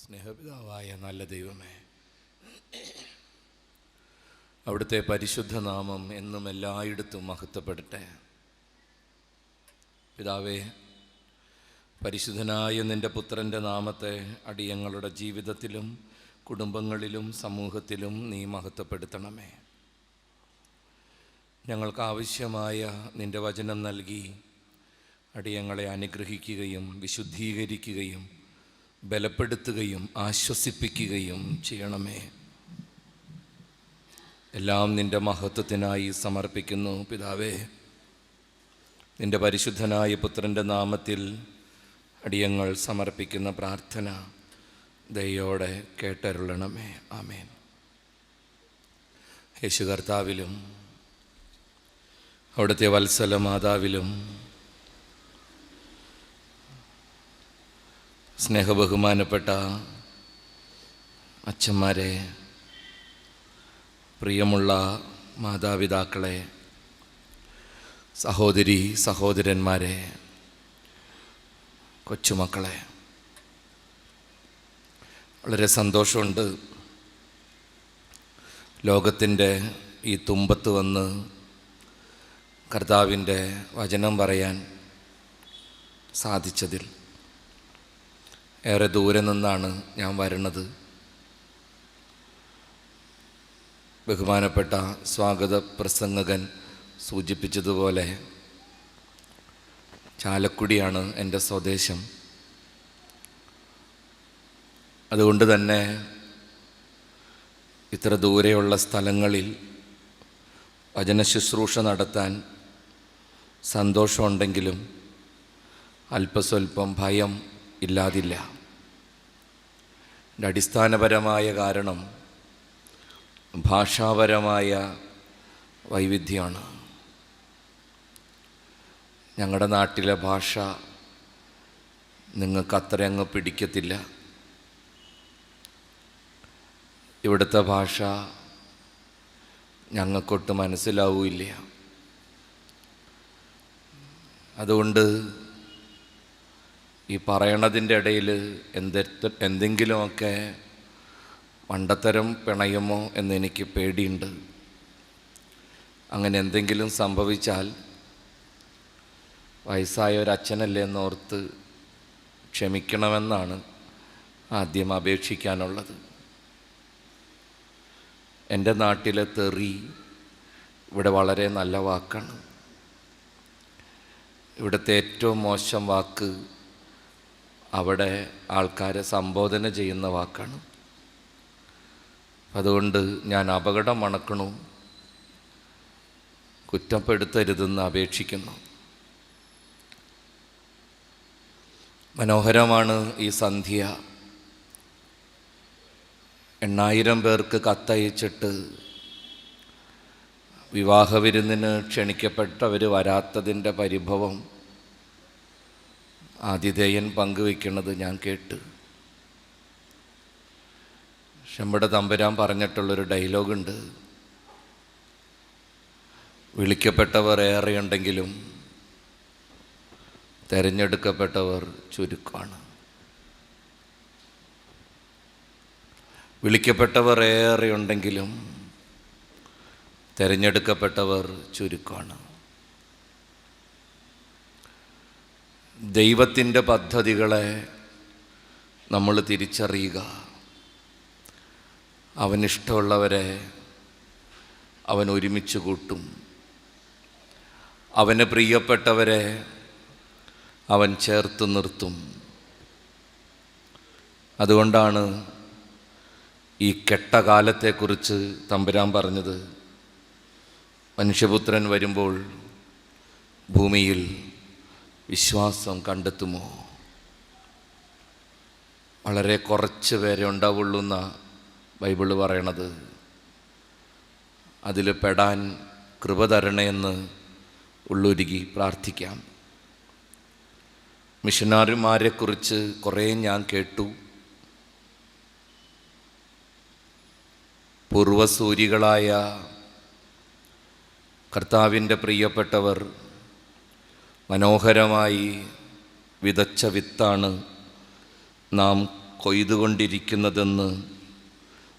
സ്നേഹപിതാവായ നല്ല ദൈവമേ, അവിടുത്തെ പരിശുദ്ധ നാമം എന്നും എല്ലായിടത്തും മഹത്വപ്പെടട്ടെ. പിതാവേ, പരിശുദ്ധനായ നിൻ്റെ പുത്രൻ്റെ നാമത്തെ അടിയങ്ങളുടെ ജീവിതത്തിലും കുടുംബങ്ങളിലും സമൂഹത്തിലും നീ മഹത്വപ്പെടുത്തണമേ. ഞങ്ങൾക്കാവശ്യമായ നിൻ്റെ വചനം നൽകി അടിയങ്ങളെ അനുഗ്രഹിക്കുകയും വിശുദ്ധീകരിക്കുകയും ബലപ്പെടുത്തുകയും ആശ്വസിപ്പിക്കുകയും ചെയ്യണമേ. എല്ലാം നിൻ്റെ മഹത്വത്തിനായി സമർപ്പിക്കുന്നു പിതാവേ. നിൻ്റെ പരിശുദ്ധനായ പുത്രൻ്റെ നാമത്തിൽ അടിയങ്ങൾ സമർപ്പിക്കുന്ന പ്രാർത്ഥന ദയോടെ കേട്ടരുളണമേ. ആമേൻ. യേശു കർത്താവിലും അവിടുത്തെ വത്സല മാതാവിലും സ്നേഹബഹുമാനപ്പെട്ട അച്ഛന്മാരെ, പ്രിയമുള്ള മാതാപിതാക്കളെ, സഹോദരി സഹോദരന്മാരെ, കൊച്ചുമക്കളെ, വളരെ സന്തോഷമുണ്ട് ലോകത്തിൻ്റെ ഈ തുമ്പത്ത് വന്ന് കർത്താവിൻ്റെ വചനം പറയാൻ സാധിച്ചതിൽ. ഏറെ ദൂരെ നിന്നാണ് ഞാൻ വരുന്നത്. ബഹുമാനപ്പെട്ട സ്വാഗത പ്രസംഗകൻ സൂചിപ്പിച്ചതുപോലെ ചാലക്കുടിയാണ് എൻ്റെ സ്വദേശം. അതുകൊണ്ട് തന്നെ ഇത്ര ദൂരെയുള്ള സ്ഥലങ്ങളിൽ വചന ശുശ്രൂഷ നടത്താൻ സന്തോഷമുണ്ടെങ്കിലും അല്പസ്വല്പം ഭയം ഇല്ലാതില്ല. അടിസ്ഥാനപരമായ കാരണം ഭാഷാപരമായ വൈവിധ്യമാണ്. ഞങ്ങളുടെ നാട്ടിലെ ഭാഷ നിങ്ങൾക്ക് അത്ര അങ്ങ് പിടിക്കത്തില്ല. ഇവിടുത്തെ ഭാഷ ഞങ്ങൾക്കൊട്ട് മനസ്സിലാവില്ല. അതുകൊണ്ട് ഈ പറയണതിൻ്റെ ഇടയിൽ എന്തെങ്കിലുമൊക്കെ മണ്ടത്തരം പിണയുമോ എന്നെനിക്ക് പേടിയുണ്ട്. അങ്ങനെ എന്തെങ്കിലും സംഭവിച്ചാൽ വയസ്സായ ഒരച്ഛനല്ലേ എന്നോർത്ത് ക്ഷമിക്കണമെന്നാണ് ആദ്യം അപേക്ഷിക്കാനുള്ളത്. എൻ്റെ നാട്ടിലെ തെറി ഇവിടെ വളരെ നല്ല വാക്കാണ്. ഇവിടുത്തെ ഏറ്റവും മോശം വാക്ക് അവിടെ ആൾക്കാരെ സംബോധന ചെയ്യുന്ന വാക്കാണ്. അതുകൊണ്ട് ഞാൻ അപകടം മണക്കണു, കുറ്റപ്പെടുത്തരുതെന്ന് അപേക്ഷിക്കുന്നു. മനോഹരമാണ് ഈ സന്ധ്യ. 8,000 പേർക്ക് കത്തയച്ചിട്ട് വിവാഹവിരുന്നിന് ക്ഷണിക്കപ്പെട്ടവർ വരാത്തതിൻ്റെ പരിഭവം ആതിഥേയൻ പങ്കുവയ്ക്കുന്നത് ഞാൻ കേട്ട്. ശമ്പട തമ്പുരാൻ പറഞ്ഞിട്ടുള്ളൊരു ഡയലോഗുണ്ട്: വിളിക്കപ്പെട്ടവർ ഏറെയുണ്ടെങ്കിലും തിരഞ്ഞെടുക്കപ്പെട്ടവർ ചുരുക്കമാണ്. വിളിക്കപ്പെട്ടവർ ഏറെയുണ്ടെങ്കിലും തിരഞ്ഞെടുക്കപ്പെട്ടവർ ചുരുക്കമാണ്. ദൈവത്തിൻ്റെ പദ്ധതികളെ നമ്മൾ തിരിച്ചറിയുക. അവനിഷ്ടമുള്ളവരെ അവൻ ഒരുമിച്ച് കൂട്ടും. അവന് പ്രിയപ്പെട്ടവരെ അവൻ ചേർത്ത് നിർത്തും. അതുകൊണ്ടാണ് ഈ കെട്ടകാലത്തെക്കുറിച്ച് തമ്പുരാൻ പറഞ്ഞത്: മനുഷ്യപുത്രൻ വരുമ്പോൾ ഭൂമിയിൽ വിശ്വാസം കണ്ടെത്തുമോ? വളരെ കുറച്ച് പേരെ ഉണ്ടാവുള്ളൂ എന്നാണ് ബൈബിള് പറയണത്. അതിൽ പെടാൻ കൃപ തരണേയെന്ന് ഉള്ളുരുകി പ്രാർത്ഥിക്കാം. മിഷനറിമാരെക്കുറിച്ച് കുറേ ഞാൻ കേട്ടു. പൂർവസൂരികളായ കർത്താവിൻ്റെ പ്രിയപ്പെട്ടവർ മനോഹരമായി വിതച്ച വിത്താണ് നാം കൊയ്തുകൊണ്ടിരിക്കുന്നതെന്ന്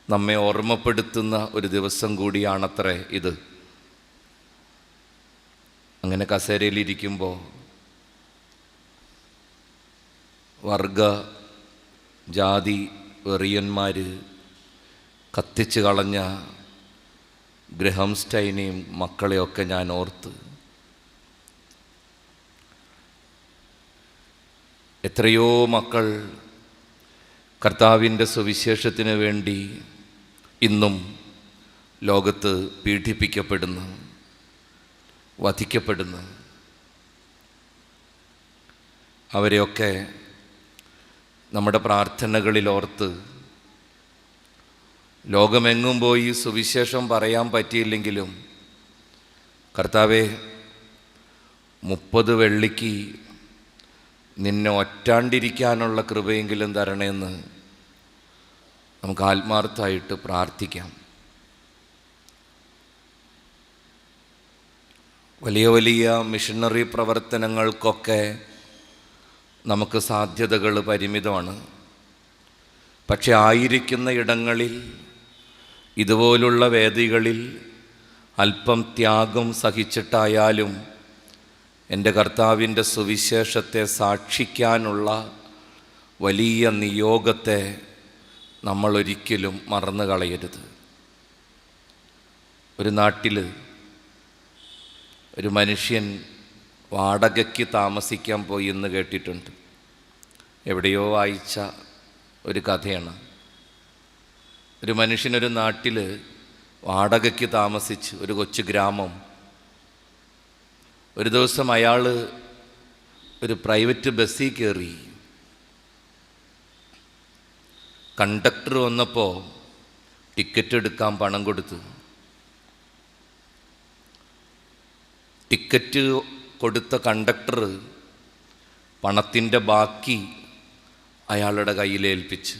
നമ്മെ ഓർമ്മപ്പെടുത്തുന്ന ഒരു ദിവസം കൂടിയാണത്രേ ഇത്. അങ്ങനെ കസേരയിലിരിക്കുമ്പോൾ വർഗ ജാതി വെറിയന്മാർ കത്തിച്ച് കളഞ്ഞ ഗ്രഹംസ്റ്റൈനെയും മക്കളെയൊക്കെ ഞാൻ ഓർത്ത് എത്രയോ മക്കൾ കർത്താവിൻ്റെ സുവിശേഷത്തിന് വേണ്ടി ഇന്നും ലോകത്ത് പീഡിപ്പിക്കപ്പെടുന്നു, വധിക്കപ്പെടുന്നു. അവരെയൊക്കെ നമ്മുടെ പ്രാർത്ഥനകളിൽ ഓർത്ത് ലോകമെങ്ങും പോയി സുവിശേഷം പറയാൻ പറ്റിയില്ലെങ്കിലും കർത്താവേ 30 വെള്ളിക്ക് നിന്നെ ഒറ്റാണ്ടിരിക്കാനുള്ള കൃപയെങ്കിലും തരണേന്ന് നമുക്ക് ആത്മാർത്ഥമായിട്ട് പ്രാർത്ഥിക്കാം. വലിയ വലിയ മിഷണറി പ്രവർത്തനങ്ങൾക്കൊക്കെ നമുക്ക് സാധ്യതകൾ പരിമിതമാണ്. പക്ഷെ ആയിരിക്കുന്ന ഇടങ്ങളിൽ ഇതുപോലുള്ള വേദികളിൽ അല്പം ത്യാഗം സഹിച്ചിട്ടായാലും എൻ്റെ കർത്താവിൻ്റെ സുവിശേഷത്തെ സാക്ഷിക്കാനുള്ള വലിയ നിയോഗത്തെ നമ്മളൊരിക്കലും മറന്നു കളയരുത്. ഒരു നാട്ടിൽ ഒരു മനുഷ്യൻ വാടകയ്ക്ക് താമസിക്കാൻ പോയി എന്ന് കേട്ടിട്ടുണ്ട്. എവിടെയോ വായിച്ച ഒരു കഥയാണ്. ഒരു മനുഷ്യനൊരു നാട്ടിൽ വാടകയ്ക്ക് താമസിച്ച് ഒരു കൊച്ചു ഗ്രാമം. ഒരു ദിവസം അയാൾ ഒരു പ്രൈവറ്റ് ബസ്സിൽ കയറി. കണ്ടക്ടർ വന്നപ്പോൾ ടിക്കറ്റ് എടുക്കാൻ പണം കൊടുത്തു. ടിക്കറ്റ് കൊടുത്ത കണ്ടക്ടർ പണത്തിൻ്റെ ബാക്കി അയാളുടെ കയ്യിലേൽപ്പിച്ച്.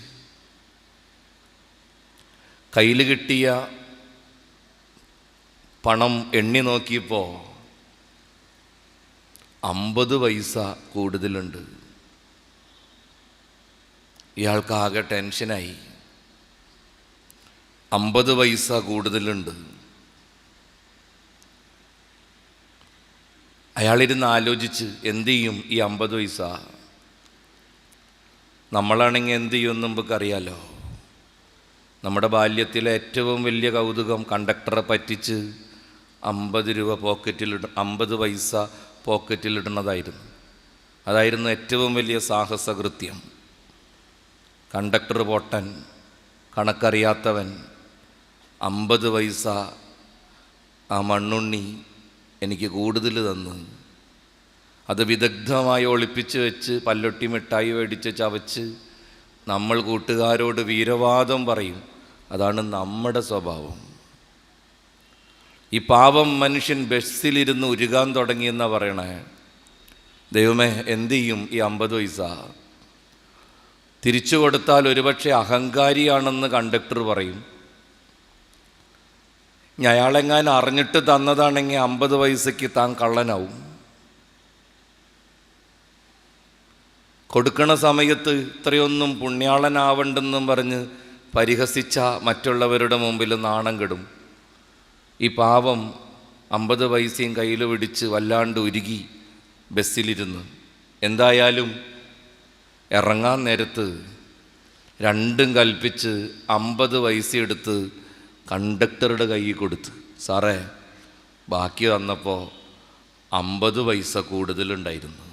കയ്യിൽ കിട്ടിയ പണം എണ്ണി നോക്കിയപ്പോൾ 50 പൈസ കൂടുതലുണ്ട്. ഇയാൾക്കാകെ ടെൻഷനായി. 50 പൈസ കൂടുതലുണ്ട്. അയാളിരുന്ന് ആലോചിച്ച് എന്തു ചെയ്യും ഈ 50 പൈസ? നമ്മളാണെങ്കിൽ എന്തു ചെയ്യുമെന്ന് നമുക്കറിയാലോ. നമ്മുടെ ബാല്യത്തിലെ ഏറ്റവും വലിയ കൗതുകം കണ്ടക്ടറെ പറ്റിച്ച് 50 രൂപ 50 പൈസ പോക്കറ്റിലിടുന്നതായിരുന്നു. അതായിരുന്നു ഏറ്റവും വലിയ സാഹസകൃത്യം. കണ്ടക്ടർ പൊട്ടൻ, കണക്കറിയാത്തവൻ 50 പൈസ ആ മണ്ണുണ്ണി എനിക്ക് കൂടുതൽ തന്നു. അത് വിദഗ്ധമായി ഒളിപ്പിച്ച് വെച്ച് പല്ലൊട്ടി മിഠായി മേടിച്ച് ചവച്ച് നമ്മൾ കൂട്ടുകാരോട് വീരവാദം പറയും. അതാണ് നമ്മുടെ സ്വഭാവം. ഈ പാവം മനുഷ്യൻ ബസ്സിലിരുന്ന് ഉരുകാൻ തുടങ്ങിയെന്നാണ് പറയണേ. ദൈവമേ എന്തു ചെയ്യും ഈ 50 പൈസ? തിരിച്ചു കൊടുത്താൽ ഒരുപക്ഷെ അഹങ്കാരിയാണെന്ന് കണ്ടക്ടർ പറയും. അയാളെങ്ങാനും അറിഞ്ഞിട്ട് തന്നതാണെങ്കിൽ 50 പൈസയ്ക്ക് താൻ കള്ളനാവും. കൊടുക്കണ സമയത്ത് ഇത്രയൊന്നും പുണ്യാളനാവണ്ടെന്നും പറഞ്ഞ് പരിഹസിച്ച മറ്റുള്ളവരുടെ മുമ്പിൽ നാണം കെടും. ഈ പാവം 50 പൈസയും കയ്യിൽ പിടിച്ച് വല്ലാണ്ട് ഉരുകി ബസ്സിലിരുന്ന്. എന്തായാലും ഇറങ്ങാൻ നേരത്ത് രണ്ടും കൽപ്പിച്ച് 50 പൈസ എടുത്ത് കണ്ടക്ടറുടെ കയ്യിൽ കൊടുത്ത്, സാറേ ബാക്കി വന്നപ്പോൾ 50 പൈസ കൂടുതലുണ്ടായിരുന്നു.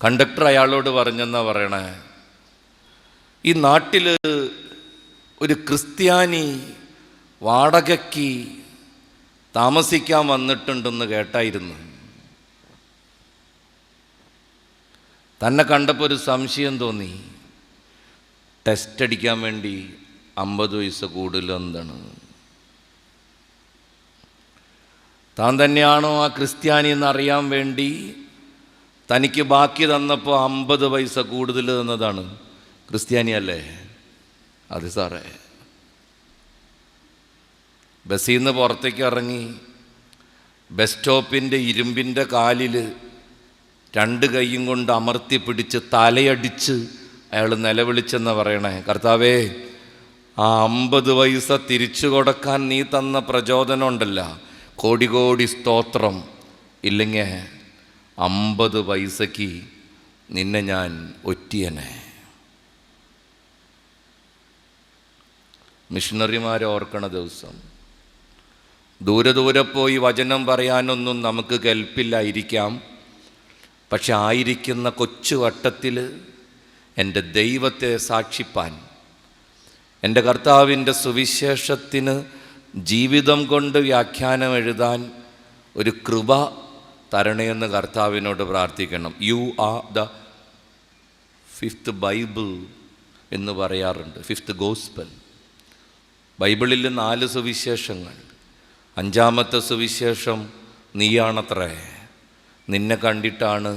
കണ്ടക്ടർ അയാളോട് പറഞ്ഞെന്നാ പറയണേ, ഈ നാട്ടിൽ ഒരു ക്രിസ്ത്യാനി വാടകയ്ക്ക് താമസിക്കാൻ വന്നിട്ടുണ്ടെന്ന് കേട്ടായിരുന്നു. തന്നെ കണ്ടപ്പോൾ ഒരു സംശയം തോന്നി. ടെസ്റ്റ് അടിക്കാൻ വേണ്ടി 50 പൈസ കൂടുതൽ എന്താണ്? താൻ തന്നെയാണോ ആ ക്രിസ്ത്യാനി എന്നറിയാൻ വേണ്ടി തനിക്ക് ബാക്കി തന്നപ്പോൾ 50 പൈസ കൂടുതൽ തന്നതാണ്. ക്രിസ്ത്യാനിയല്ലേ? അത് സാറേ. ബസ്സിൽ നിന്ന് പുറത്തേക്ക് ഇറങ്ങി ബസ് സ്റ്റോപ്പിൻ്റെ ഇരുമ്പിൻ്റെ കാലിൽ രണ്ട് കൈയും കൊണ്ട് അമർത്തി പിടിച്ച് തലയടിച്ച് അയാൾ നിലവിളിച്ചെന്ന് പറയണേ, കർത്താവേ, ആ 50 പൈസ തിരിച്ചു കൊടുക്കാൻ നീ തന്ന പ്രചോദനം ഉണ്ടല്ലോ, കോടി കോടി സ്തോത്രം. ഇല്ലെങ്കിൽ 50 പൈസയ്ക്ക് നിന്നെ ഞാൻ ഒറ്റിയനെ. മിഷണറിമാരെ ഓർക്കണ ദിവസം. ദൂരെ ദൂരെ പോയി വചനം പറയാനൊന്നും നമുക്ക് കെൽപ്പില്ലായിരിക്കാം. പക്ഷെ ആയിരിക്കുന്ന കൊച്ചു വട്ടത്തിൽ എൻ്റെ ദൈവത്തെ സാക്ഷിപ്പാൻ, എൻ്റെ കർത്താവിൻ്റെ സുവിശേഷത്തിന് ജീവിതം കൊണ്ട് വ്യാഖ്യാനം എഴുതാൻ ഒരു കൃപ തരണേന്ന് കർത്താവിനോട് പ്രാർത്ഥിക്കണം. You are the 5th Bible എന്ന് പറയാറുണ്ട്, 5th ഗോസ്പൽ. ബൈബിളിൽ 4 സുവിശേഷങ്ങൾ. 5-ാമത്തെ സുവിശേഷം നീയാണത്രേ. നിന്നെ കണ്ടിട്ടാണ്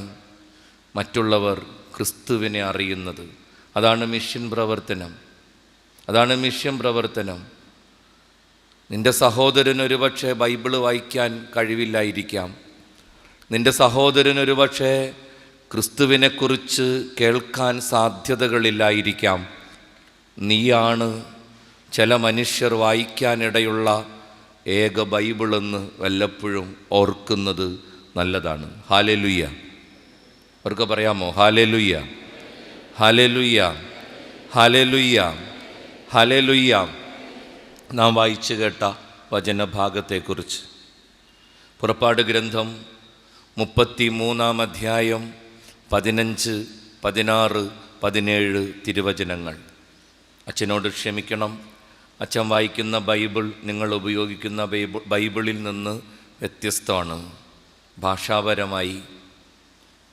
മറ്റുള്ളവർ ക്രിസ്തുവിനെ അറിയുന്നത്. അതാണ് മിഷൻ പ്രവർത്തനം. നിൻ്റെ സഹോദരൻ ഒരുപക്ഷെ ബൈബിള് വായിക്കാൻ കഴിവില്ലായിരിക്കാം. നിൻ്റെ സഹോദരൻ ഒരുപക്ഷെ ക്രിസ്തുവിനെക്കുറിച്ച് കേൾക്കാൻ സാധ്യതകളില്ലായിരിക്കാം. നീയാണ് ചില മനുഷ്യർ വായിക്കാനിടയുള്ള ഏക ബൈബിളെന്ന് വല്ലപ്പോഴും ഓർക്കുന്നത് നല്ലതാണ്. ഹല്ലേലൂയ. അവർക്ക് പറയാമോ? Hallelujah, hallelujah, hallelujah, hallelujah. നാം വായിച്ചു കേട്ട വചനഭാഗത്തെക്കുറിച്ച് പുറപ്പാട് ഗ്രന്ഥം 33-ാം അധ്യായം 15, 16, 17 തിരുവചനങ്ങൾ. അച്ഛനോട് ക്ഷമിക്കണം, അച്ഛൻ വായിക്കുന്ന ബൈബിൾ നിങ്ങൾ ഉപയോഗിക്കുന്ന ബൈബിളിൽ നിന്ന് വ്യത്യസ്തമാണ് ഭാഷാപരമായി.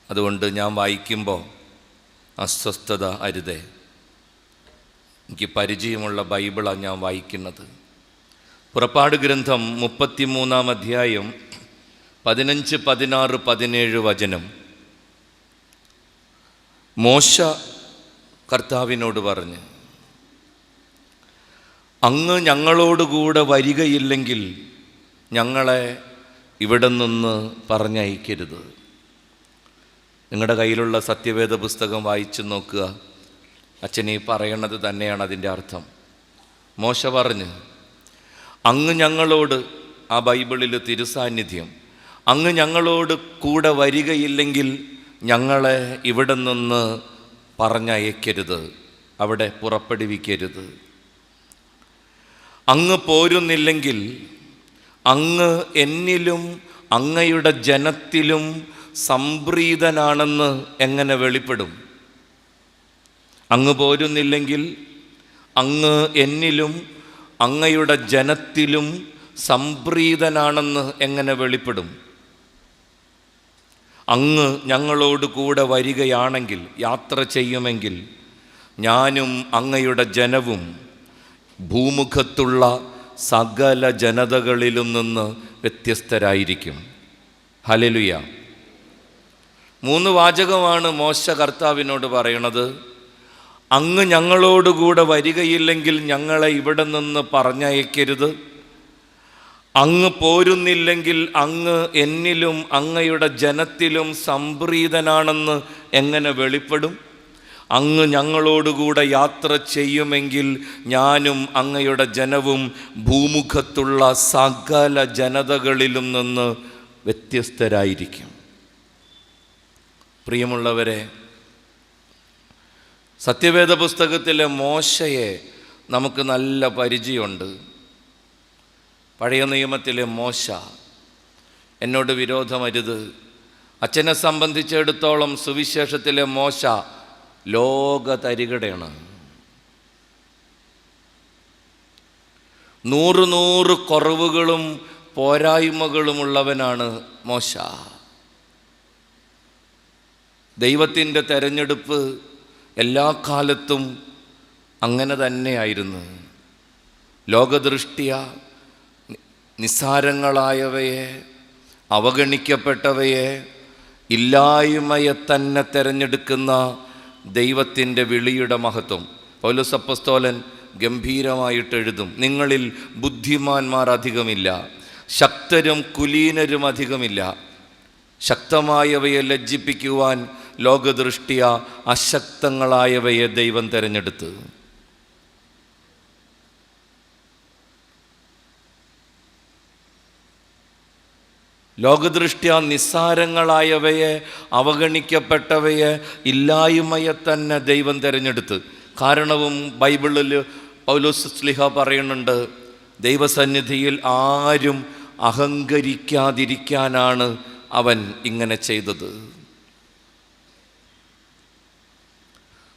അതുകൊണ്ട് ഞാൻ വായിക്കുമ്പോൾ അസ്വസ്ഥത അരുതേ. എനിക്ക് പരിചയമുള്ള ബൈബിളാണ് ഞാൻ വായിക്കുന്നത്. പുറപ്പാട് ഗ്രന്ഥം 33-ാം അധ്യായം 15, 16, 17 വചനം. മോശ കർത്താവിനോട് പറഞ്ഞ്, അങ്ങ് ഞങ്ങളോടുകൂടെ വരികയില്ലെങ്കിൽ ഞങ്ങളെ ഇവിടെ നിന്ന് പറഞ്ഞയക്കരുത്. നിങ്ങളുടെ കയ്യിലുള്ള സത്യവേദ പുസ്തകം വായിച്ചു നോക്കുക. അച്ഛൻ ഈ പറയണത് തന്നെയാണ് അതിൻ്റെ അർത്ഥം. മോശ പറഞ്ഞ്, അങ്ങ് ഞങ്ങളോട്, ആ ബൈബിളിൽ തിരുസാന്നിധ്യം, അങ്ങ് ഞങ്ങളോട് കൂടെ വരികയില്ലെങ്കിൽ ഞങ്ങളെ ഇവിടെ നിന്ന് പറഞ്ഞയക്കരുത്, അവിടെ പുറപ്പെടുവിക്കരുത്. അങ്ങ് പോരുന്നില്ലെങ്കിൽ അങ്ങ് എന്നിലും അങ്ങയുടെ ജനത്തിലും സംപ്രീതനാണെന്ന് എങ്ങനെ വെളിപ്പെടും? അങ്ങ് പോരുന്നില്ലെങ്കിൽ അങ്ങ് എന്നിലും അങ്ങയുടെ ജനത്തിലും സംപ്രീതനാണെന്ന് എങ്ങനെ വെളിപ്പെടും? അങ്ങ് ഞങ്ങളോട് കൂടെ വരികയാണെങ്കിൽ, യാത്ര ചെയ്യുമെങ്കിൽ, ഞാനും അങ്ങയുടെ ജനവും ഭൂമുഖത്തുള്ള സകല ജനതകളിലും നിന്ന് വ്യത്യസ്തരായിരിക്കും. ഹല്ലേലൂയ. 3 വാചകമാണ് മോശ കർത്താവിനോട് പറയണത്. അങ്ങ് ഞങ്ങളോടുകൂടെ വരികയില്ലെങ്കിൽ ഞങ്ങളെ ഇവിടെ നിന്ന് പറഞ്ഞയക്കരുത്. അങ്ങ് പോരുന്നില്ലെങ്കിൽ അങ്ങ് എന്നിലും അങ്ങയുടെ ജനത്തിലും സംപ്രീതനാണെന്ന് എങ്ങനെ വെളിപ്പെടും? അങ്ങ് ഞങ്ങളോടുകൂടെ യാത്ര ചെയ്യുമെങ്കിൽ ഞാനും അങ്ങയുടെ ജനവും ഭൂമുഖത്തുള്ള സകല ജനതകളിലും നിന്ന് വ്യത്യസ്തരായിരിക്കും. പ്രിയമുള്ളവരെ, സത്യവേദ പുസ്തകത്തിലെ മോശയെ നമുക്ക് നല്ല പരിചയമുണ്ട്. പഴയ നിയമത്തിലെ മോശ. എന്നോട് വിരോധമരുത്. അച്ഛനെ സംബന്ധിച്ചിടത്തോളം സുവിശേഷത്തിലെ മോശ ലോക തരികടയാണ്. 100 കുറവുകളും പോരായ്മകളുമുള്ളവനാണ് മോശ. ദൈവത്തിൻ്റെ തെരഞ്ഞെടുപ്പ് എല്ലാ കാലത്തും അങ്ങനെ തന്നെയായിരുന്നു. ലോകദൃഷ്ട്യാ നിസ്സാരങ്ങളായവയെ, അവഗണിക്കപ്പെട്ടവയെ, ഇല്ലായ്മയെ തന്നെ തിരഞ്ഞെടുക്കുന്ന ദൈവത്തിൻ്റെ വിളിയുടെ മഹത്വം പൗലോസ് അപ്പോസ്തലൻ ഗംഭീരമായിട്ട് എഴുതും. നിങ്ങളിൽ ബുദ്ധിമാന്മാർ അധികമില്ല, ശക്തരും കുലീനരും അധികമില്ല, ശക്തമായവയെ ലജ്ജിപ്പിക്കുവാൻ ലോകദൃഷ്ട്യ അശക്തങ്ങളായവയെ ദൈവം തിരഞ്ഞെടുത്ത്. ലോകദൃഷ്ട്യ നിസ്സാരങ്ങളായവയെ, അവഗണിക്കപ്പെട്ടവയെ, ഇല്ലായ്മയെ തന്നെ ദൈവം തിരഞ്ഞെടുത്ത്. കാരണവും ബൈബിളിൽ പൗലോസ് ശ്ലീഹ പറയുന്നുണ്ട്, ദൈവസന്നിധിയിൽ ആരും അഹങ്കരിക്കാതിരിക്കാനാണ് അവൻ ഇങ്ങനെ ചെയ്തത്.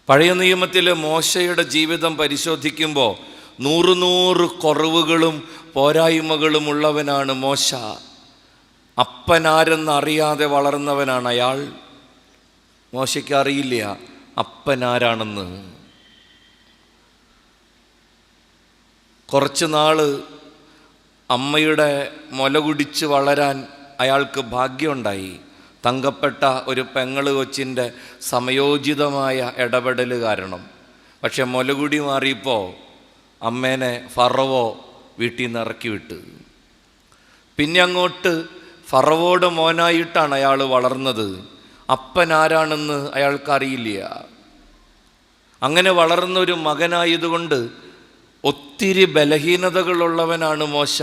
പഴയ നിയമത്തിലെ മോശയുടെ ജീവിതം പരിശോധിക്കുമ്പോൾ 100 കുറവുകളും പോരായ്മകളും ഉള്ളവനാണ് മോശ. അപ്പനാരെന്നറിയാതെ വളർന്നവനാണ് അയാൾ. മോശയ്ക്ക് അറിയില്ല അപ്പനാരാണെന്ന്. കുറച്ച് നാൾ അമ്മയുടെ മുല കുടിച്ച് വളരാൻ അയാൾക്ക് ഭാഗ്യമുണ്ടായി. തങ്കപ്പെട്ട ഒരു പെങ്ങള് കൊച്ചിൻ്റെ സമയോചിതമായ ഇടപെടൽ കാരണം. പക്ഷെ മുലകുടി മാറിയപ്പോൾ അമ്മേനെ ഫറവോ വീട്ടിൽ നിന്ന് ഇറക്കി വിട്ട്. പിന്നെ അങ്ങോട്ട് ഫറവോയുടെ മോനായിട്ടാണ് അയാൾ വളർന്നത്. അപ്പനാരാണെന്ന് അയാൾക്കറിയില്ല. അങ്ങനെ വളർന്നൊരു മകനായതുകൊണ്ട് ഒത്തിരി ബലഹീനതകളുള്ളവനാണ് മോശ.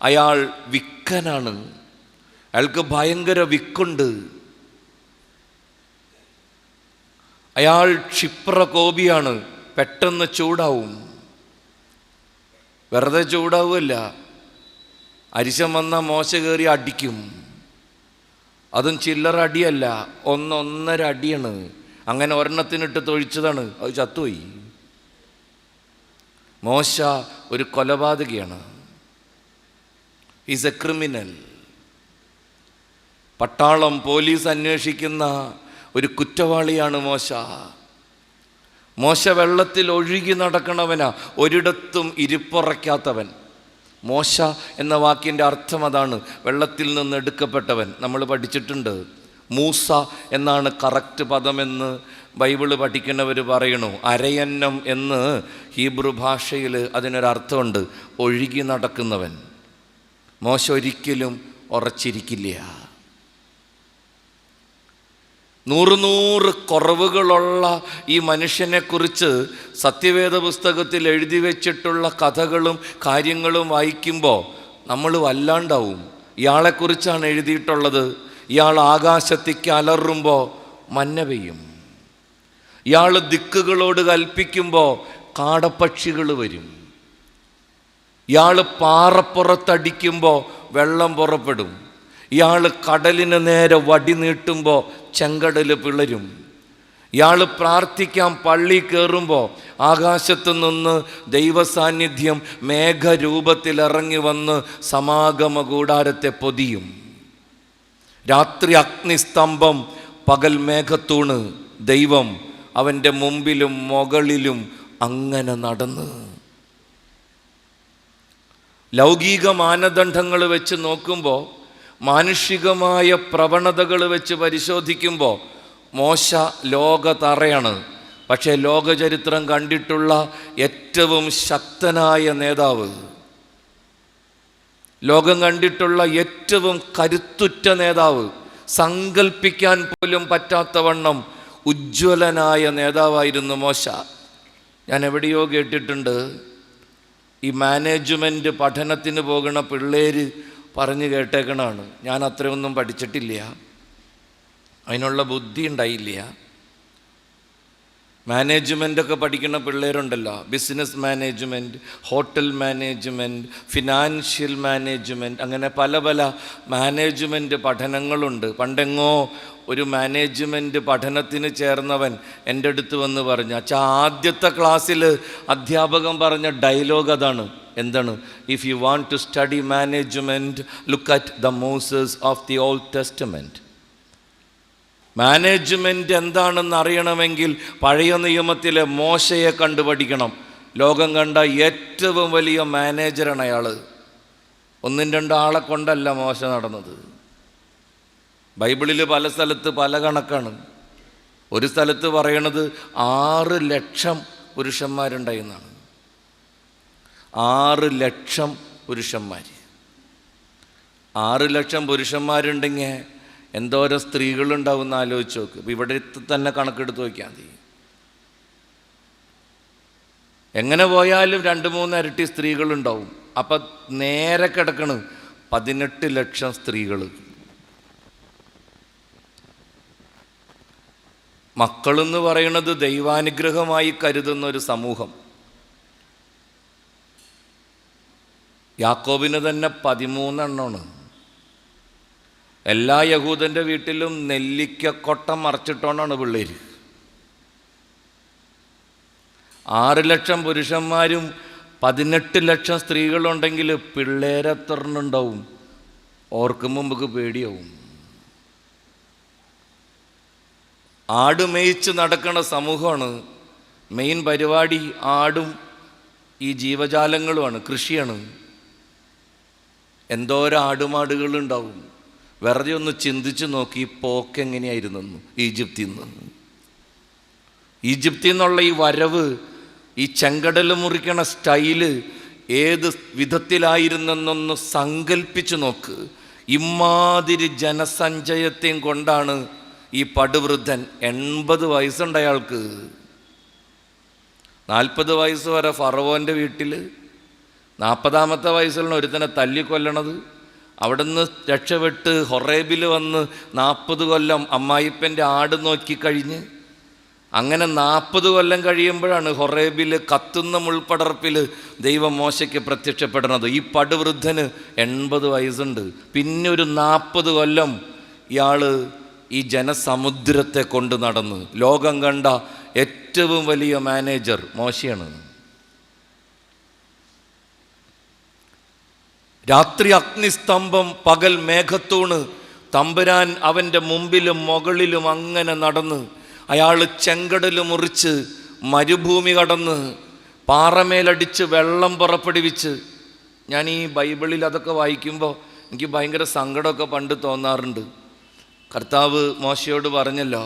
അയാൾ വിക്കനാണ്. അയാൾക്ക് ഭയങ്കര വിക്കുണ്ട്. അയാൾ ക്ഷിപ്രകോപിയാണ്. പെട്ടെന്ന് ചൂടാവും. വെറുതെ ചൂടാവുമല്ല, അരിശം വന്ന മോശ കയറി അടിക്കും. അതും ചില്ലറ അടിയല്ല, 1.5 അടിയാണ്. അങ്ങനെ ഒരെണ്ണത്തിനിട്ട് തൊഴിച്ചതാണ്, അത് ചത്തുപോയി. മോശ ഒരു കൊലപാതകിയാണ്. Is a criminal. പട്ടാളം, പോലീസ് അന്വേഷിക്കുന്ന ഒരു കുറ്റവാളിയാണ് മോശ. മോശ വെള്ളത്തിൽ ഒഴുകി നടക്കണവനാ, ഒരിടത്തും ഇരിപ്പുറയ്ക്കാത്തവൻ. മോശ എന്ന വാക്കിൻ്റെ അർത്ഥം അതാണ്, വെള്ളത്തിൽ നിന്ന് എടുക്കപ്പെട്ടവൻ. നമ്മൾ പഠിച്ചിട്ടുണ്ട്. മൂസ എന്നാണ് കറക്റ്റ് പദമെന്ന് ബൈബിള് പഠിക്കുന്നവർ പറയണു. അരയന്നം എന്ന് ഹീബ്രു ഭാഷയിൽ അതിനൊരർത്ഥമുണ്ട്, ഒഴുകി നടക്കുന്നവൻ. മോശ ഒരിക്കലും ഉറച്ചിരിക്കില്ല. 100 കുറവുകളുള്ള ഈ മനുഷ്യനെക്കുറിച്ച് സത്യവേദ പുസ്തകത്തിൽ എഴുതി വച്ചിട്ടുള്ള കഥകളും കാര്യങ്ങളും വായിക്കുമ്പോൾ നമ്മൾ വല്ലാണ്ടാവും. ഇയാളെക്കുറിച്ചാണ് എഴുതിയിട്ടുള്ളത്. ഇയാൾ ആകാശത്തേക്ക് അലറുമ്പോൾ മഞ്ഞ പെയ്യും. ഇയാൾ ദിക്കുകളോട് കൽപ്പിക്കുമ്പോൾ കാടപ്പക്ഷികൾ വരും. ഇയാൾ പാറപ്പുറത്തടിക്കുമ്പോൾ വെള്ളം പുറപ്പെടും. ഇയാൾ കടലിന് നേരെ വടി നീട്ടുമ്പോൾ ചെങ്കടൽ പിളരും. ഇയാൾ പ്രാർത്ഥിക്കാൻ പള്ളി കയറുമ്പോൾ ആകാശത്തു നിന്ന് ദൈവസാന്നിധ്യം മേഘരൂപത്തിൽ ഇറങ്ങി വന്ന് സമാഗമ കൂടാരത്തെ പൊതിയും. രാത്രി അഗ്നിസ്തംഭം, പകൽ മേഘത്തൂണ്. ദൈവം അവൻ്റെ മുമ്പിലും മുകളിലും അങ്ങനെ നടന്ന്. ലൗകിക മാനദണ്ഡങ്ങൾ വെച്ച് നോക്കുമ്പോൾ, മാനുഷികമായ പ്രവണതകൾ വെച്ച് പരിശോധിക്കുമ്പോൾ മോശ ലോകതറയാണ്. പക്ഷേ ലോകചരിത്രം കണ്ടിട്ടുള്ള ഏറ്റവും ശക്തനായ നേതാവ്, ലോകം കണ്ടിട്ടുള്ള ഏറ്റവും കരുത്തുറ്റ നേതാവ്, സങ്കൽപ്പിക്കാൻ പോലും പറ്റാത്തവണ്ണം ഉജ്ജ്വലനായ നേതാവായിരുന്നു മോശ. ഞാൻ എവിടെയോ കേട്ടിട്ടുണ്ട്, ഈ മാനേജ്മെൻറ്റ് പഠനത്തിന് പോകുന്ന പിള്ളേർ പറഞ്ഞു കേട്ടേക്കണാണ്. ഞാൻ അത്രയൊന്നും പഠിച്ചിട്ടില്ല, അതിനുള്ള ബുദ്ധി ഉണ്ടായില്ല. മാനേജ്മെൻറ്റൊക്കെ പഠിക്കുന്ന പിള്ളേരുണ്ടല്ലോ, business management, hotel management, financial management, അങ്ങനെ പല പല മാനേജ്മെൻറ്റ് പഠനങ്ങളുണ്ട്. പണ്ടെങ്ങോ ഒരു മാനേജ്മെൻറ്റ് പഠനത്തിന് ചേർന്നവൻ എൻ്റെ അടുത്ത് വന്ന് പറഞ്ഞു, അച്ഛാ ആദ്യത്തെ ക്ലാസ്സിൽ അധ്യാപകൻ പറഞ്ഞ ഡയലോഗ് അതാണ്. എന്താണ്? If you want to study management, look at the Moses of the Old Testament. Management എന്താണെന്ന് അറിയണമെങ്കിൽ പഴയ നിയമത്തിലെ മോശയെ കണ്ടുപഠിക്കണം. ലോകം കണ്ട ഏറ്റവും വലിയ മാനേജറാണ് അയാൾ. 1-2 ആളെ കൊണ്ടല്ല മോശ നടന്നത്. ബൈബിളിൽ പല സ്ഥലത്ത് പല കണക്കാണ്. ഒരു സ്ഥലത്ത് പറയണത് 6 ലക്ഷം പുരുഷന്മാരുണ്ടായി എന്നാണ്. 6 ലക്ഷം പുരുഷന്മാർ. 6 ലക്ഷം പുരുഷന്മാരുണ്ടെങ്കിൽ എന്തോരം സ്ത്രീകളുണ്ടാവും എന്ന് ആലോചിച്ച് നോക്ക്. ഇപ്പം ഇവിടെ തന്നെ കണക്കെടുത്ത് നോക്കിയാൽ മതി. എങ്ങനെ പോയാലും 2-3 ഇരട്ടി സ്ത്രീകളുണ്ടാവും. അപ്പം നേരെ കിടക്കണ് 18 ലക്ഷം സ്ത്രീകൾ. മക്കളെന്ന് പറയുന്നത് ദൈവാനുഗ്രഹമായി കരുതുന്ന ഒരു സമൂഹം. യാക്കോബിന് തന്നെ 13 എണ്ണമാണ്. എല്ലാ യഹൂദൻ്റെ വീട്ടിലും നെല്ലിക്കക്കൊട്ടം മറച്ചിട്ടോണ്ടാണ് പിള്ളേർ. 6 ലക്ഷം പുരുഷന്മാരും 18 ലക്ഷം സ്ത്രീകളുണ്ടെങ്കിൽ പിള്ളേരെത്രണ്ണുണ്ടാവും? ഓർക്കുമ്പോൾ നമുക്ക് പേടിയാവും. ആട് മേയിച്ച് നടക്കുന്ന സമൂഹമാണ്. മെയിൻ പരിപാടി ആടും ഈ ജീവജാലങ്ങളുമാണ്, കൃഷിയാണ്. എന്തോരം ആടുമാടുകളുണ്ടാവും. വെറുതെ ഒന്ന് ചിന്തിച്ച് നോക്കി പോക്കെങ്ങനെയായിരുന്നു ഈജിപ്തിൽ നിന്നുള്ള ഈ വരവ്, ഈ ചെങ്കടൽ മുറിക്കണ സ്റ്റൈല് ഏത് വിധത്തിലായിരുന്നെന്നൊന്ന് സങ്കല്പിച്ച് നോക്ക്. ഇമാതിരി ജനസഞ്ചയത്തെയും കൊണ്ടാണ് ഈ പടുവൃദ്ധൻ, 80 വയസ്സുണ്ട് അയാൾക്ക്. 40 വയസ്സ് വരെ ഫറവോൻ്റെ വീട്ടിൽ, 40ാമത്തെ വയസ്സിലാണ് ഒരുത്തനെ തല്ലിക്കൊല്ലണത്. അവിടുന്ന് രക്ഷപ്പെട്ട് ഹൊറേബിൽ വന്ന് 40 കൊല്ലം അമ്മായിപ്പൻ്റെ ആട് നോക്കിക്കഴിഞ്ഞ്, അങ്ങനെ 40 കൊല്ലം കഴിയുമ്പോഴാണ് ഹൊറേബിൽ കത്തുന്ന മുൾപ്പടർപ്പിൽ ദൈവം മോശയ്ക്ക് പ്രത്യക്ഷപ്പെടുന്നത്. ഈ പടുവൃദ്ധന് 80 വയസ്സുണ്ട്. പിന്നെ ഒരു 40 കൊല്ലം ഇയാൾ ഈ ജനസമുദ്രത്തെ കൊണ്ട് നടന്ന് ലോകം കണ്ട ഏറ്റവും വലിയ മാനേജർ മോശയാണ്. രാത്രി അഗ്നിസ്തംഭം, പകൽ മേഘത്തൂണ്. തമ്പുരാൻ അവൻ്റെ മുമ്പിലും മുകളിലും അങ്ങനെ നടന്ന്, അയാൾ ചെങ്കടൽ മുറിച്ച് മരുഭൂമി കടന്ന് പാറമേലടിച്ച് വെള്ളം പുറപ്പെടുവിച്ച്. ഞാൻ ഈ ബൈബിളിൽ അതൊക്കെ വായിക്കുമ്പോൾ എനിക്ക് ഭയങ്കര സങ്കടമൊക്കെ പണ്ട് തോന്നാറുണ്ട്. കർത്താവ് മോശയോട് പറഞ്ഞല്ലോ,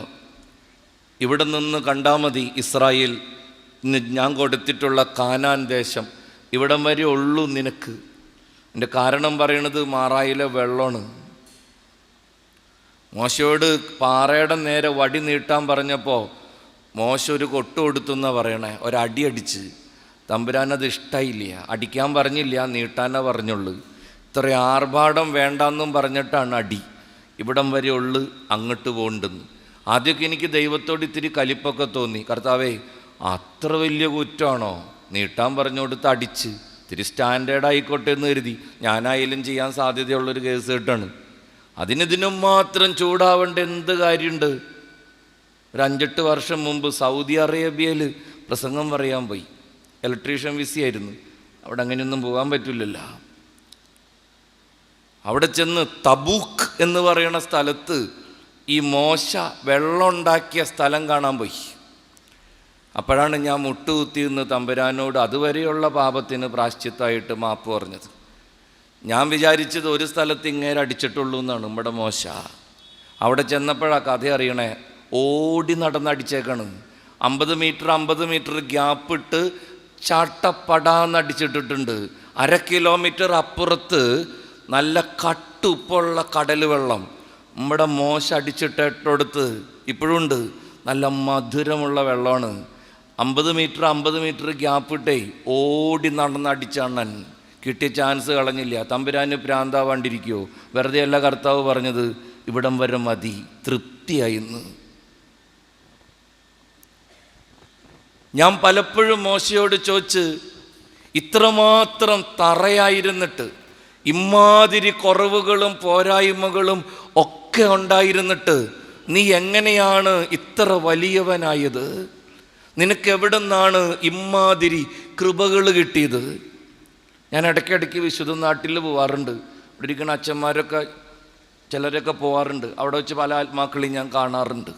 ഇവിടെ നിന്ന് കണ്ടാൽ മതി ഇസ്രായേൽ, ഞാൻ കൊടുത്തിട്ടുള്ള കാനാൻ ദേശം, ഇവിടം വരെ ഉള്ളൂ നിനക്ക്. എൻ്റെ കാരണം പറയണത് മാറായിലെ വെള്ളമാണ്. മോശയോട് പാറയുടെ നേരെ വടി നീട്ടാൻ പറഞ്ഞപ്പോൾ മോശ ഒരു കൊട്ട് കൊടുത്തുന്നാണ് പറയണേ. ഒരടി അടിച്ച്. തമ്പുരാനത് ഇഷ്ടമായില്ല, അടിക്കാൻ പറഞ്ഞില്ല, നീട്ടാനേ പറഞ്ഞുള്ളൂ. ഇത്ര ആർഭാടം വേണ്ടെന്നും പറഞ്ഞിട്ടാണ് അടി. ഇവിടം വരെ ഉള്ളു, അങ്ങോട്ട് പോകണ്ടെന്ന്. ആദ്യമൊക്കെ എനിക്ക് ദൈവത്തോട് ഇത്തിരി കലിപ്പൊക്കെ തോന്നി. കർത്താവേ, അത്ര വലിയ കുറ്റമാണോ? നീട്ടാൻ പറഞ്ഞു കൊടുത്ത് അടിച്ച്. ഇത്തിരി സ്റ്റാൻഡേർഡ് ആയിക്കോട്ടെ എന്ന് കരുതി. ഞാനായാലും ചെയ്യാൻ സാധ്യതയുള്ളൊരു കേസ് കേട്ടാണ്. അതിനിതിനും മാത്രം ചൂടാവേണ്ട എന്ത് കാര്യമുണ്ട്? ഒരു 5-8 വർഷം മുമ്പ് സൗദി അറേബ്യയിൽ പ്രസംഗം പറയാൻ പോയി. ഇലക്ട്രീഷ്യൻ വിസിയായിരുന്നു. അവിടെ അങ്ങനെയൊന്നും പോകാൻ പറ്റില്ലല്ലോ. അവിടെ ചെന്ന് തബൂക്ക് എന്ന് പറയുന്ന സ്ഥലത്ത് ഈ മോശ വെള്ളം ഉണ്ടാക്കിയ സ്ഥലം കാണാൻ പോയി. അപ്പോഴാണ് ഞാൻ മുട്ടുകുത്തി നിന്ന് തമ്പുരാനോട് അതുവരെയുള്ള പാപത്തിന് പ്രാശ്ചിത്തമായിട്ട് മാപ്പ് പറഞ്ഞത്. ഞാൻ വിചാരിച്ചത് ഒരു സ്ഥലത്ത് ഇങ്ങേരെ അടിച്ചിട്ടുള്ളൂ എന്നാണ് നമ്മുടെ മോശ. അവിടെ ചെന്നപ്പോഴാണ് കഥ അറിയണേ. ഓടി നടന്നടിച്ചേക്കാണ്. 50 മീറ്റർ ഗ്യാപ്പിട്ട് ചാട്ടപ്പടാന്നടിച്ചിട്ടിട്ടുണ്ട്. 1/2 കിലോമീറ്റർ അപ്പുറത്ത് നല്ല കട്ടുപ്പുള്ള കടൽ വെള്ളം നമ്മുടെ മോശ അടിച്ചിട്ടിടത്ത് ഇപ്പോഴുണ്ട്. നല്ല മധുരമുള്ള വെള്ളമാണ്. 50 മീറ്റർ ഗ്യാപ്പിട്ടേ ഓടി നടന്നടിച്ചണ്ണൻ. കിട്ടിയ ചാൻസ് കളഞ്ഞില്ല. തമ്പുരാന് പ്രാന്താവാണ്ടിരിക്കുമോ? വെറുതെ അല്ല കർത്താവ് പറഞ്ഞത്, ഇവിടം വരെ മതി, തൃപ്തിയായിന്ന്. ഞാൻ പലപ്പോഴും മോശയോട് ചോദിച്ച്, ഇത്രമാത്രം തറയായിരുന്നിട്ട്, ഇമാതിരി കുറവുകളും പോരായ്മകളും ഒക്കെ ഉണ്ടായിരുന്നിട്ട് നീ എങ്ങനെയാണ് ഇത്ര വലിയവനായത്? നിനക്കെവിടെ നിന്നാണ് ഇമാതിരി കൃപകൾ കിട്ടിയത്? ഞാൻ ഇടയ്ക്കിടയ്ക്ക് വിശുദ്ധ നാട്ടിൽ പോവാറുണ്ട്. ഇവിടെ ഇരിക്കുന്ന അച്ഛന്മാരൊക്കെ ചിലരൊക്കെ പോവാറുണ്ട്. അവിടെ വെച്ച് പല ആത്മാക്കളെയും ഞാൻ കാണാറുണ്ട്.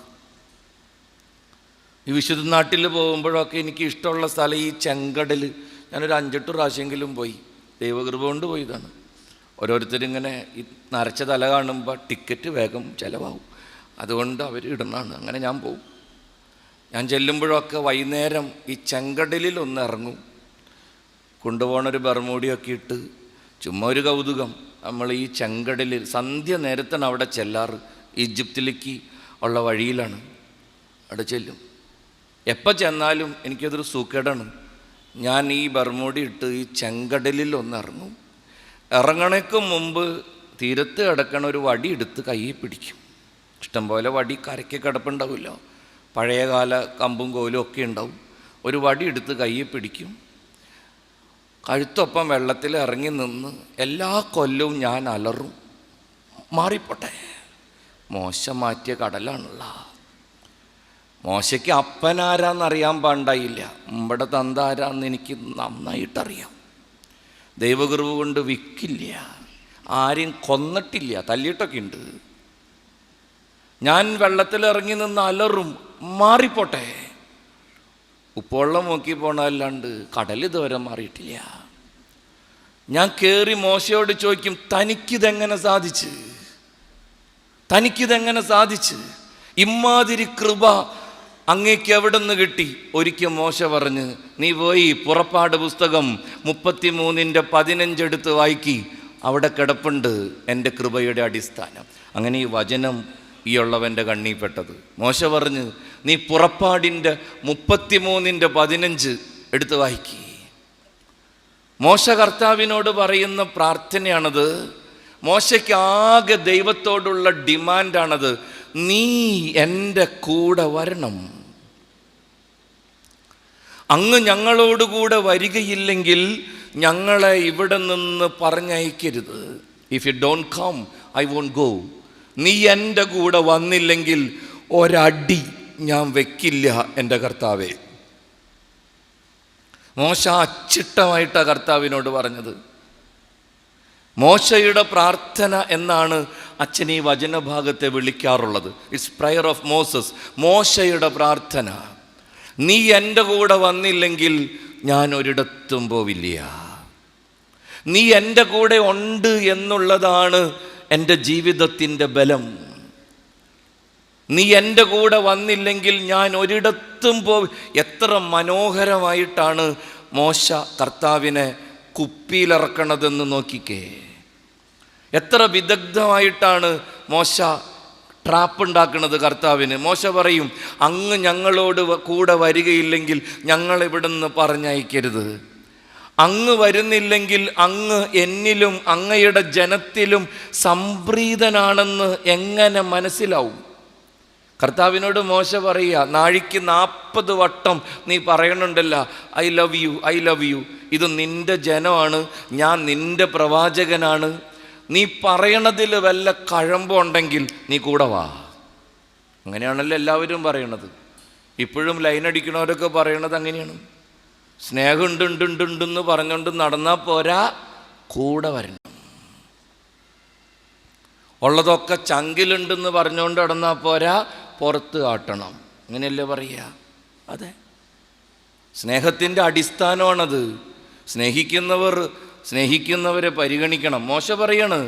ഈ വിശുദ്ധ നാട്ടിൽ പോകുമ്പോഴൊക്കെ എനിക്ക് ഇഷ്ടമുള്ള സ്ഥലം ഈ ചെങ്കടൽ. ഞാനൊരു 5-8 പ്രാവശ്യമെങ്കിലും പോയി. ദൈവകൃപ കൊണ്ട് പോയതാണ്. ഓരോരുത്തരിങ്ങനെ ഈ നരച്ച തല കാണുമ്പോൾ ടിക്കറ്റ് വേഗം ചിലവാകും. അതുകൊണ്ട് അവർ ഇടണതാണ്. അങ്ങനെ ഞാൻ പോവും. ഞാൻ ചെല്ലുമ്പോഴൊക്കെ വൈകുന്നേരം ഈ ചെങ്കടലിൽ ഒന്ന് ഇറങ്ങും. കൊണ്ടുപോകണൊരു ബർമൂടിയൊക്കെ ഇട്ട് ചുമ്മാ ഒരു കൗതുകം. നമ്മൾ ഈ ചെങ്കടലിൽ സന്ധ്യ നേരത്താണ് അവിടെ ചെല്ലാറ്. ഈജിപ്തിലേക്ക് ഉള്ള വഴിയിലാണ്. അവിടെ ചെല്ലും. എപ്പോൾ ചെന്നാലും എനിക്കതൊരു സൂക്കേടാണ്. ഞാൻ ഈ ബർമൂടി ഇട്ട് ഈ ചെങ്കടലിൽ ഒന്ന് ഇറങ്ങും. ഇറങ്ങണേക്ക് മുമ്പ് തീരത്ത് കിടക്കണ ഒരു വടി എടുത്ത് കയ്യിൽ പിടിക്കും. ഇഷ്ടംപോലെ വടി കരയ്ക്ക് കിടപ്പുണ്ടാവുമല്ലോ, പഴയകാല കമ്പും കോലും ഒക്കെ ഉണ്ടാവും. ഒരു വടി എടുത്ത് കയ്യിൽ പിടിക്കും. കഴുത്തൊപ്പം വെള്ളത്തിൽ ഇറങ്ങി നിന്ന് എല്ലാ കൊല്ലവും ഞാൻ അലറും, മാറിപ്പോട്ടെ. മോശ മാറ്റിയ കടലാണുള്ള. മോശയ്ക്ക് അപ്പനാരാന്നറിയാൻ പാണ്ടായില്ല, നമ്മുടെ തന്താരാന്ന് എനിക്ക് നന്നായിട്ടറിയാം. ദൈവകൃപ കൊണ്ട് വിക്കില്ല, ആരെയും കൊന്നിട്ടില്ല, തല്ലിയിട്ടൊക്കെ ഉണ്ട്. ഞാൻ വെള്ളത്തിലിറങ്ങി നിന്ന് അലറും, മാറിപ്പോട്ടെ. ഉപ്പുവെള്ളം നോക്കി പോണല്ലാണ്ട് കടൽ ഇതുവരെ മാറിയിട്ടില്ല. ഞാൻ കയറി മോശയോട് ചോദിക്കും, തനിക്കിതെങ്ങനെ സാധിച്ച്? തനിക്കിതെങ്ങനെ സാധിച്ച്? ഇമ്മാതിരി കൃപ അങ്ങേക്ക് എവിടെ നിന്ന് കിട്ടി? ഒരിക്കൽ മോശ പറഞ്ഞ്, നീ പോയി പുറപ്പാട് പുസ്തകം 33:15 എടുത്ത് വായിക്കി, അവിടെ കിടപ്പുണ്ട് എൻ്റെ കൃപയുടെ അടിസ്ഥാനം. അങ്ങനെ ഈ വചനം ഈ ഉള്ളവൻ്റെ കണ്ണിൽപ്പെട്ടത്. മോശ പറഞ്ഞ്, നീ പുറപ്പാടിൻ്റെ 33:15 എടുത്ത് വായിക്കി. മോശ കർത്താവിനോട് പറയുന്ന പ്രാർത്ഥനയാണത്. മോശയ്ക്ക് ആകെ ദൈവത്തോടുള്ള ഡിമാൻഡാണത്, നീ എൻ്റെ കൂടെ വരണം. അങ്ങ് ഞങ്ങളോടുകൂടെ വരികയില്ലെങ്കിൽ ഞങ്ങളെ ഇവിടെ നിന്ന് പറഞ്ഞയക്കരുത്. If you don't come I won't go. നീ എൻ്റെ കൂടെ വന്നില്ലെങ്കിൽ ഒരടി ഞാൻ വെക്കില്ല എൻ്റെ കർത്താവേ. മോശ അച്ചിട്ടമായിട്ടാണ് കർത്താവിനോട് പറഞ്ഞത്. മോശയുടെ പ്രാർത്ഥന എന്നാണ് അച്ഛൻ ഈ വചനഭാഗത്തെ വിളിക്കാറുള്ളത്. It's prayer of Moses. മോശയുടെ പ്രാർത്ഥന. നീ എൻ്റെ കൂടെ വന്നില്ലെങ്കിൽ ഞാൻ ഒരിടത്തും പോവില്ല. നീ എൻ്റെ കൂടെ ഉണ്ട് എന്നുള്ളതാണ് എൻ്റെ ജീവിതത്തിൻ്റെ ബലം. നീ എൻ്റെ കൂടെ വന്നില്ലെങ്കിൽ ഞാൻ ഒരിടത്തും എത്ര മനോഹരമായിട്ടാണ് മോശ കർത്താവിനെ കുപ്പിയിലിറക്കണതെന്ന് നോക്കിക്കേ. എത്ര വിദഗ്ധമായിട്ടാണ് മോശ ട്രാപ്പ് ഉണ്ടാക്കുന്നത് കർത്താവിന്. മോശ പറയും, അങ്ങ് ഞങ്ങളോട് കൂടെ വരികയില്ലെങ്കിൽ ഞങ്ങളിവിടുന്ന് പറഞ്ഞയക്കരുത്. അങ്ങ് വരുന്നില്ലെങ്കിൽ അങ്ങ് എന്നിലും അങ്ങയുടെ ജനത്തിലും സംപ്രീതനാണെന്ന് എങ്ങനെ മനസ്സിലാവും? കർത്താവിനോട് മോശ പറയുക, നാഴിക്ക് 40 വട്ടം നീ പറയണുണ്ടല്ലോ, I love you, I love you. ഇത് നിൻ്റെ ജനമാണ്, ഞാൻ നിൻ്റെ പ്രവാചകനാണ്. നീ പറയണതിൽ വല്ല കഴമ്പുണ്ടെങ്കിൽ നീ കൂടെ വാ. അങ്ങനെയാണല്ലോ എല്ലാവരും പറയണത്. ഇപ്പോഴും ലൈനടിക്കണവരൊക്കെ പറയണത് അങ്ങനെയാണ്. സ്നേഹം ഉണ്ടെന്ന് പറഞ്ഞുകൊണ്ട് നടന്നാൽ പോരാ, കൂടെ വരണം. ഉള്ളതൊക്കെ ചങ്കിലുണ്ടെന്ന് പറഞ്ഞുകൊണ്ട് നടന്നാൽ പോരാ, പുറത്ത് കാട്ടണം. അങ്ങനെയല്ലേ പറയുക? അതെ, സ്നേഹത്തിൻ്റെ അടിസ്ഥാനമാണത്. സ്നേഹിക്കുന്നവരെ പരിഗണിക്കണം. മോശ പറയാണ്,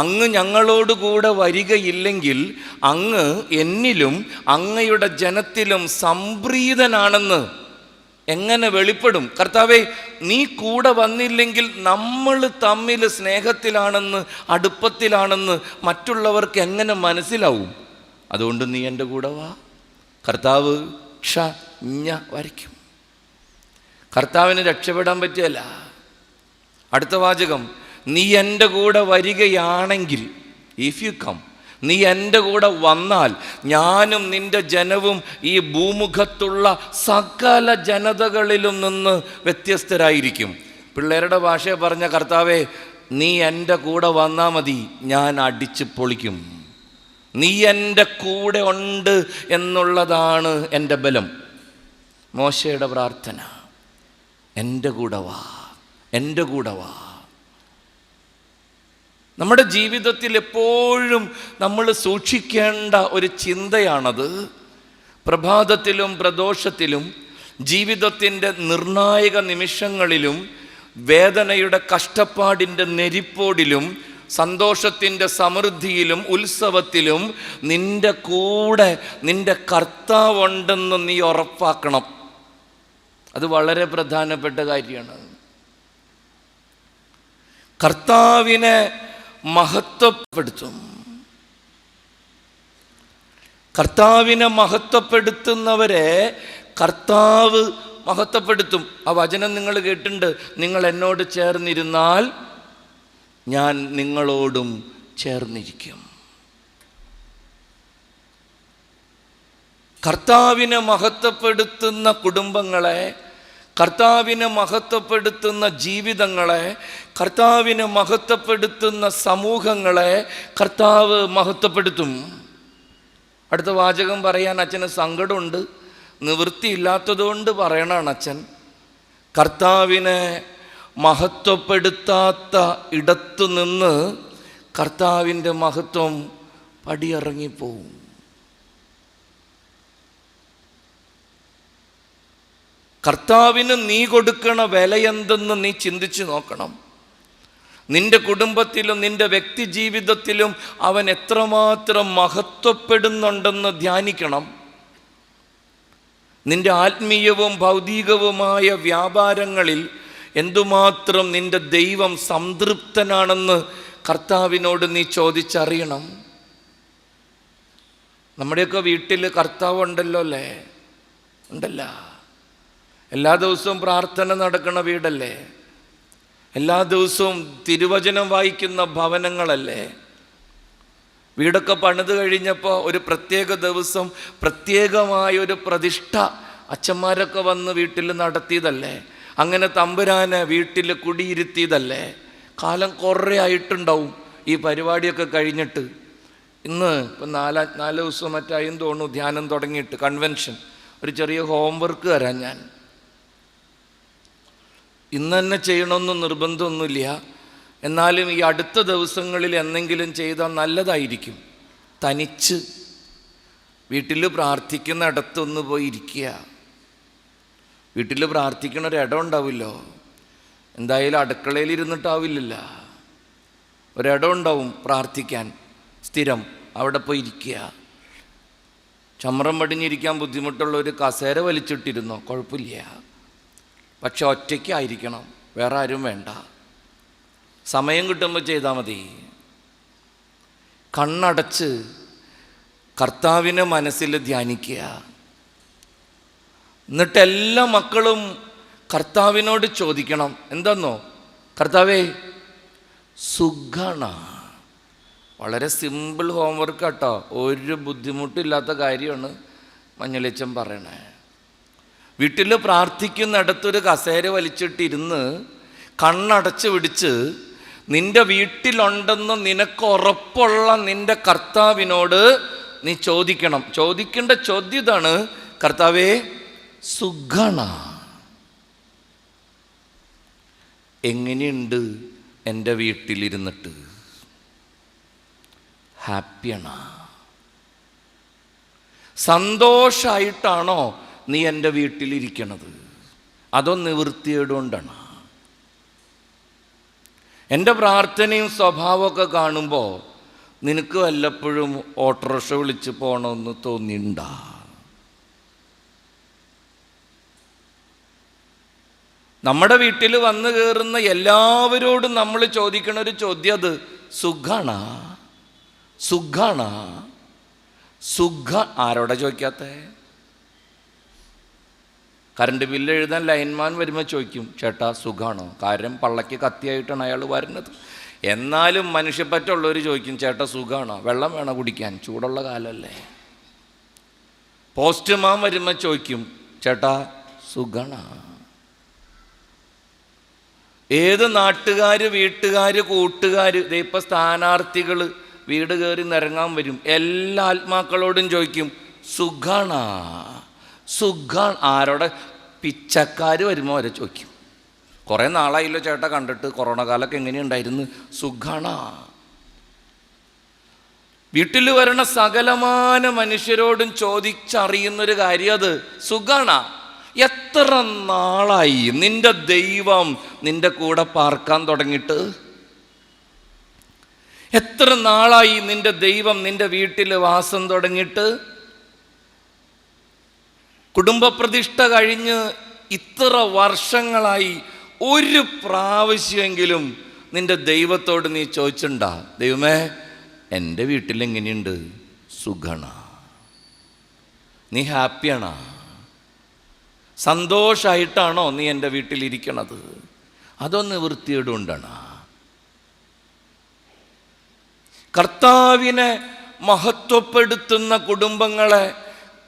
അങ്ങ് ഞങ്ങളോടുകൂടെ വരികയില്ലെങ്കിൽ അങ്ങ് എന്നിലും അങ്ങയുടെ ജനത്തിലും സംപ്രീതനാണെന്ന് എങ്ങനെ വെളിപ്പെടും? കർത്താവേ, നീ കൂടെ വന്നില്ലെങ്കിൽ നമ്മൾ തമ്മിൽ സ്നേഹത്തിലാണെന്ന്, അടുപ്പത്തിലാണെന്ന് മറ്റുള്ളവർക്ക് എങ്ങനെ മനസ്സിലാവും? അതുകൊണ്ട് നീ എൻ്റെ കൂടെ വാ. കർത്താവ് വരയ്ക്കും. കർത്താവിന് രക്ഷപ്പെടാൻ പറ്റുകയില്ല. അടുത്ത വാചകം, നീ എൻ്റെ കൂടെ വരികയാണെങ്കിൽ, ഇഫ് യു കം, നീ എൻ്റെ കൂടെ വന്നാൽ ഞാനും നിൻ്റെ ജനവും ഈ ഭൂമുഖത്തുള്ള സകല ജനതകളിലും നിന്ന് വ്യത്യസ്തരായിരിക്കും. പിള്ളേരുടെ ഭാഷയെ പറഞ്ഞ കർത്താവേ, നീ എൻ്റെ കൂടെ വന്നാൽ മതി, ഞാൻ അടിച്ച് പൊളിക്കും. നീ എൻ്റെ കൂടെ ഉണ്ട് എന്നുള്ളതാണ് എൻ്റെ ബലം. മോശയുടെ പ്രാർത്ഥന, എൻ്റെ കൂടെ വാ, എൻ്റെ കൂടെ വാ. നമ്മുടെ ജീവിതത്തിൽ എപ്പോഴും നമ്മൾ സൂക്ഷിക്കേണ്ട ഒരു ചിന്തയാണത്. പ്രഭാതത്തിലും പ്രദോഷത്തിലും ജീവിതത്തിൻ്റെ നിർണായക നിമിഷങ്ങളിലും വേദനയുടെ കഷ്ടപ്പാടിൻ്റെ നെരിപ്പോടിലും സന്തോഷത്തിൻ്റെ സമൃദ്ധിയിലും ഉത്സവത്തിലും നിൻ്റെ കൂടെ നിൻ്റെ കർത്താവുണ്ടെന്ന് നീ ഉറപ്പാക്കണം. അത് വളരെ പ്രധാനപ്പെട്ട കാര്യമാണ്. കർത്താവിനെ മഹത്വപ്പെടുത്തും. കർത്താവിനെ മഹത്വപ്പെടുത്തുന്നവരെ കർത്താവ് മഹത്വപ്പെടുത്തും. ആ വചനം നിങ്ങൾ കേട്ടിട്ടുണ്ട്, നിങ്ങൾ എന്നോട് ചേർന്നിരുന്നാൽ ഞാൻ നിങ്ങളോടും ചേർന്നിരിക്കും. കർത്താവിനെ മഹത്വപ്പെടുത്തുന്ന കുടുംബങ്ങളെ, കർത്താവിനെ മഹത്വപ്പെടുത്തുന്ന ജീവിതങ്ങളെ, കർത്താവിനെ മഹത്വപ്പെടുത്തുന്ന സമൂഹങ്ങളെ കർത്താവ് മഹത്വപ്പെടുത്തും. അടുത്ത വാചകം പറയാൻ അച്ഛന് സങ്കടമുണ്ട്, നിവൃത്തിയില്ലാത്തതുകൊണ്ട് പറയണാണ് അച്ഛൻ. കർത്താവിനെ മഹത്വപ്പെടുത്താത്ത ഇടത്തു നിന്ന് കർത്താവിൻ്റെ മഹത്വം പടിയിറങ്ങിപ്പോവും. കർത്താവിന് നീ കൊടുക്കണ വിലയെന്തെന്ന് നീ ചിന്തിച്ചു നോക്കണം. നിന്റെ കുടുംബത്തിലും നിന്റെ വ്യക്തി ജീവിതത്തിലും അവൻ എത്രമാത്രം മഹത്വപ്പെടുന്നുണ്ടെന്ന് ധ്യാനിക്കണം. നിന്റെ ആത്മീയവും ഭൗതികവുമായ വ്യാപാരങ്ങളിൽ എന്തുമാത്രം നിന്റെ ദൈവം സംതൃപ്തനാണെന്ന് കർത്താവിനോട് നീ ചോദിച്ചറിയണം. നമ്മുടെയൊക്കെ വീട്ടിൽ കർത്താവ് ഉണ്ടല്ലോ അല്ലേ? ഉണ്ടല്ല. എല്ലാ ദിവസവും പ്രാർത്ഥന നടക്കണ വീടല്ലേ? എല്ലാ ദിവസവും തിരുവചനം വായിക്കുന്ന ഭവനങ്ങളല്ലേ? വീടൊക്കെ പണിത് കഴിഞ്ഞപ്പോൾ ഒരു പ്രത്യേക ദിവസം പ്രത്യേകമായൊരു പ്രതിഷ്ഠ അച്ഛന്മാരൊക്കെ വന്ന് വീട്ടിൽ നടത്തിയതല്ലേ? അങ്ങനെ തമ്പുരാനെ വീട്ടിൽ കുടിയിരുത്തിയതല്ലേ? കാലം കുറേ ആയിട്ടുണ്ടാവും ഈ പരിപാടിയൊക്കെ കഴിഞ്ഞിട്ട്. ഇന്ന് ഇപ്പം നാല് ദിവസം മറ്റായെന്ന് തോന്നുന്നു ധ്യാനം തുടങ്ങിയിട്ട്, കൺവെൻഷൻ. ഒരു ചെറിയ ഹോംവർക്ക് തരാം ഞാൻ. ഇന്ന് തന്നെ ചെയ്യണമെന്ന് നിർബന്ധമൊന്നുമില്ല, എന്നാലും ഈ അടുത്ത ദിവസങ്ങളിൽ എന്തെങ്കിലും ചെയ്താൽ നല്ലതായിരിക്കും. തനിച്ച് വീട്ടിൽ പ്രാർത്ഥിക്കുന്ന ഇടത്തൊന്ന് പോയി ഇരിക്കുക. വീട്ടിൽ പ്രാർത്ഥിക്കണ ഒരിടം ഉണ്ടാവില്ലോ, എന്തായാലും അടുക്കളയിൽ ഇരുന്നിട്ടാവില്ലല്ല, ഒരിടം ഉണ്ടാവും പ്രാർത്ഥിക്കാൻ സ്ഥിരം. അവിടെ പോയി ഇരിക്കുക. ചമ്രം പടിഞ്ഞിരിക്കാൻ ബുദ്ധിമുട്ടുള്ള ഒരു കസേര വലിച്ചിട്ടിരുന്നോ, കുഴപ്പമില്ല. പക്ഷെ ഒറ്റയ്ക്കായിരിക്കണം, വേറെ ആരും വേണ്ട. സമയം കിട്ടുമ്പോൾ ചെയ്താൽ മതി. കണ്ണടച്ച് കർത്താവിനെ മനസ്സിൽ ധ്യാനിക്കുക. എന്നിട്ട് എല്ലാ മക്കളും കർത്താവിനോട് ചോദിക്കണം, എന്താന്നോ? കർത്താവേ സുഖാണ. വളരെ സിമ്പിൾ ഹോംവർക്ക് കേട്ടോ, ഒരു ബുദ്ധിമുട്ടില്ലാത്ത കാര്യമാണ് മഞ്ഞളിച്ചൻ പറയണേ. വീട്ടിൽ പ്രാർത്ഥിക്കുന്നിടത്തൊരു കസേര വലിച്ചിട്ടിരുന്ന് കണ്ണടച്ച് പിടിച്ച് നിന്റെ വീട്ടിലുണ്ടെന്ന് നിനക്ക് ഉറപ്പുള്ള നിന്റെ കർത്താവിനോട് നീ ചോദിക്കണം. ചോദിക്കേണ്ട ചോദ്യം ഇതാണ്, കർത്താവേ സുഖാണ? എങ്ങനെയുണ്ട് എൻ്റെ വീട്ടിലിരുന്നിട്ട്? ഹാപ്പിയാണോ? സന്തോഷമായിട്ടാണോ നീ എൻ്റെ വീട്ടിലിരിക്കണത്? അതോ നിവൃത്തിയേടുകൊണ്ടാണ്? എൻ്റെ പ്രാർത്ഥനയും സ്വഭാവമൊക്കെ കാണുമ്പോൾ നിനക്ക് വല്ലപ്പോഴും ഓട്ടോറിക്ഷ വിളിച്ച് പോകണമെന്ന് തോന്നിയിട്ടുണ്ടാ? നമ്മുടെ വീട്ടിൽ വന്നു കയറുന്ന എല്ലാവരോടും നമ്മൾ ചോദിക്കണ ഒരു ചോദ്യം അത്, സുഖാണ? സുഖാണ? സുഖ ആരോടാ ചോദിക്കാത്തേ? കറണ്ട് ബില്ല് എഴുതാൻ ലൈൻമാൻ വരുമ്പോൾ ചോദിക്കും, ചേട്ടാ സുഖാണോ? കാര്യം പള്ളയ്ക്ക് കത്തിയായിട്ടാണ് അയാൾ വരുന്നത്. എന്നാലും മനുഷ്യപ്പറ്റുള്ളവർ ചോദിക്കും, ചേട്ടാ സുഖാണോ? വെള്ളം വേണം കുടിക്കാൻ, ചൂടുള്ള കാലമല്ലേ. പോസ്റ്റ്മാൻ വരുമ്പോൾ ചോദിക്കും, ചേട്ടാ സുഖാണോ? ഏത് നാട്ടുകാർ, വീട്ടുകാർ, കൂട്ടുകാർ, ഇപ്പം സ്ഥാനാർത്ഥികൾ വീട് കയറി നിരങ്ങാൻ വരും, എല്ലാ ആത്മാക്കളോടും ചോദിക്കും സുഖാണ? സുഖാണ്. ആരോടെ? പിച്ചക്കാർ വരുമ്പോൾ അവരെ ചോദിക്കും, കുറേ നാളായില്ലോ ചേട്ടാ കണ്ടിട്ട്, കൊറോണ കാലമൊക്കെ എങ്ങനെയുണ്ടായിരുന്നു? സുഖാണ? വീട്ടിൽ വരണ സകലമാന മനുഷ്യരോടും ചോദിച്ചറിയുന്നൊരു കാര്യം അത്, സുഖാണ? എത്ര നാളായി നിന്റെ ദൈവം നിന്റെ കൂടെ പാർക്കാൻ തുടങ്ങിയിട്ട്? എത്ര നാളായി നിന്റെ ദൈവം നിന്റെ വീട്ടിൽ വാസം തുടങ്ങിയിട്ട്? കുടുംബ പ്രതിഷ്ഠ കഴിഞ്ഞ് ഇത്ര വർഷങ്ങളായി ഒരു പ്രാവശ്യമെങ്കിലും നിന്റെ ദൈവത്തോട് നീ ചോദിച്ചിട്ടുണ്ടാ, ദൈവമേ എൻ്റെ വീട്ടിലെങ്ങനെയുണ്ട്? സുഖാണ? നീ ഹാപ്പിയാണോ? സന്തോഷമായിട്ടാണോ നീ എൻ്റെ വീട്ടിലിരിക്കണത്? അതൊന്ന് വൃത്തിയേടുകൊണ്ടാണ്. കർത്താവിനെ മഹത്വപ്പെടുത്തുന്ന കുടുംബങ്ങളെ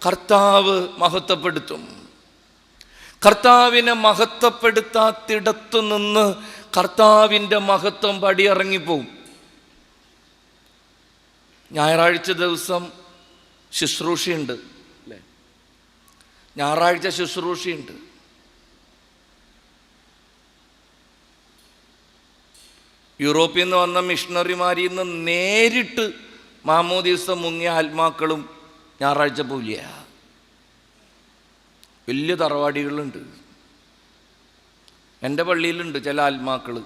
കർത്താവ് മഹത്വപ്പെടുത്തും. കർത്താവിനെ മഹത്വപ്പെടുത്താത്തിടത്തു നിന്ന് കർത്താവിൻ്റെ മഹത്വം പടിയിറങ്ങിപ്പോവും. ഞായറാഴ്ച ദിവസം ശുശ്രൂഷയുണ്ട് അല്ലേ? ഞായറാഴ്ച ശുശ്രൂഷയുണ്ട്. യൂറോപ്പിൽ നിന്ന് വന്ന മിഷണറിമാരിൽ നിന്ന് നേരിട്ട് മാമോദീസ മുങ്ങിയ ആത്മാക്കളും ഞായറാഴ്ച പോവില്ല. വലിയ തറവാടികളുണ്ട്. എൻ്റെ പള്ളിയിലുണ്ട് ചില ആത്മാക്കൾ.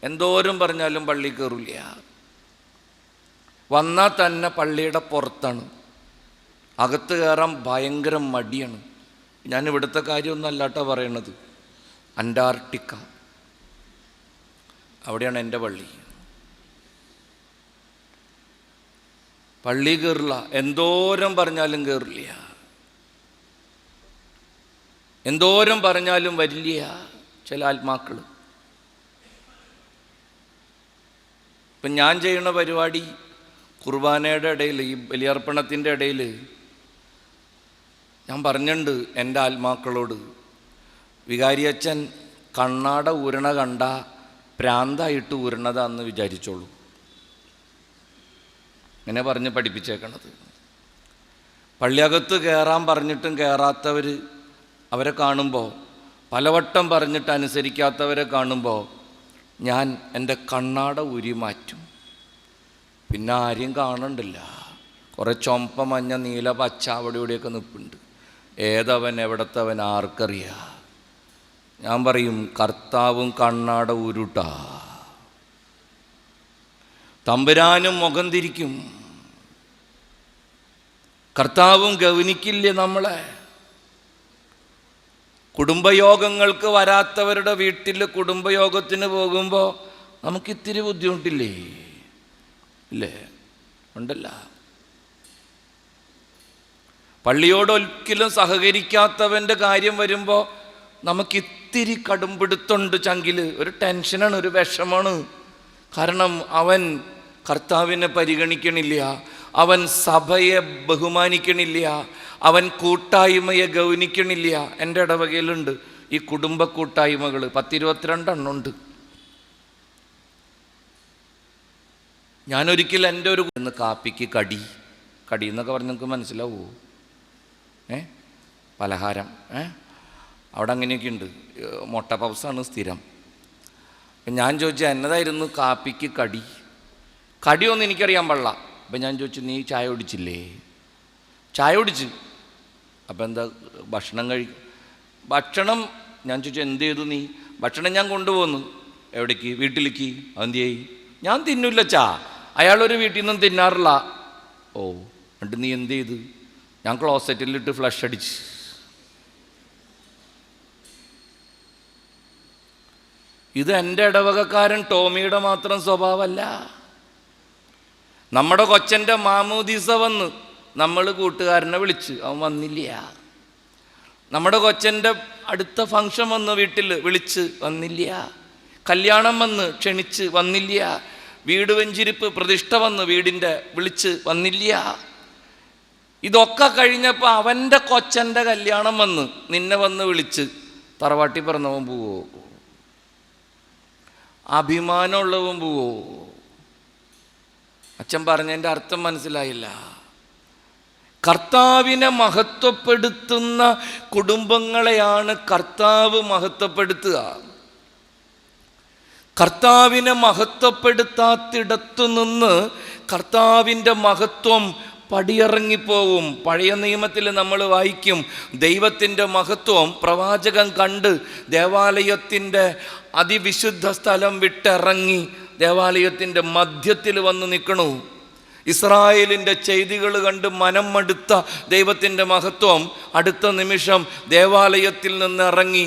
എന്തോരം പറഞ്ഞാലും പള്ളി കയറില്ല. വന്നാൽ തന്നെ പള്ളിയുടെ പുറത്താണ്. അകത്ത് കയറാൻ ഭയങ്കര മടിയാണ്. ഞാൻ ഇവിടുത്തെ കാര്യമൊന്നും അല്ലാട്ടോ പറയണത്. അന്റാർട്ടിക്ക, അവിടെയാണ് എൻ്റെ പള്ളി. പള്ളി കയറില്ല. എന്തോരം പറഞ്ഞാലും കയറില്ല. എന്തോരം പറഞ്ഞാലും വരില്ല ചില ആത്മാക്കൾ. ഇപ്പം ഞാൻ ചെയ്യുന്ന പരിപാടി കുർബാനയുടെ ഇടയിൽ, ഈ ബലിയർപ്പണത്തിൻ്റെ ഇടയിൽ ഞാൻ പറഞ്ഞിട്ടുണ്ട് എൻ്റെ ആത്മാക്കളോട്, വികാരിയച്ഛൻ കണ്ണാട ഊരണ കണ്ട പ്രാന്തായിട്ട് ഊരണതാന്ന് വിചാരിച്ചോളൂ. ഇങ്ങനെ പറഞ്ഞ് പഠിപ്പിച്ചേക്കണത്. പള്ളിയകത്ത് കയറാൻ പറഞ്ഞിട്ടും കയറാത്തവർ, അവരെ കാണുമ്പോൾ, പലവട്ടം പറഞ്ഞിട്ട് അനുസരിക്കാത്തവരെ കാണുമ്പോൾ ഞാൻ എൻ്റെ കണ്ണാട ഊരി മാറ്റും. പിന്നെ ആരെയും കാണണ്ടില്ല. കുറേ ചുമപ്പ, മഞ്ഞ, നീല, പച്ച അവിടെ ഇവിടെയൊക്കെ നിൽപ്പുണ്ട്. ഏതവൻ എവിടത്തവൻ ആർക്കറിയാം. ഞാൻ പറയും കർത്താവും കണ്ണാട ഊരുട്ടാ. തമ്പുരാനും മുഖം തിരിക്കും. കർത്താവും ഗൗനിക്കില്ലേ നമ്മളെ? കുടുംബയോഗങ്ങൾക്ക് വരാത്തവരുടെ വീട്ടിൽ കുടുംബയോഗത്തിന് പോകുമ്പോൾ നമുക്കിത്തിരി ബുദ്ധിമുട്ടില്ലേ? ഇല്ലേ? ഉണ്ടല്ല. പള്ളിയോട് ഒരിക്കലും സഹകരിക്കാത്തവൻ്റെ കാര്യം വരുമ്പോൾ നമുക്കിത്തിരി കടുംപിടുത്തുണ്ട് ചങ്കിൽ. ഒരു ടെൻഷനാണ്, ഒരു വിഷമാണ്. കാരണം അവൻ കർത്താവിനെ പരിഗണിക്കണില്ല, അവൻ സഭയെ ബഹുമാനിക്കണില്ല, അവൻ കൂട്ടായ്മയെ ഗൗനിക്കണില്ല. എൻ്റെ ഇടവകയിലുണ്ട് ഈ കുടുംബ കൂട്ടായ്മകൾ 10-22 എണ്ണമുണ്ട്. ഞാനൊരിക്കൽ എൻ്റെ ഒരു കാപ്പിക്ക് കടി എന്നൊക്കെ പറഞ്ഞ് നിങ്ങൾക്ക് മനസ്സിലാവുമോ? പലഹാരം അവിടെ അങ്ങനെയൊക്കെ ഉണ്ട്. മുട്ട പപ്സാണ് സ്ഥിരം. ഞാൻ ചോദിച്ചു എന്നതായിരുന്നു കാപ്പിക്ക് കടിയൊന്നും എനിക്കറിയാൻ പാടില്ല. അപ്പം ഞാൻ ചോദിച്ചു നീ ചായ കുടിച്ചില്ലേ? ചായ കുടിച്ച്. അപ്പം എന്താ ഭക്ഷണം ഭക്ഷണം ഞാൻ ചോദിച്ചു എന്ത് ചെയ്തു നീ? ഭക്ഷണം ഞാൻ കൊണ്ടുപോന്നു. എവിടേക്ക്? വീട്ടിലേക്ക്. അതെന്ത് ചെയ്യും? ഞാൻ തിന്നില്ല ചാ. അയാളൊരു വീട്ടിൽ നിന്നും തിന്നാറില്ല. ഓ, എന്നിട്ട് നീ എന്ത് ചെയ്തു? ഞാൻ ക്ലോസറ്റിലിട്ട് ഫ്ലഷ് അടിച്ച്. ഇത് എൻ്റെ ഇടവകക്കാരൻ ടോമിയുടെ മാത്രം സ്വഭാവമല്ല. നമ്മുടെ കൊച്ചൻ്റെ മാമോദീസ വന്ന് നമ്മൾ കൂട്ടുകാരനെ വിളിച്ച്, അവൻ വന്നില്ല. നമ്മുടെ കൊച്ചൻ്റെ അടുത്ത ഫംഗ്ഷൻ വന്ന് വീട്ടിൽ വിളിച്ച്, വന്നില്ല. കല്യാണം വന്ന് ക്ഷണിച്ച്, വന്നില്ല. വീട് വെഞ്ചിരിപ്പ് പ്രതിഷ്ഠ വന്ന് വീടിൻ്റെ വിളിച്ച്, വന്നില്ല. ഇതൊക്കെ കഴിഞ്ഞപ്പോൾ അവൻ്റെ കൊച്ചൻ്റെ കല്യാണം വന്ന് നിന്നെ വന്ന് വിളിച്ച്, തറവാട്ടി പറഞ്ഞവൻ പോവോ? അഭിമാനമുള്ളവൻ പോവോ? അച്ഛൻ പറഞ്ഞതിൻ്റെ അർത്ഥം മനസ്സിലായില്ല. കർത്താവിനെ മഹത്വപ്പെടുത്തുന്ന കുടുംബങ്ങളെയാണ് കർത്താവ് മഹത്വപ്പെടുത്തുക. കർത്താവിനെ മഹത്വപ്പെടുത്താത്തിടത്തു നിന്ന് കർത്താവിൻ്റെ മഹത്വം പടിയിറങ്ങിപ്പോവും. പഴയ നിയമത്തിൽ നമ്മൾ വായിക്കും, ദൈവത്തിൻ്റെ മഹത്വം പ്രവാചകൻ കണ്ട് ദേവാലയത്തിൻ്റെ അതിവിശുദ്ധ സ്ഥലം വിട്ടിറങ്ങി ദേവാലയത്തിൻ്റെ മധ്യത്തിൽ വന്ന് നിൽക്കണു. ഇസ്രായേലിൻ്റെ ചെയ്തികൾ കണ്ട് മനം മടുത്ത ദൈവത്തിൻ്റെ മഹത്വം അടുത്ത നിമിഷം ദേവാലയത്തിൽ നിന്ന് ഇറങ്ങി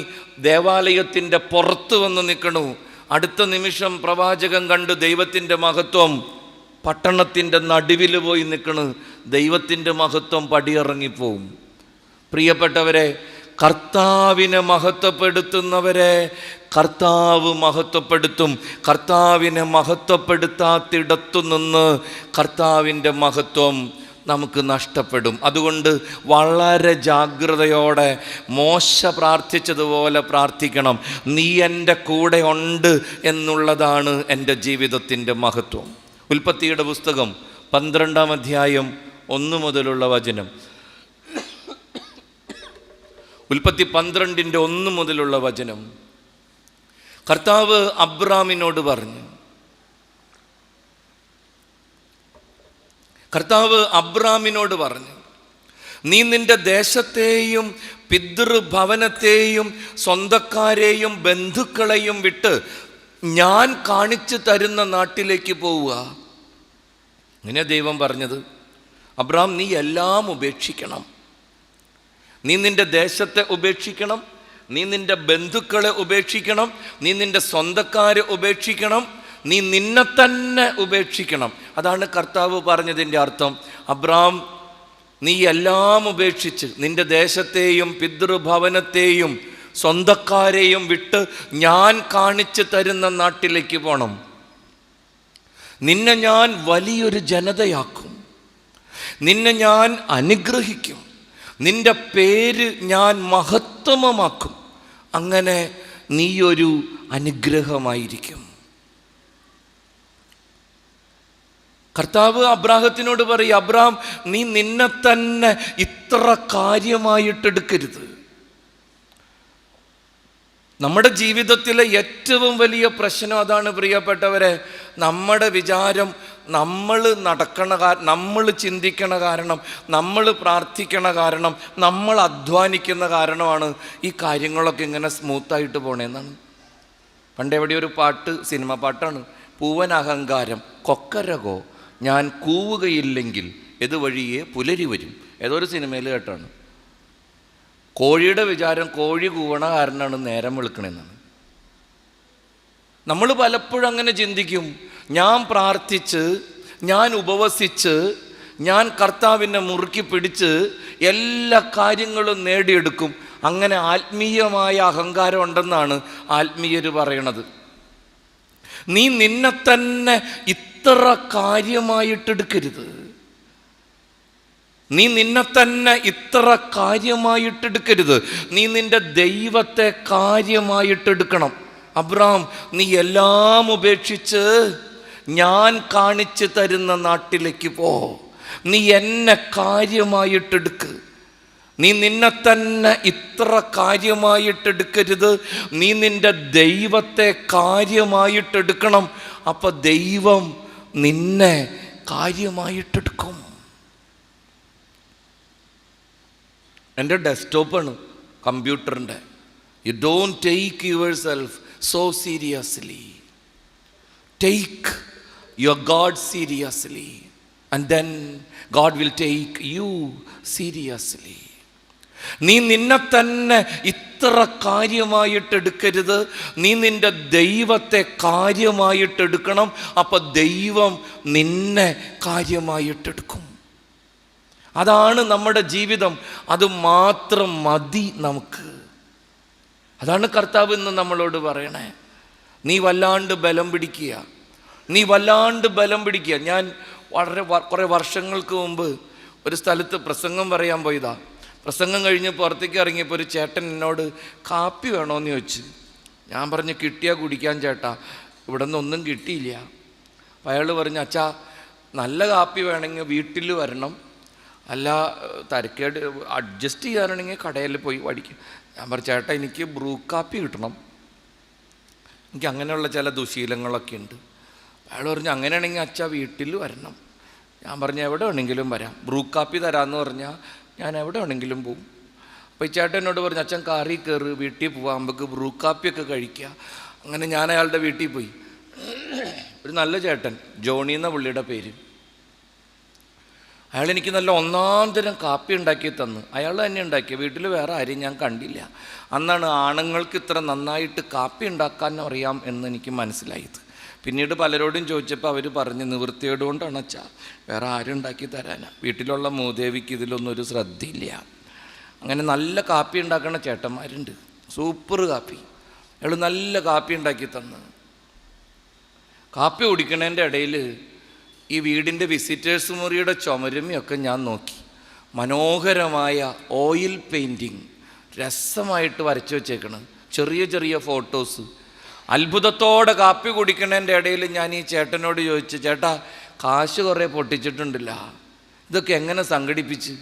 ദേവാലയത്തിൻ്റെ പുറത്ത് വന്ന് നിൽക്കണു. അടുത്ത നിമിഷം പ്രവാചകൻ കണ്ട് ദൈവത്തിൻ്റെ മഹത്വം പട്ടണത്തിൻ്റെ നടുവിൽ പോയി നിൽക്കണ്. ദൈവത്തിൻ്റെ മഹത്വം പടിയിറങ്ങിപ്പോവും. പ്രിയപ്പെട്ടവരെ, കർത്താവിനെ മഹത്വപ്പെടുത്തുന്നവരെ കർത്താവ് മഹത്വപ്പെടുത്തും. കർത്താവിനെ മഹത്വപ്പെടുത്താത്തിടത്തു നിന്ന് കർത്താവിൻ്റെ മഹത്വം നമുക്ക് നഷ്ടപ്പെടും. അതുകൊണ്ട് വളരെ ജാഗ്രതയോടെ മോശ പ്രാർത്ഥിച്ചതുപോലെ പ്രാർത്ഥിക്കണം. നീ എൻ്റെ കൂടെ ഉണ്ട് എന്നുള്ളതാണ് എൻ്റെ ജീവിതത്തിൻ്റെ മഹത്വം. ഉൽപ്പത്തിയുടെ പുസ്തകം 12-ാം അധ്യായം 1 മുതലുള്ള വചനം. ഉൽപ്പത്തി 12-ന്റെ 1 മുതലുള്ള വചനം. കർത്താവ് അബ്രാമിനോട് പറഞ്ഞു, നീ നിന്റെ ദേശത്തെയും പിതൃഭവനത്തെയും സ്വന്തക്കാരെയും ബന്ധുക്കളെയും വിട്ട് ഞാൻ കാണിച്ചു തരുന്ന നാട്ടിലേക്ക് പോവുക. ഇങ്ങനെ ദൈവം പറഞ്ഞത്. അബ്രാം, നീ എല്ലാം ഉപേക്ഷിക്കണം. നീ നിന്റെ ദേശത്തെ ഉപേക്ഷിക്കണം, നീ നിന്റെ ബന്ധുക്കളെ ഉപേക്ഷിക്കണം, നീ നിന്റെ സ്വന്തക്കാരെ ഉപേക്ഷിക്കണം, നീ നിന്നെ തന്നെ ഉപേക്ഷിക്കണം. അതാണ് കർത്താവ് പറഞ്ഞതിൻ്റെ അർത്ഥം. അബ്രാം, നീ എല്ലാം ഉപേക്ഷിച്ച് നിന്റെ ദേശത്തെയും പിതൃഭവനത്തെയും സ്വന്തക്കാരെയും വിട്ട് ഞാൻ കാണിച്ചു തരുന്ന നാട്ടിലേക്ക് പോകണം. നിന്നെ ഞാൻ വലിയൊരു ജനതയാക്കും, നിന്നെ ഞാൻ അനുഗ്രഹിക്കും, നിന്റെ പേര് ഞാൻ മഹത്വമാക്കും. അങ്ങനെ നീയൊരു അനുഗ്രഹമായിരിക്കും. കർത്താവ് അബ്രാഹത്തിനോട് പറയും, അബ്രാം, നീ നിന്നെ തന്നെ ഇത്ര കാര്യമായിട്ടെടുക്കരുത്. നമ്മുടെ ജീവിതത്തിലെ ഏറ്റവും വലിയ പ്രശ്നം അതാണ് പ്രിയപ്പെട്ടവരെ. നമ്മുടെ വിചാരം നമ്മൾ നമ്മൾ ചിന്തിക്കണ കാരണം, നമ്മൾ പ്രാർത്ഥിക്കണ കാരണം, നമ്മൾ അധ്വാനിക്കുന്ന കാരണമാണ് ഈ കാര്യങ്ങളൊക്കെ ഇങ്ങനെ സ്മൂത്തായിട്ട് പോണേന്നാണ്. പണ്ടെവിടെ ഒരു പാട്ട്, സിനിമ പാട്ടാണ്, പൂവൻ അഹങ്കാരം കൊക്കരകോ ഞാൻ കൂവുകയില്ലെങ്കിൽ ഇതുവഴിയേ പുലരി വരും. ഏതോ ഒരു സിനിമയിൽ കേട്ടാണ്. കോഴിയുടെ വിചാരം കോഴി കൂവണ കാരണമാണ് നേരം വെളുക്കണമെന്നാണ്. നമ്മൾ പലപ്പോഴും അങ്ങനെ ചിന്തിക്കും. ഞാൻ പ്രാർത്ഥിച്ച്, ഞാൻ ഉപവസിച്ച്, ഞാൻ കർത്താവിനെ മുറുക്കി പിടിച്ച് എല്ലാ കാര്യങ്ങളും നേടിയെടുക്കും. അങ്ങനെ ആത്മീയമായ അഹങ്കാരം ഉണ്ടെന്നാണ് ആത്മീയർ പറയണത്. നീ നിന്നെ തന്നെ ഇത്ര കാര്യമായിട്ടെടുക്കരുത്. നീ നിന്നെ തന്നെ ഇത്ര കാര്യമായിട്ടെടുക്കരുത്. നീ നിന്റെ ദൈവത്തെ കാര്യമായിട്ടെടുക്കണം. അബ്രാം, നീ എല്ലാം ഉപേക്ഷിച്ച് ഞാൻ കാണിച്ചു തരുന്ന നാട്ടിലേക്ക് പോ. നീ എന്നെ കാര്യമായിട്ടെടുക്ക്. നീ നിന്നെ തന്നെ ഇത്ര കാര്യമായിട്ടെടുക്കരുത്. നീ നിന്റെ ദൈവത്തെ കാര്യമായിട്ടെടുക്കണം. അപ്പൊ ദൈവം നിന്നെ കാര്യമായിട്ടെടുക്കും. എൻ്റെ ഡെസ്ക്ടോപ്പാണ്, കമ്പ്യൂട്ടറിൻ്റെ. You don't take yourself so seriously. Take your God seriously and then God will take you seriously. നീ നിന്നെ തന്നെ ഇത്ര കാര്യമായിട്ടെടുക്കരുത്. നീ നിന്റെ ദൈവത്തെ കാര്യമായിട്ടെടുക്കണം. അപ്പം ദൈവം നിന്നെ കാര്യമായിട്ടെടുക്കും. അതാണ് നമ്മുടെ ജീവിതം. അത് മാത്രം മതി നമുക്ക്. അതാണ് കർത്താവ് ഇന്ന് നമ്മളോട് പറയണേ. നീ വല്ലാണ്ട് ബലം പിടിക്കുക, നീ വല്ലാണ്ട് ബലം പിടിക്കുക. ഞാൻ കുറേ വർഷങ്ങൾക്ക് മുമ്പ് ഒരു സ്ഥലത്ത് പ്രസംഗം പറയാൻ പോയതാ. പ്രസംഗം കഴിഞ്ഞ് പുറത്തേക്ക് ഇറങ്ങിയപ്പോൾ ഒരു ചേട്ടൻ എന്നോട് കാപ്പി വേണോയെന്ന് ചോദിച്ചു. ഞാൻ പറഞ്ഞു, കിട്ടിയാൽ കുടിക്കാൻ ചേട്ടാ, ഇവിടെ നിന്നൊന്നും കിട്ടിയില്ല. അപ്പം അയാൾ പറഞ്ഞു, അച്ഛാ, നല്ല കാപ്പി വേണമെങ്കിൽ വീട്ടിൽ വരണം, അല്ല തരക്കേട് അഡ്ജസ്റ്റ് ചെയ്യാനാണെങ്കിൽ കടയിൽ പോയി പഠിക്കും. ഞാൻ പറഞ്ഞു, ചേട്ടാ, എനിക്ക് ബ്രൂ കാപ്പി കിട്ടണം, എനിക്ക് അങ്ങനെയുള്ള ചില ദുശീലങ്ങളൊക്കെ ഉണ്ട്. അയാൾ പറഞ്ഞു, അങ്ങനെയാണെങ്കിൽ അച്ഛാ വീട്ടിൽ വരണം. ഞാൻ പറഞ്ഞു, എവിടെ വേണമെങ്കിലും വരാം, ബ്രൂ കാപ്പി തരാമെന്ന് പറഞ്ഞാൽ ഞാൻ എവിടെ വേണമെങ്കിലും പോവും. അപ്പോൾ ഈ ചേട്ടൻ എന്നോട് പറഞ്ഞു, അച്ഛൻ കാറി കയറി വീട്ടിൽ പോവാം, നമുക്ക് ബ്രൂ കാപ്പിയൊക്കെ കഴിക്കുക. അങ്ങനെ ഞാൻ അയാളുടെ വീട്ടിൽ പോയി. ഒരു നല്ല ചേട്ടൻ, ജോണി എന്ന പുള്ളിയുടെ പേര്. അയാൾ എനിക്ക് നല്ല ഒന്നാം തരം കാപ്പി ഉണ്ടാക്കി തന്നു. അയാൾ തന്നെ ഉണ്ടാക്കിയ, വീട്ടിൽ വേറെ ആരെയും ഞാൻ കണ്ടില്ല. അന്നാണ് ആണുങ്ങൾക്ക് ഇത്ര നന്നായിട്ട് കാപ്പി ഉണ്ടാക്കാൻ അറിയാം എന്ന് എനിക്ക് മനസ്സിലായത്. പിന്നീട് പലരോടും ചോദിച്ചപ്പോൾ അവർ പറഞ്ഞ്, നിവൃത്തിയോട് കൊണ്ടാണ് അച്ഛാ, വേറെ ആരും ഉണ്ടാക്കി തരാനാ, വീട്ടിലുള്ള മൂദേവിക്ക് ഇതിലൊന്നും ഒരു ശ്രദ്ധയില്ല. അങ്ങനെ നല്ല കാപ്പി ഉണ്ടാക്കുന്ന ചേട്ടന്മാരുണ്ട്, സൂപ്പർ കാപ്പി. അയാൾ നല്ല കാപ്പി ഉണ്ടാക്കി തന്ന്. കാപ്പി കുടിക്കണതിൻ്റെ ഇടയിൽ ഈ വീടിൻ്റെ വിസിറ്റേഴ്സ് മുറിയുടെ ചുമരുമയൊക്കെ ഞാൻ നോക്കി. മനോഹരമായ ഓയിൽ പെയിൻറ്റിങ് രസമായിട്ട് വരച്ചു വെച്ചേക്കണം, ചെറിയ ചെറിയ ഫോട്ടോസ്. അത്ഭുതത്തോടെ കാപ്പി കുടിക്കണതിൻ്റെ ഇടയിൽ ഞാൻ ഈ ചേട്ടനോട് ചോദിച്ചു, ചേട്ടാ കാശ് കുറേ പൊട്ടിച്ചിട്ടുണ്ടല്ല, ഇതൊക്കെ എങ്ങനെ സംഘടിപ്പിച്ച്?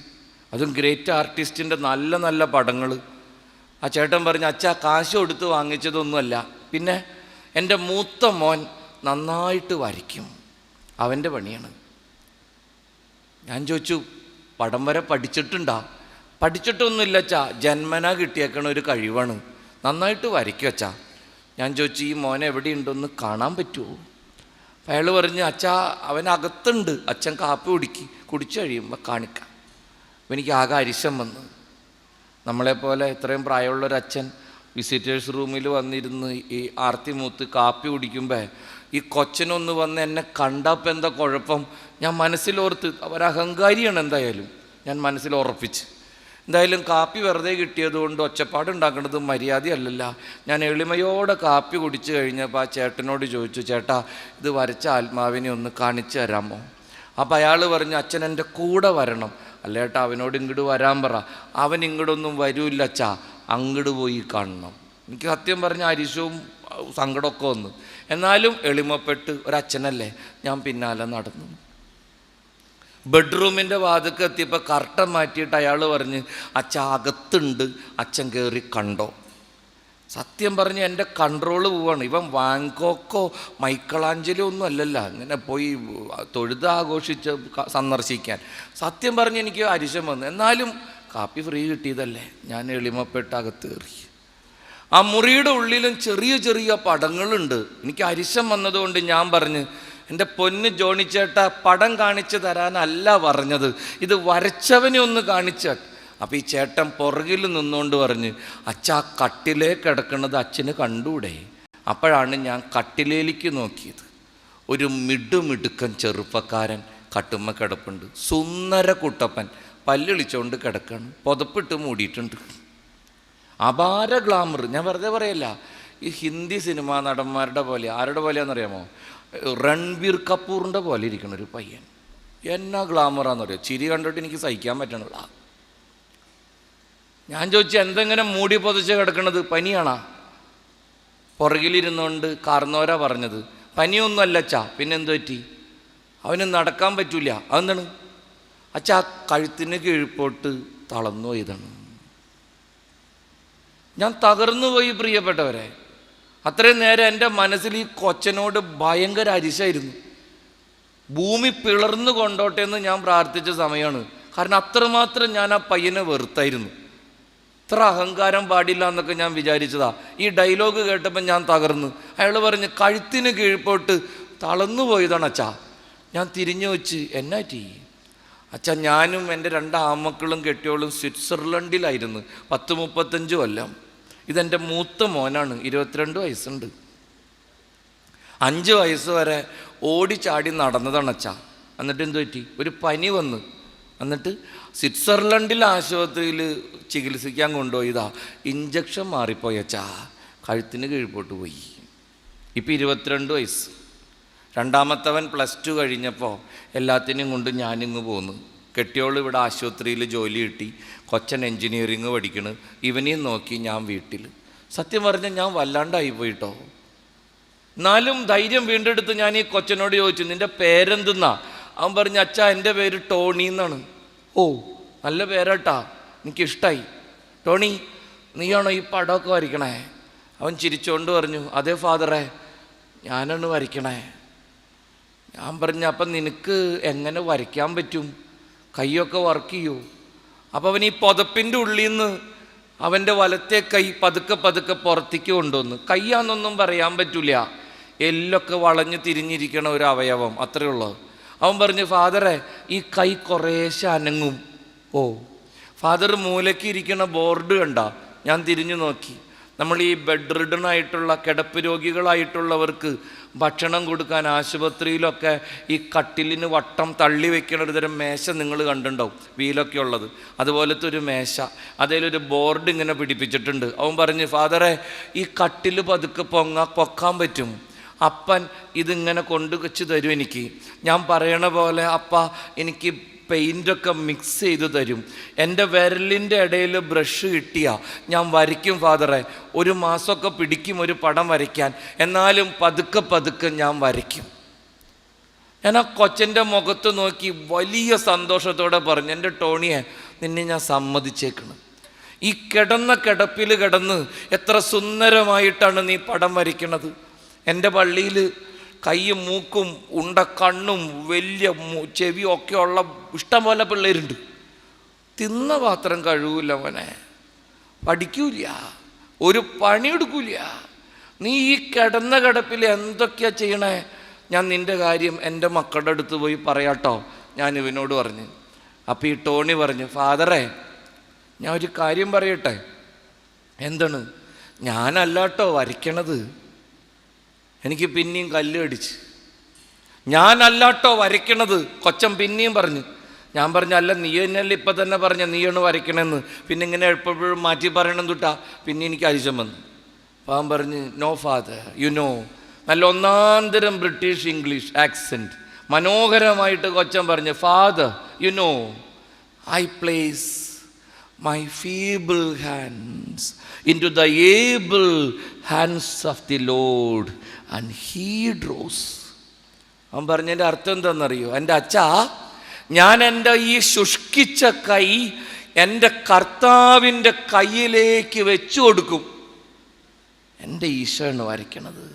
അതും ഗ്രേറ്റ് ആർട്ടിസ്റ്റിൻ്റെ നല്ല നല്ല പടങ്ങൾ. ആ ചേട്ടൻ പറഞ്ഞു, അച്ഛാ കാശ് കൊടുത്ത് വാങ്ങിച്ചതൊന്നുമല്ല, പിന്നെ എൻ്റെ മൂത്ത മോൻ നന്നായിട്ട് വരയ്ക്കും, അവൻ്റെ പണിയാണ്. ഞാൻ ചോദിച്ചു, പടം വരെ പഠിച്ചിട്ടുണ്ടോ? പഠിച്ചിട്ടൊന്നുമില്ല അച്ഛാ, ജന്മനാ കിട്ടിയേക്കണ ഒരു കഴിവാണ്, നന്നായിട്ട് വരയ്ക്കും അച്ഛാ. ഞാൻ ചോദിച്ചു, ഈ മോനെ എവിടെയുണ്ടൊന്ന് കാണാൻ പറ്റുമോ? അയാൾ പറഞ്ഞു, അച്ഛാ അവനകത്തുണ്ട്, അച്ഛൻ കാപ്പി കുടിച്ചു കഴിയുമ്പോൾ കാണിക്കാം. അപ്പോൾ എനിക്ക് ആകെ അരിശം വന്നു. നമ്മളെപ്പോലെ ഇത്രയും പ്രായമുള്ളൊരച്ഛൻ വിസിറ്റേഴ്സ് റൂമിൽ വന്നിരുന്ന് ഈ ആർത്തി മൂത്ത് കാപ്പി കുടിക്കുമ്പോൾ ഈ കൊച്ചനൊന്ന് വന്ന് എന്നെ കണ്ടപ്പോൾ എന്താ കുഴപ്പം? ഞാൻ മനസ്സിലോർത്ത്, അവരഹങ്കാരിയാണ് എന്തായാലും, ഞാൻ മനസ്സിൽ ഉറപ്പിച്ച്. എന്തായാലും കാപ്പി വെറുതെ കിട്ടിയതുകൊണ്ട് ഒച്ചപ്പാടുണ്ടാക്കേണ്ടത് മര്യാദയല്ലല്ല. ഞാൻ എളിമയോടെ കാപ്പി കുടിച്ചു കഴിഞ്ഞപ്പോൾ ആ ചേട്ടനോട് ചോദിച്ചു, ചേട്ടാ ഇത് വരച്ച ആത്മാവിനെ ഒന്ന് കാണിച്ചു തരാമോ? അപ്പോൾ അയാൾ പറഞ്ഞു, അച്ഛൻ എൻ്റെ കൂടെ വരണം. അല്ല ഏട്ടാ, അവനോട് ഇങ്ങോട്ട് വരാൻ പറ, അവൻ ഇങ്ങോട്ടൊന്നും വരൂല്ല അച്ഛാ, അങ്ങോട്ട് പോയി കാണണം. എനിക്ക് സത്യം പറഞ്ഞ അരിശവും സങ്കടമൊക്കെ വന്നു. എന്നാലും എളിമപ്പെട്ട് ഒരച്ഛനല്ലേ, ഞാൻ പിന്നാലെ നടന്നു. ബെഡ്റൂമിൻ്റെ വാതിൽക്ക് എത്തിയപ്പോൾ കർട്ടൻ മാറ്റിയിട്ട് അയാൾ പറഞ്ഞ്, അച്ഛൻ അകത്തുണ്ട്, അച്ഛൻ കയറി കണ്ടോ? സത്യം പറഞ്ഞ് എൻ്റെ കൺട്രോള് പോവാണ്. ഇവൻ വാങ്കോക്കോ മൈക്കലാഞ്ചലോ ഒന്നും അല്ലല്ല ഇങ്ങനെ പോയി തൊഴുത് ആഘോഷിച്ച് സന്ദർശിക്കാൻ. സത്യം പറഞ്ഞ് എനിക്ക് അരിശം വന്നു. എന്നാലും കാപ്പി ഫ്രീ കിട്ടിയതല്ലേ, ഞാൻ എളിമപ്പെട്ട് അകത്ത് കയറി. ആ മുറിയുടെ ഉള്ളിലും ചെറിയ ചെറിയ പടങ്ങളുണ്ട്. എനിക്ക് അരിശം വന്നതുകൊണ്ട് ഞാൻ പറഞ്ഞ്, എൻ്റെ പൊന്ന് ജോണിച്ചേട്ട, പടം കാണിച്ചു തരാനല്ല പറഞ്ഞത്, ഇത് വരച്ചവനെ ഒന്ന് കാണിച്ചാൽ. അപ്പോൾ ഈ ചേട്ടൻ പുറകിൽ നിന്നുകൊണ്ട് പറഞ്ഞ്, അച്ഛാ കട്ടിലേ കിടക്കുന്നത് അച്ഛന് കണ്ടൂടെ? അപ്പോഴാണ് ഞാൻ കട്ടിലേക്ക് നോക്കിയത്. ഒരു മിടുമിടുക്കൻ ചെറുപ്പക്കാരൻ കട്ടുമ്മ കിടപ്പുണ്ട്. സുന്ദര കുട്ടപ്പൻ പല്ലിളിച്ചുകൊണ്ട് കിടക്കാണ്, പുതപ്പിട്ട് മൂടിയിട്ടുണ്ട്. അപാര ഗ്ലാമർ. ഞാൻ വെറുതെ പറയല്ല, ഈ ഹിന്ദി സിനിമാ നടന്മാരുടെ പോലെ. ആരുടെ പോലെയാണെന്നറിയാമോ? രൺബീർ കപൂറിൻ്റെ പോലെ ഇരിക്കണ ഒരു പയ്യൻ. എന്നാ ഗ്ലാമറാന്ന് പറയുക, ചിരി കണ്ടിട്ട് എനിക്ക് സഹിക്കാൻ പറ്റണില്ല. ഞാൻ ചോദിച്ചു, എന്തെങ്ങനെ മൂടി പൊതിച്ച് കിടക്കണത്, പനിയാണോ? പുറകിലിരുന്നുകൊണ്ട് കാർന്നോരാ പറഞ്ഞത്, പനിയൊന്നും അല്ല അച്ഛാ. പിന്നെ എന്തു പറ്റി? അവന് നടക്കാൻ പറ്റൂല. അതെന്താണ് അച്ഛാ? കഴുത്തിന് കീഴ്പോട്ട് തളർന്നു പോയതാണ്. ഞാൻ തകർന്നു പോയി പ്രിയപ്പെട്ടവരെ. അത്രയും നേരം എൻ്റെ മനസ്സിൽ ഈ കൊച്ചനോട് ഭയങ്കര അരിശായിരുന്നു. ഭൂമി പിളർന്നു കൊണ്ടോട്ടെ എന്ന് ഞാൻ പ്രാർത്ഥിച്ച സമയമാണ്. കാരണം അത്രമാത്രം ഞാൻ ആ പയ്യനെ വെറുത്തായിരുന്നു. ഇത്ര അഹങ്കാരം പാടില്ല എന്നൊക്കെ ഞാൻ വിചാരിച്ചതാ. ഈ ഡയലോഗ് കേട്ടപ്പോൾ ഞാൻ തകർന്നു. അയാൾ പറഞ്ഞ്, കഴുത്തിന് കീഴ്പോട്ട് തളർന്നു പോയതാണ് അച്ഛാ. ഞാൻ തിരിഞ്ഞു വെച്ച്, എന്നാറ്റി അച്ഛാ? ഞാനും എൻ്റെ 2 ആൺമക്കളും കെട്ടിയോളും സ്വിറ്റ്സർലൻഡിലായിരുന്നു 10-35 കൊല്ലം. ഇതെൻ്റെ മൂത്ത മോനാണ്, 22 വയസ്സുണ്ട്. 5 വയസ്സ് വരെ ഓടിച്ചാടി നടന്നതാണ് അച്ഛാ. എന്നിട്ട് എന്തു പറ്റി? ഒരു പനി വന്ന്. എന്നിട്ട് സ്വിറ്റ്സർലൻഡിൽ ആശുപത്രിയിൽ ചികിത്സിക്കാൻ കൊണ്ടുപോയതാ. ഇഞ്ചക്ഷൻ മാറിപ്പോയി അച്ഛാ, കഴുത്തിന് കീഴ്പോട്ട് പോയി. ഇപ്പം 22 വയസ്സ്. രണ്ടാമത്തവൻ +2 കഴിഞ്ഞപ്പോൾ എല്ലാത്തിനെയും കൊണ്ട് ഞാനിങ്ങ് പോന്നു. കെട്ടിയോൾ ഇവിടെ ആശുപത്രിയിൽ ജോലി കിട്ടി, കൊച്ചൻ എൻജിനീയറിങ് പഠിക്കണ്. ഇവനെയും നോക്കി ഞാൻ വീട്ടിൽ. സത്യം പറഞ്ഞാൽ ഞാൻ വല്ലാണ്ടായി പോയിട്ടോ. എന്നാലും ധൈര്യം വീണ്ടെടുത്ത് ഞാൻ ഈ കൊച്ചനോട് ചോദിച്ചു, നിൻ്റെ പേരെന്തെന്നാ? അവൻ പറഞ്ഞു, അച്ഛാ എൻ്റെ പേര് ടോണി എന്നാണ്. ഓ നല്ല പേരാട്ടാ, എനിക്കിഷ്ടമായി. ടോണി നീയാണോ ഈ പടമൊക്കെ വരയ്ക്കണേ? അവൻ ചിരിച്ചുകൊണ്ട് പറഞ്ഞു, അതെ ഫാദറെ, ഞാനാണ് വരയ്ക്കണേ. ഞാൻ പറഞ്ഞു, അപ്പം നിനക്ക് എങ്ങനെ വരയ്ക്കാൻ പറ്റും? കൈയൊക്കെ വർക്ക് ചെയ്യൂ? അപ്പം അവൻ ഈ പുതപ്പിൻ്റെ ഉള്ളിൽ നിന്ന് അവൻ്റെ വലത്തെ കൈ പതുക്കെ പതുക്കെ പുറത്തേക്ക് കൊണ്ടുവന്നു. കയ്യാന്നൊന്നും പറയാൻ പറ്റില്ല, എല്ലൊക്കെ വളഞ്ഞ് തിരിഞ്ഞിരിക്കണ ഒരു അവയവം, അത്രേ ഉള്ളൂ. അവൻ പറഞ്ഞു, ഫാദറെ ഈ കൈ കുറേശ്ശെ അനങ്ങും. ഓ ഫാദർ മൂലയ്ക്ക് ഇരിക്കണ ബോർഡ് കണ്ട? ഞാൻ തിരിഞ്ഞു നോക്കി. നമ്മൾ ഈ ബെഡ് റിഡൺ ആയിട്ടുള്ള കിടപ്പ് രോഗികളായിട്ടുള്ളവർക്ക് ഭക്ഷണം കൊടുക്കാൻ ആശുപത്രിയിലൊക്കെ ഈ കട്ടിലിന് വട്ടം തള്ളി വെക്കുന്ന ഒരു തരം മേശ നിങ്ങൾ കണ്ടിട്ടുണ്ടാവും, വീലൊക്കെ ഉള്ളത്. അതുപോലത്തെ ഒരു മേശ, അതിലൊരു ബോർഡ് ഇങ്ങനെ പിടിപ്പിച്ചിട്ടുണ്ട്. അവൻ പറഞ്ഞ്, ഫാദറെ ഈ കട്ടിൽ പതുക്കെ പൊക്കാൻ പറ്റും. അപ്പൻ ഇതിങ്ങനെ കൊണ്ടു വെച്ച് തരും എനിക്ക്. ഞാൻ പറയണ പോലെ അപ്പ എനിക്ക് പെയിൻ്റൊക്കെ മിക്സ് ചെയ്ത് തരും. എൻ്റെ വിരലിൻ്റെ ഇടയിൽ ബ്രഷ് കിട്ടിയാൽ ഞാൻ വരയ്ക്കും ഫാദറെ. ഒരു മാസമൊക്കെ പിടിക്കും ഒരു പടം വരയ്ക്കാൻ, എന്നാലും പതുക്കെ പതുക്കെ ഞാൻ വരയ്ക്കും. ഞാൻ ആ കൊച്ചൻ്റെ മുഖത്ത് നോക്കി വലിയ സന്തോഷത്തോടെ പറഞ്ഞു, എൻ്റെ ടോണിയെ, നിന്നെ ഞാൻ സമ്മതിച്ചേക്കണം. ഈ കിടപ്പിൽ കിടന്ന് എത്ര സുന്ദരമായിട്ടാണ് നീ പടം വരയ്ക്കണത്. എൻ്റെ പള്ളിയിൽ കൈയും മൂക്കും ഉണ്ട കണ്ണും വലിയ ചെവിയും ഒക്കെ ഉള്ള ഇഷ്ടംപോലെ പിള്ളേരുണ്ട്. തിന്ന പാത്രം കഴുകില്ല മോനെ, പഠിക്കൂല, ഒരു പണിയെടുക്കൂല. നീ ഈ കിടപ്പിൽ എന്തൊക്കെയാ ചെയ്യണേ? ഞാൻ നിൻ്റെ കാര്യം എൻ്റെ മക്കളുടെ അടുത്ത് പോയി പറയാട്ടോ, ഞാൻ ഇവനോട് പറഞ്ഞു. അപ്പം ഈ ടോണി പറഞ്ഞു, ഫാദറെ ഞാൻ ഒരു കാര്യം പറയട്ടെ. എന്താണ്? ഞാനല്ലാട്ടോ വരയ്ക്കണത്. എനിക്ക് പിന്നെയും കല്ല് അടിച്ച്. ഞാനല്ലാട്ടോ വരയ്ക്കണത്. കൊച്ചൻ പിന്നെയും പറഞ്ഞു. ഞാൻ പറഞ്ഞു, അല്ല നീ തന്നെയല്ലേ ഇപ്പം തന്നെ പറഞ്ഞ നീയാണ് വരയ്ക്കണമെന്ന്, പിന്നെ ഇങ്ങനെ എപ്പോഴും മാറ്റി പറയണം തൊട്ടാ പിന്നെ എനിക്ക് അരിശം വന്നു. അപ്പം അവൻ പറഞ്ഞ്, നോ ഫാദർ, യു നോ. നല്ല ഒന്നാന്തരം ബ്രിട്ടീഷ് ഇംഗ്ലീഷ് ആക്സെൻറ്റ് മനോഹരമായിട്ട് കൊച്ചൻ പറഞ്ഞു, father you know, I place my feeble hands into the able hands of the Lord and he draws. അവൻ പറഞ്ഞതിൻ്റെ അർത്ഥം എന്താണെന്നറിയോ? എൻ്റെ അച്ഛാ, ഞാൻ എൻ്റെ ഈ ശുഷ്കിച്ച കൈ എൻ്റെ കർത്താവിൻ്റെ കയ്യിലേക്ക് വെച്ചു കൊടുക്കും. എൻ്റെ ഈശോയാണ് വരയ്ക്കണത്.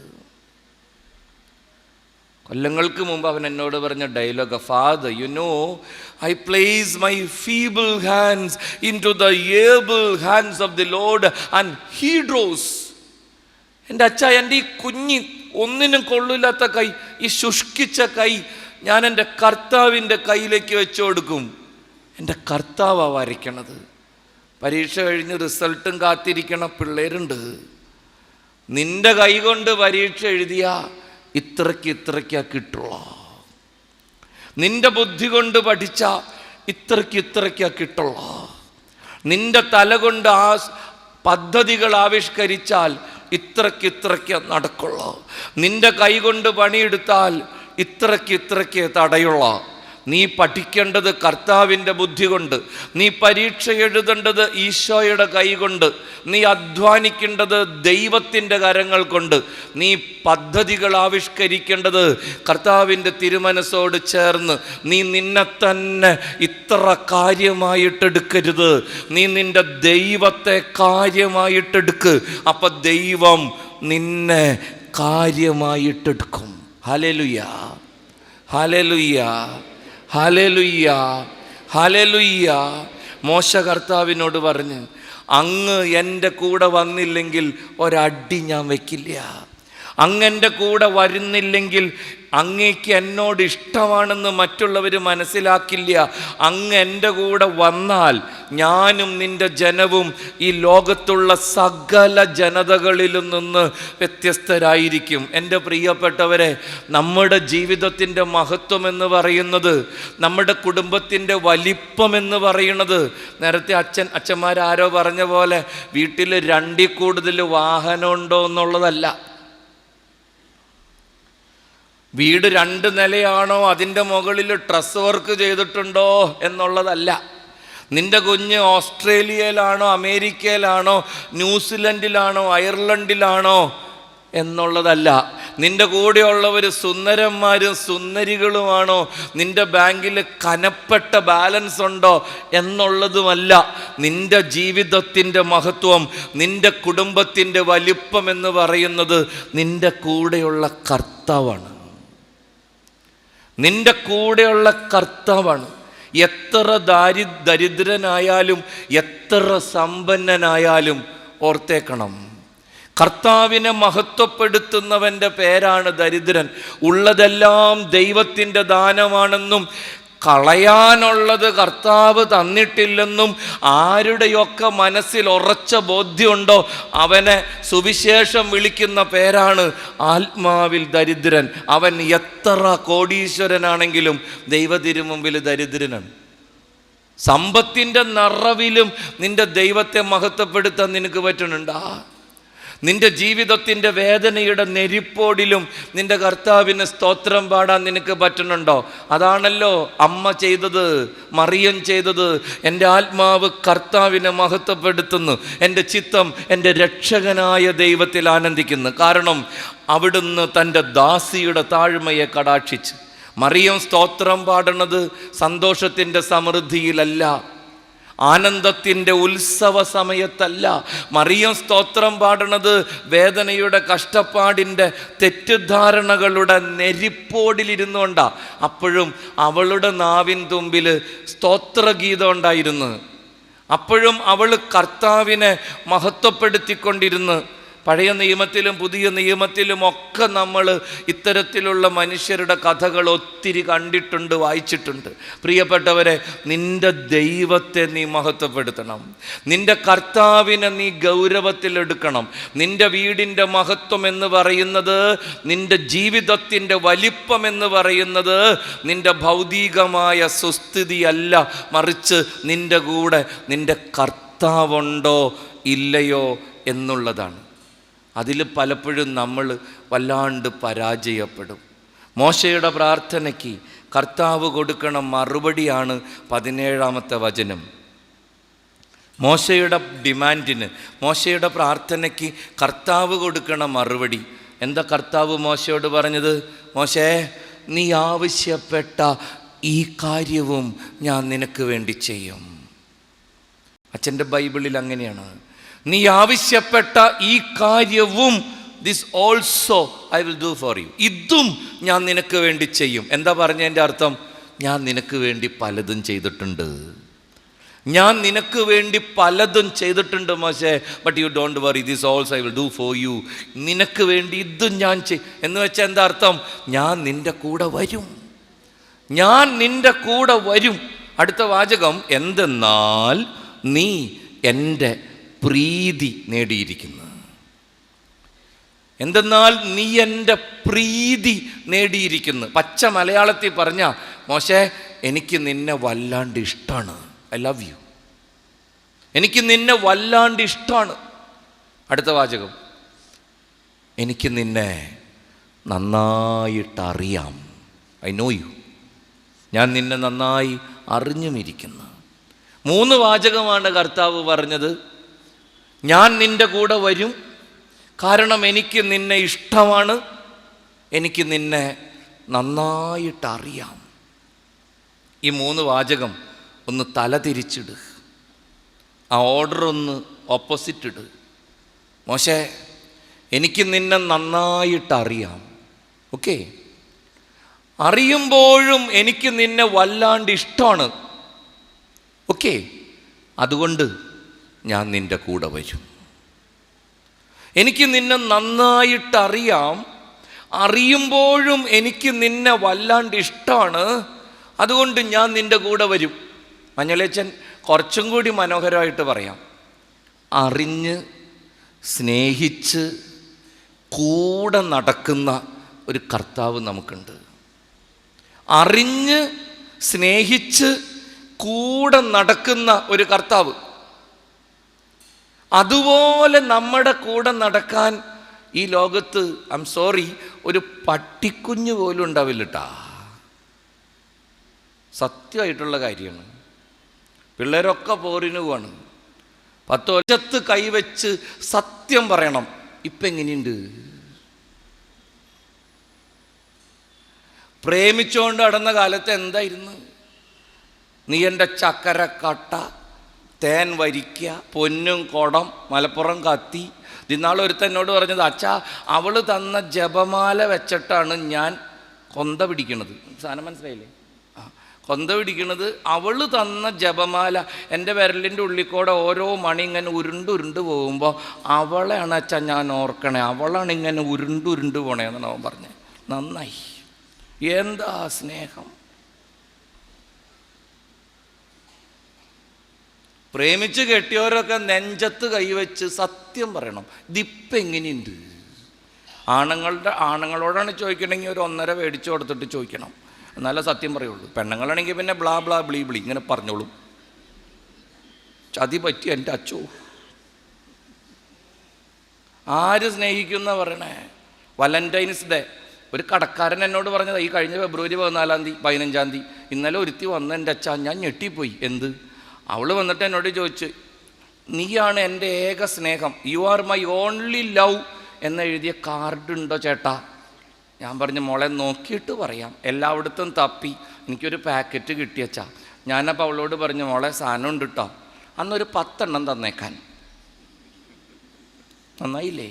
കൊല്ലങ്ങൾക്ക് മുമ്പ് അവൻ എന്നോട് പറഞ്ഞ dialogue, father you know, I place my feeble hands into the able hands of the Lord and he draws. എൻ്റെ അച്ഛ, എൻ്റെ ഈ കുഞ്ഞി ഒന്നിനും കൊള്ളില്ലാത്ത കൈ, ഈ ശുഷ്കിച്ച കൈ ഞാൻ എൻ്റെ കർത്താവിൻ്റെ കയ്യിലേക്ക് വെച്ചു കൊടുക്കും. എൻ്റെ കർത്താവാണ് വരയ്ക്കണത്. പരീക്ഷ കഴിഞ്ഞ് റിസൾട്ടും കാത്തിരിക്കണ പിള്ളേരുണ്ട്. നിൻ്റെ കൈ കൊണ്ട് പരീക്ഷ എഴുതിയ ഇത്രയ്ക്കാ കിട്ടുള്ളൂ. നിന്റെ ബുദ്ധി കൊണ്ട് പഠിച്ച ഇത്രയ്ക്കാ കിട്ടുള്ളൂ. നിന്റെ തല കൊണ്ട് ആ പദ്ധതികൾ ആവിഷ്കരിച്ചാൽ ഇത്രയ്ക്ക് നടക്കുള്ളൂ. നിന്റെ കൈ കൊണ്ട് പണിയെടുത്താൽ ഇത്രയ്ക്ക് തടയുള്ളൂ. നീ പഠിക്കേണ്ടത് കർത്താവിൻ്റെ ബുദ്ധി കൊണ്ട്, നീ പരീക്ഷ എഴുതേണ്ടത് ഈശോയുടെ കൈ കൊണ്ട്, നീ അധ്വാനിക്കേണ്ടത് ദൈവത്തിൻ്റെ കരങ്ങൾ കൊണ്ട്, നീ പദ്ധതികൾ ആവിഷ്കരിക്കേണ്ടത് കർത്താവിൻ്റെ തിരുമനസ്സോട് ചേർന്ന്. നീ നിന്നെ തന്നെ ഇത്ര കാര്യമായിട്ടെടുക്കരുത്, നീ നിൻ്റെ ദൈവത്തെ കാര്യമായിട്ടെടുക്ക്. അപ്പം ദൈവം നിന്നെ കാര്യമായിട്ടെടുക്കും. Hallelujah, hallelujah, hallelujah, hallelujah. മോശ കർത്താവിനോട് പറഞ്ഞ്, അങ്ങ് എൻ്റെ കൂടെ വന്നില്ലെങ്കിൽ ഒരടി ഞാൻ വയ്ക്കില്ല. അങ്ങെൻ്റെ കൂടെ വരുന്നില്ലെങ്കിൽ അങ്ങേക്ക് എന്നോട് ഇഷ്ടമാണെന്ന് മറ്റുള്ളവർ മനസ്സിലാക്കില്ല. അങ്ങ് എൻ്റെ കൂടെ വന്നാൽ ഞാനും നിൻ്റെ ജനവും ഈ ലോകത്തുള്ള സകല ജനതകളിലും നിന്ന് വ്യത്യസ്തരായിരിക്കും. എൻ്റെ പ്രിയപ്പെട്ടവരെ, നമ്മുടെ ജീവിതത്തിൻ്റെ മഹത്വം എന്ന് പറയുന്നത്, നമ്മുടെ കുടുംബത്തിൻ്റെ വലിപ്പമെന്ന് പറയുന്നത്, നേരത്തെ അച്ഛന്മാരാരോ പറഞ്ഞ പോലെ വീട്ടിൽ 2 കൂടുതൽ വാഹനമുണ്ടോ എന്നുള്ളതല്ല. വീട് 2 നിലയാണോ അതിൻ്റെ മുകളിൽ ട്രസ് വർക്ക് ചെയ്തിട്ടുണ്ടോ എന്നുള്ളതല്ല. നിൻ്റെ കുഞ്ഞ് ഓസ്ട്രേലിയയിലാണോ അമേരിക്കയിലാണോ ന്യൂസിലൻഡിലാണോ അയർലൻഡിലാണോ എന്നുള്ളതല്ല. നിൻ്റെ കൂടെയുള്ളവർ സുന്ദരന്മാരും സുന്ദരികളുമാണോ, നിൻ്റെ ബാങ്കിൽ കനപ്പെട്ട ബാലൻസ് ഉണ്ടോ എന്നുള്ളതുമല്ല. നിൻ്റെ ജീവിതത്തിൻ്റെ മഹത്വം, നിൻ്റെ കുടുംബത്തിൻ്റെ വലിപ്പം എന്ന് പറയുന്നത് നിൻ്റെ കൂടെയുള്ള കർത്താവാണ്. നിൻ്റെ കൂടെയുള്ള കർത്താവാണ്. എത്ര ദരിദ്രനായാലും എത്ര സമ്പന്നനായാലും ഓർത്തേക്കണം, കർത്താവിനെ മഹത്വപ്പെടുത്തുന്നവൻ്റെ പേരാണ് ദരിദ്രൻ. ഉള്ളതെല്ലാം ദൈവത്തിൻ്റെ ദാനമാണെന്നും കളയാനുള്ളത് കർത്താവ് തന്നിട്ടില്ലെന്നും ആരുടെയൊക്കെ മനസ്സിൽ ഉറച്ച ബോധ്യമുണ്ടോ അവനെ സുവിശേഷം വിളിക്കുന്ന പേരാണ് ആത്മാവിൽ ദരിദ്രൻ. അവൻ എത്ര കോടീശ്വരനാണെങ്കിലും ദൈവത്തിരുമുമ്പിൽ ദരിദ്രനാണ്. സമ്പത്തിൻ്റെ നിറവിലും നിന്റെ ദൈവത്തെ മഹത്വപ്പെടുത്താൻ നിനക്ക് പറ്റുന്നുണ്ടാ? നിന്റെ ജീവിതത്തിൻ്റെ വേദനയുടെ നെരിപ്പോടിലും നിന്റെ കർത്താവിന് സ്തോത്രം പാടാൻ നിനക്ക് പറ്റുന്നുണ്ടോ? അതാണല്ലോ അമ്മ ചെയ്തത്, മറിയം ചെയ്തത്. എൻ്റെ ആത്മാവ് കർത്താവിനെ മഹത്വപ്പെടുത്തുന്നു, എൻ്റെ ചിത്തം എൻ്റെ രക്ഷകനായ ദൈവത്തിൽ ആനന്ദിക്കുന്നു. കാരണം അവിടുന്ന് തൻ്റെ ദാസിയുടെ താഴ്മയെ കടാക്ഷിച്ച്. മറിയം സ്തോത്രം പാടുന്നത് സന്തോഷത്തിൻ്റെ സമൃദ്ധിയിലല്ല, ആനന്ദത്തിൻ്റെ ഉത്സവ സമയത്തല്ല. മറിയം സ്തോത്രം പാടുന്നത് വേദനയുടെ, കഷ്ടപ്പാടിൻ്റെ, തെറ്റിദ്ധാരണകളുടെ നെരിപ്പോടിലിരുന്നുകൊണ്ടാ. അപ്പോഴും അവളുടെ നാവിൻ തുമ്പിൽ സ്തോത്രഗീതം ഉണ്ടായിരുന്നു. അപ്പോഴും അവൾ കർത്താവിനെ മഹത്വപ്പെടുത്തിക്കൊണ്ടിരുന്നു. പഴയ നിയമത്തിലും പുതിയ നിയമത്തിലും ഒക്കെ നമ്മൾ ഇത്തരത്തിലുള്ള മനുഷ്യരുടെ കഥകൾ ഒത്തിരി കണ്ടിട്ടുണ്ട്, വായിച്ചിട്ടുണ്ട്. പ്രിയപ്പെട്ടവരെ, നിൻ്റെ ദൈവത്തെ നീ മഹത്വപ്പെടുത്തണം. നിൻ്റെ കർത്താവിനെ നീ ഗൗരവത്തിലെടുക്കണം. നിൻ്റെ വീടിൻ്റെ മഹത്വം എന്ന് പറയുന്നത്, നിൻ്റെ ജീവിതത്തിൻ്റെ വലിപ്പം എന്ന് പറയുന്നത് നിൻ്റെ ഭൗതികമായ സുസ്ഥിതിയല്ല, മറിച്ച് നിൻ്റെ കൂടെ നിൻ്റെ കർത്താവുണ്ടോ ഇല്ലയോ എന്നുള്ളതാണ്. അതിൽ പലപ്പോഴും നമ്മൾ വല്ലാണ്ട് പരാജയപ്പെടും. മോശയുടെ പ്രാർത്ഥനയ്ക്ക് കർത്താവ് കൊടുക്കണ മറുപടിയാണ് 17-ാമത്തെ വചനം. മോശയുടെ ഡിമാൻഡിന്, മോശയുടെ പ്രാർത്ഥനയ്ക്ക് കർത്താവ് കൊടുക്കണ മറുപടി എന്താ? കർത്താവ് മോശയോട് പറഞ്ഞത്, മോശേ, നീ ആവശ്യപ്പെട്ട ഈ കാര്യവും ഞാൻ നിനക്ക് വേണ്ടി ചെയ്യും. അച്ഛൻ്റെ ബൈബിളിൽ അങ്ങനെയാണ്. നീ ആവശ്യപ്പെട്ട ഈ കാര്യവും, this also I will do for U, ഇതും ഞാൻ നിനക്ക് വേണ്ടി ചെയ്യും. എന്താ പറഞ്ഞതിൻ്റെ അർത്ഥം? ഞാൻ നിനക്ക് വേണ്ടി പലതും ചെയ്തിട്ടുണ്ട്. ഞാൻ നിനക്ക് വേണ്ടി പലതും ചെയ്തിട്ടുണ്ട് മോശേ, but you don't worry, this also I will do for you. നിനക്ക് വേണ്ടി ഇതും ഞാൻ എന്ന് വെച്ചാൽ എന്താ അർത്ഥം? ഞാൻ നിൻ്റെ കൂടെ വരും, ഞാൻ നിൻ്റെ കൂടെ വരും. അടുത്ത വാചകം, എന്തെന്നാൽ നീ എൻ്റെ പ്രീതി നേടിയിരിക്കുന്നു. എന്തെന്നാൽ നീ എൻ്റെ പ്രീതി നേടിയിരിക്കുന്നു. പച്ച മലയാളത്തിൽ പറഞ്ഞ, മോശേ, എനിക്ക് നിന്നെ വല്ലാണ്ട് ഇഷ്ടമാണ്, ഐ ലവ് യു, എനിക്ക് നിന്നെ വല്ലാണ്ട് ഇഷ്ടമാണ്. അടുത്ത വാചകം, എനിക്ക് നിന്നെ നന്നായിട്ടറിയാം, ഐ നോ യു, ഞാൻ നിന്നെ നന്നായി അറിഞ്ഞുമിരിക്കുന്നു. 3 വാചകമാണ് കർത്താവ് പറഞ്ഞത്. ഞാൻ നിൻ്റെ കൂടെ വരും, കാരണം എനിക്ക് നിന്നെ ഇഷ്ടമാണ്, എനിക്ക് നിന്നെ നന്നായിട്ടറിയാം. ഈ 3 വാചകം ഒന്ന് തല തിരിച്ചിട്, ആ ഓർഡർ ഒന്ന് ഓപ്പോസിറ്റ് ഇട്. മോശേ, എനിക്ക് നിന്നെ നന്നായിട്ടറിയാം, ഓക്കെ, അറിയുമ്പോഴും എനിക്ക് നിന്നെ വല്ലാണ്ട് ഇഷ്ടമാണ്, ഓക്കെ, അതുകൊണ്ട് ഞാൻ നിൻ്റെ കൂടെ വരും. എനിക്ക് നിന്നെ നന്നായിട്ടറിയാം, അറിയുമ്പോഴും എനിക്ക് നിന്നെ വല്ലാണ്ട് ഇഷ്ടമാണ്, അതുകൊണ്ട് ഞാൻ നിൻ്റെ കൂടെ വരും. മഞ്ഞളേച്ചൻ കുറച്ചും കൂടി മനോഹരമായിട്ട് പറയാം, അറിഞ്ഞ് സ്നേഹിച്ച് കൂടെ നടക്കുന്ന ഒരു കർത്താവ് നമുക്കുണ്ട്. അറിഞ്ഞ് സ്നേഹിച്ച് കൂടെ നടക്കുന്ന ഒരു കർത്താവ്. അതുപോലെ നമ്മുടെ കൂടെ നടക്കാൻ ഈ ലോകത്ത്, ഐ എം സോറി, ഒരു പട്ടിക്കുഞ്ഞു പോലും ഉണ്ടാവില്ലട്ടാ. സത്യമായിട്ടുള്ള കാര്യമാണ്. പിള്ളേരൊക്കെ പോരിന് പോവാണ്. 10 വർഷത്ത് കൈവച്ച് സത്യം പറയണം, ഇപ്പം എങ്ങനെയുണ്ട്? പ്രേമിച്ചുകൊണ്ട് നടന്ന കാലത്ത് എന്തായിരുന്നു? നീ എൻ്റെ ചക്കരക്കട്ട, തേൻ വരിക്ക, പൊന്നും കുടം, മലപ്പുറം കത്തി. ഇന്നാളൊരുത്തൻ എന്നോട് പറഞ്ഞത്, അച്ഛാ, അവൾ തന്ന ജപമാല വെച്ചിട്ടാണ് ഞാൻ കൊന്ത പിടിക്കണത്. സാധനം മനസ്സിലായില്ലേ? കൊന്ത പിടിക്കണത് അവൾ തന്ന ജപമാല. എൻ്റെ വിരലിൻ്റെ ഉള്ളിക്കൂടെ ഓരോ മണി ഇങ്ങനെ ഉരുണ്ടുരുണ്ട് പോകുമ്പോൾ അവളെയാണ് അച്ഛാ ഞാൻ ഓർക്കണേ, അവളാണ് ഇങ്ങനെ ഉരുണ്ടുരുണ്ട് പോണേന്നാണ് അവൻ പറഞ്ഞത്. നന്നായി. എന്താ സ്നേഹം! പ്രേമിച്ച് കെട്ടിയവരൊക്കെ നെഞ്ചത്ത് കൈവച്ച് സത്യം പറയണം, ഇതിപ്പം എങ്ങനെയുണ്ട്. ആണുങ്ങളോടാണ് ചോദിക്കണമെങ്കിൽ ഒരു 1.5 മേടിച്ചു കൊടുത്തിട്ട് ചോദിക്കണം, എന്നാലേ സത്യം പറയുള്ളൂ. പെണ്ണുങ്ങളാണെങ്കിൽ പിന്നെ ബ്ലാ ബ്ലാ ബ്ലീ ബ്ലീ ഇങ്ങനെ പറഞ്ഞോളും. ചതി പറ്റി എൻ്റെ അച്ചോ. ആര് സ്നേഹിക്കുന്ന പറയണേ. വാലന്റൈൻസ് ഡേ ഒരു കടക്കാരൻ എന്നോട് പറഞ്ഞത് ഈ കഴിഞ്ഞ ഫെബ്രുവരി 15-ആം തീയതി ഇന്നലെ ഒരുത്തി വന്ന് എൻ്റെ അച്ഛാ, ഞാൻ ഞെട്ടിപ്പോയി. എന്ത്? അവൾ വന്നിട്ട് എന്നോട് ചോദിച്ചു, നീയാണ് എൻ്റെ ഏക സ്നേഹം, you are my only love എന്നെഴുതിയ കാർഡ് ഉണ്ടോ ചേട്ടാ? ഞാൻ പറഞ്ഞു, മോളെ നോക്കിയിട്ട് പറയാം. എല്ലായിടത്തും തപ്പി എനിക്കൊരു പാക്കറ്റ് കിട്ടിയച്ചാ. ഞാനപ്പോൾ അവളോട് പറഞ്ഞു, മോളെ സാധനം ഉണ്ട് കേട്ടോ, അന്നൊരു 10 എണ്ണം തന്നേക്കാൻ. നന്നായില്ലേ?